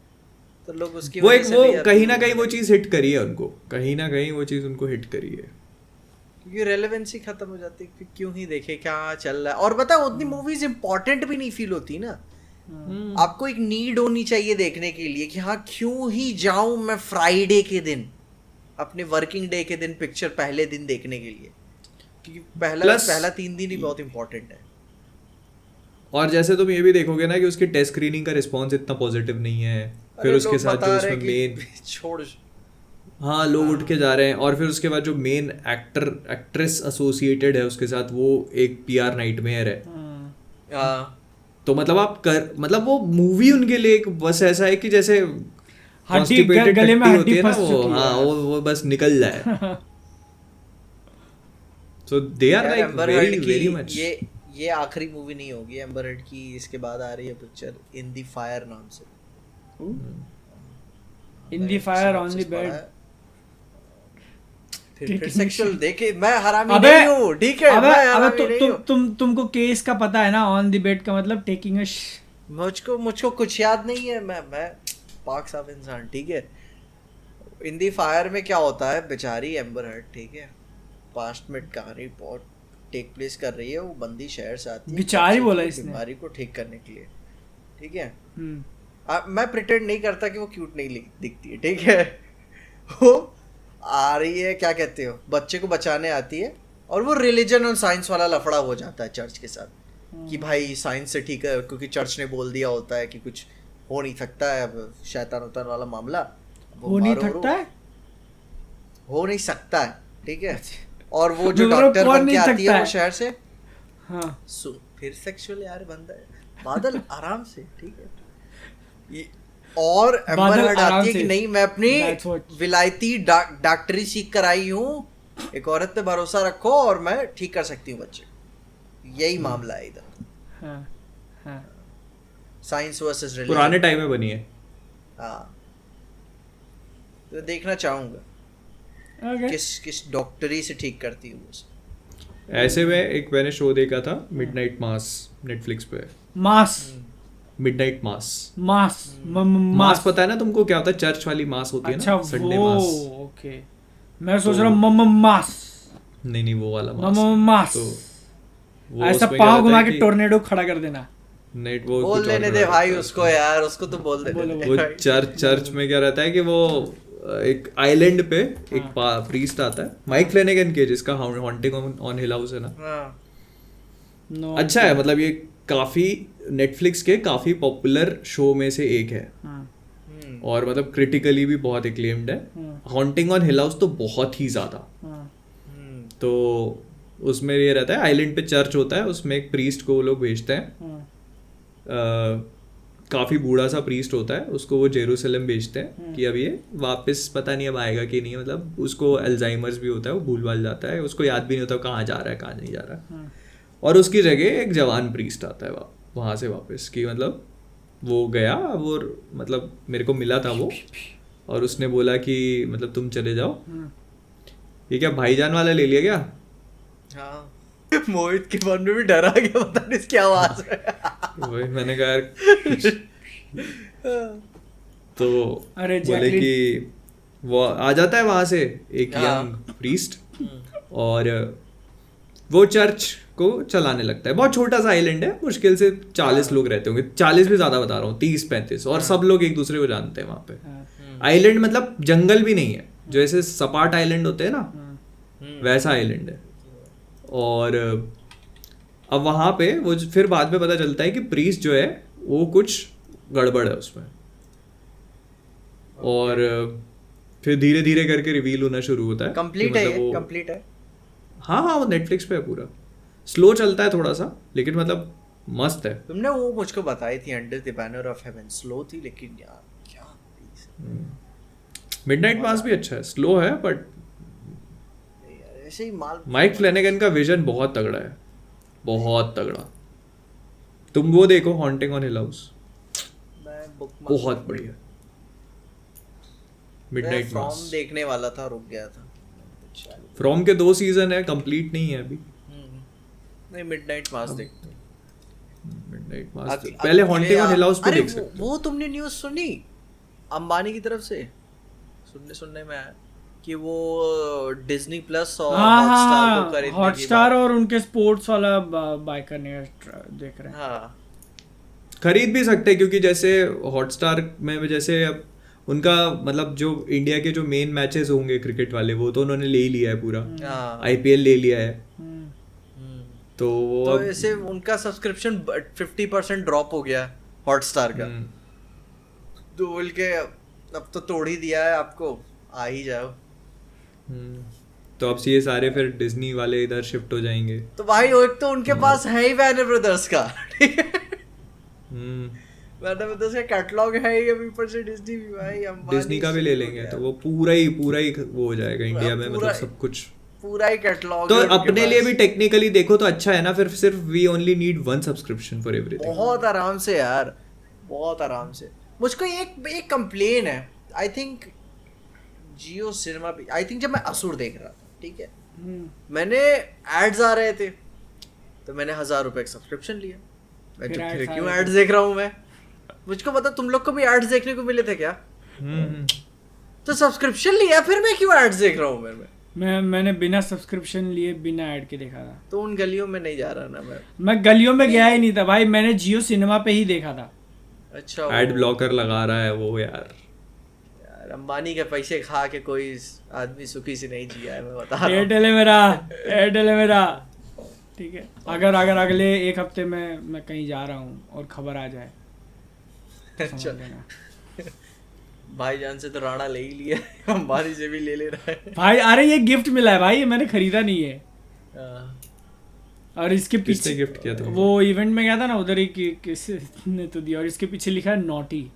तो लोग उसकी वो वजह एक से वो भी कहीं ना कहीं वो चीज हिट करी है उनको, कहीं ना कहीं वो चीज उनको हिट करी है। क्योंकि रेलेवेंसी खत्म हो जाती है कि क्यों ही देखे क्या चल रहा है। और बता उतनी मूवीज इंपॉर्टेंट भी नहीं फील होती ना। आपको एक नीड होनी चाहिए देखने के लिए कि हाँ क्यों ही जाऊं मैं फ्राइडे के दिन, अपने वर्किंग डे के दिन पिक्चर पहले दिन देखने के लिए, क्योंकि पहला 3 दिन ही बहुत इंपॉर्टेंट है। और जैसे तुम ये भी देखोगे ना कि उसकी टेस्ट स्क्रीनिंग का रिस्पॉन्स इतना पॉजिटिव नहीं है, फिर अरे उसके लोग साथ बता जो रहे उसमें कि मेन छोड़ हाँ लोग उठ के जा रहे हैं, और फिर उसके बाद जो मेन एक्ट्रेस एसोसिएटेड है उसके साथ वो एक पीआर नाइटमेयर है। हाँ, तो मतलब मतलब वो मूवी उनके लिए एक बस ऐसा है कि जैसे हड्डी constipated गले में टट्टी हड्डी होती है ना फंस वो, चुकी है। हाँ वो बस निकल जाए। सो दे आर यार like amber very heard very की मच। ये आखिरी मूवी नहीं होगी एम्बर हर्ड की, इसके बाद आ रही है पिक्चर इन द फायर नाम से। In the fire on the bed. फिर सेक्सुअल देखे, मैं हरामी अबे नहीं हूँ, ठीक है, मैं हरामी नहीं हूँ। तुमको केस का पता है ना, ऑन द बेड का मतलब टेकिंग अ मुझको कुछ याद नहीं है, मैं पाक साफ इंसान, ठीक है। इन दी फायर में क्या होता है, बेचारी एम्बर हर्ड, ठीक है, पास्ट में कहानी बहुत टेक प्लेस कर रही है, वो बंदी शहर से आती है बेचारी बोला की इसने। बीमारी को ठीक करने के लिए, ठीक है। मैं प्रिटेंड नहीं करता कि वो क्यूट नहीं दिखती है, ठीक है। वो आ रही है, क्या कहते हो, बच्चे को बचाने आती है, और वो रिलीजन और साइंस वाला लफड़ा हो जाता है चर्च के साथ कि भाई साइंस से ठीक है, क्योंकि चर्च ने बोल दिया होता है कि कुछ हो नहीं सकता है, अब शैतान उतान वाला मामला हो नहीं सकता है, हो नहीं सकता है, ठीक है। और वो जो मतलब डॉक्टर कौन बन के नहीं आती सकता है है? वो शहर से, हाँ फिर सेक्सुअल यार बंदा है बादल, आराम से, ठीक है। और एम्बर हर्ड आती है कि नहीं मैं अपनी That's what- विलायती डॉक्टरी सीख कर आई हूँ, एक औरत पे भरोसा रखो और मैं ठीक कर सकती हूँ बच्चे, यही मामला है इधर। हाँ हाँ साइंस वर्सेस पुराने रिलीजन। टाइम में बनी है। हाँ, तो देखना चाहूंगा ओके किस डॉक्टरी से ठीक करती हूँ उसे। ऐसे में एक मैंने शो देखा था मिडनाइट मास, नेटफ्लिक्स पे। मास मिडनाइट मास। मास मास पता है ना तुमको क्या होता है? चर्च वाली मास होती है अच्छा ना, संडे वो मास। ओके, मैं सोच रहा हूँ मास नहीं वो वाला मास। मास तो वो ऐसा उसमें क्या पाँव रहता घुमा है के कि टोर्नेडो खड़ा कर देना। नेट वो बोल कुछ और लेने बना दे भाई रहता है उसको यार, उसको तो बोल देने बोलो, दे वो भाई। चर्च में क्या रहता है कि वो एक आइलैंड पे एक प्रीस्ट आता है, माइक फ्लेनेगन के, जिसका हॉन्टिंग ऑन हिल हाउस है ना। हाँ। No अच्छा idea. है, मतलब ये काफी नेटफ्लिक्स के काफी पॉपुलर शो में से एक है, हाँ, और मतलब क्रिटिकली भी बहुत एक्लेम्ड है। हॉन्टिंग ऑन हिल हाउस तो बहुत ही ज्यादा। हाँ, तो उसमें ये रहता है, आइलैंड पे चर्च होता है, उसमें एक प्रीस्ट को वो लोग भेजते हैं। हाँ, काफ़ी बूढ़ा सा प्रीस्ट होता है, उसको वो जेरूसलम भेजते हैं कि अब ये वापस पता नहीं अब आएगा कि नहीं, मतलब उसको अल्जाइमर्स भी होता है, वो भूल भाल जाता है, उसको याद भी नहीं होता कहाँ जा रहा है कहाँ नहीं जा रहा है। और उसकी जगह एक जवान प्रीस्ट आता है वहाँ से वापस, कि मतलब वो गया वो, मतलब मेरे को मिला था वो, और उसने बोला कि मतलब तुम चले जाओ। ये क्या भाईजान वाला ले लिया क्या? हाँ। मोहित के मन में भी डरा गया, पता नहीं इसकी आवाज है। वही मैंने कहा यार तो अरे बोले जैकलिन- कि वो आ जाता है वहां से एक हाँ। यंग प्रीस्ट, और वो चर्च को चलाने लगता है। बहुत छोटा सा आइलैंड है, मुश्किल से 40 लोग रहते होंगे, 40 भी ज्यादा बता रहा हूँ, 30-35, और सब लोग एक दूसरे को जानते हैं वहां पे। आइलैंड मतलब जंगल भी नहीं है, जो ऐसे सपाट आइलैंड होते हैं ना, वैसा आइलैंड है। और अब वहां पे वो फिर बाद में पता चलता है कि प्रीस्ट जो है वो कुछ गड़बड़ है उसमें, और फिर धीरे धीरे करके रिवील होना शुरू होता है। कंप्लीट कि है मतलब ये, वो- कंप्लीट है। हाँ वो नेटफ्लिक्स पे है पूरा। स्लो चलता है थोड़ा सा, लेकिन मतलब मस्त है। तुमने वो मुझको बताई थी under the banner of haven, slow थी लेकिन यार क्या मिडनाइट मास भी अच्छा है, स्लो है बट यार, ऐसे ही माल। माइक फ्लेनेगन का विजन बहुत तगड़ा है, बहुत तगड़ा। तुम वो देखो हॉन्टिंग ऑन हिल हाउस, मैं बुक बहुत बढ़िया। मिडनाइट फ्रॉम मास। देखने वाला था, रुक गया था। फ्रॉम के 2 सीजन है, कंप्लीट नहीं है अभी। नहीं, मिडनाइट मास देखते हैं। मिडनाइट मास पहले हॉन्टिंग ऑन हिल हाउस पे अरे देख सकते हो। वो तुमने न्यूज़ सुनी अंबानी की तरफ से? सुनने में आया कि वो डिज्नी प्लस और हॉटस्टार को खरीदने की हॉटस्टार बात। और उनके स्पोर्ट्स वाला बाय करने का देख रहे हैं। हाँ खरीद भी सकते हैं, क्योंकि जैसे हॉटस्टार में जैसे अब उनका मतलब जो इंडिया के जो मेन मैचेस होंगे क्रिकेट वाले, वो तो उन्होंने ले ही लिया है पूरा। हाँ। आईपीएल ले लिया है, तो वो तो अब ऐसे उनका सब्सक्रिप्शन 50% ड्रॉप हो गया हॉटस्टार का। तो बोल के अब तो तोड़ ही दिया है, आपको आ ही जाओ। तो अब से ये सारे फिर डिज्नी वाले इधर शिफ्ट हो जाएंगे। तो भाई एक तो उनके पास है ही वैनर ब्रदर्स का, ठीक है, वैनर ब्रदर्स का कैटलॉग है ही, अभी ऊपर से डिज्नी भी भाई, अंबानी डिज्नी का भी ले लेंगे तो वो पूरा ही वो हो जाएगा इंडिया में, मतलब सब कुछ पूरा ही कैटलॉग। तो अपने लिए भी टेक्निकली देखो तो अच्छा है ना, फिर सिर्फ we only need 1 subscription for everything. बहुत आराम से यार, बहुत आराम से। मुझको एक कंप्लेन है, आई थिंक जियो सिनेमा भी, आई थिंक जब मैं असुर देख रहा था, ठीक है, मैंने एड्स आ रहे थे तो मैंने 1000 रुपए का सब्सक्रिप्शन लिया। मैं फिर तो ads फिर आ क्यों रहे एड्स देख रहा हूँ मैं? मुझको पता तुम लोग को भी एड्स देखने को मिले थे क्या? तो सब्सक्रिप्शन लिया, फिर मैं क्यों एड्स देख रहा हूँ? मैंने बिना सब्सक्रिप्शन लिए बिना ऐड के देखा था। तो उन गलियों में नहीं जा रहा ना मैं गलियों में गया ही नहीं था भाई, मैंने जियो सिनेमा पे ही देखा था। अच्छा एड ब्लॉकर लगा रहा है वो यार। अंबानी के पैसे खा के कोई आदमी सुखी से नहीं जिया है, मैं बता रहा हूँ। एयरटेल है मेरा, एयरटेल है मेरा, ठीक है। अगर अगले 1 हफ्ते में मैं कहीं जा रहा हूँ और खबर आ जाए तो समझ लेना। भाईजान से तो राणा ले ही लिया, अंबानी से भी ले रहा है भाई अरे ये गिफ्ट मिला है भाई, मैंने खरीदा नहीं है। और इसके किसने पीछे गिफ्ट किया था? वो इवेंट में गया था ना, उधर ही किसी ने तो दिया, और इसके पीछे लिखा है नॉटी।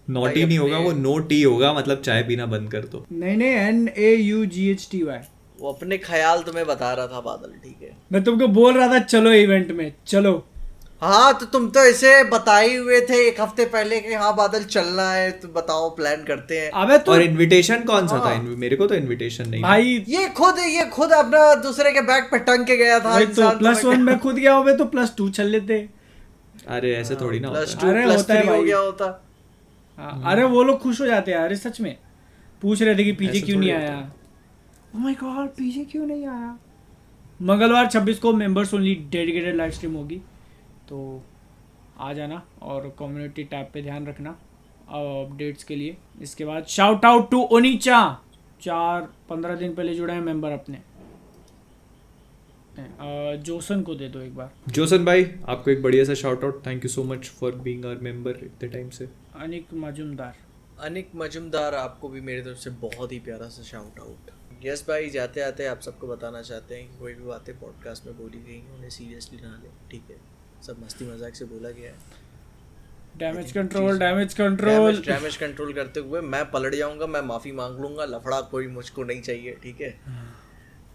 नॉटी नहीं होगा, वो नो टी होगा, मतलब चाय पीना बंद कर दो। नहीं NAUGHTY। वो अपने ख्याल तुम्हें बता रहा था बादल, ठीक है। मैं तुमको बोल रहा था चलो इवेंट में चलो। हाँ तो तुम तो ऐसे बताए हुए थे 1 हफ्ते पहले कि हाँ बादल चलना है, तो बताओ प्लान करते हैं। अबे तो और इनविटेशन कौन सा था? हाँ। मेरे को तो इनविटेशन नहीं भाई ये खुद अपना दूसरे के बैग पे टंग के गया था भाई तो इंसान। +1 में खुद गया होवे तो +2 चल लेते। था। अरे ऐसे थोड़ी ना होता है। +2 अरे होता है +3 हो भाई। गया होता। हाँ, अरे वो लोग खुश हो जाते हैं। अरे सच में पूछ रहे थे कि पीजे ऐसा क्यों नहीं थोड़ी आया। होता ओह माय गॉड, पीजे क्यों नहीं आया। मंगलवार 26 को members only dedicated live stream होगी, तो आ जाना और कम्युनिटी टैब पे ध्यान रखना अपडेट्स के लिए। इसके बाद शाउट आउट टू ओनीचा, 4-15 दिन पहले जुड़े हैं मेंबर अपने। जोसन को दे दो एक बार। जोसन भाई आपको एक बढ़िया सा shout out, thank you so much for being our member इतने टाइम से। अनिक मजुमदार, आपको भी मेरी तरफ से बहुत ही प्यारा सा शाउट आउट। यस भाई, जाते आते आप सबको बताना चाहते हैं कि कोई भी बातें पॉडकास्ट में बोली गई हैं उन्हें सीरियसली ना लें, ठीक है। सब मस्ती मजाक से बोला गया है। डैमेज कंट्रोल करते हुए मैं पलट जाऊंगा, मैं माफी मांग लूंगा, लफड़ा कोई मुझको नहीं चाहिए, ठीक है।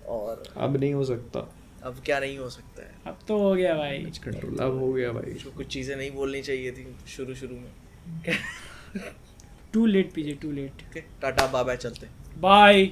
और अब नहीं हो सकता। अब क्या नहीं हो सकता है, अब तो हो गया भाई। कंट्रोल अब हो गया भाई। मुझको कुछ चीजें नहीं बोलनी चाहिए थी शुरू में। Too late PJ, too late. Tata bye bye, चलते। बाय।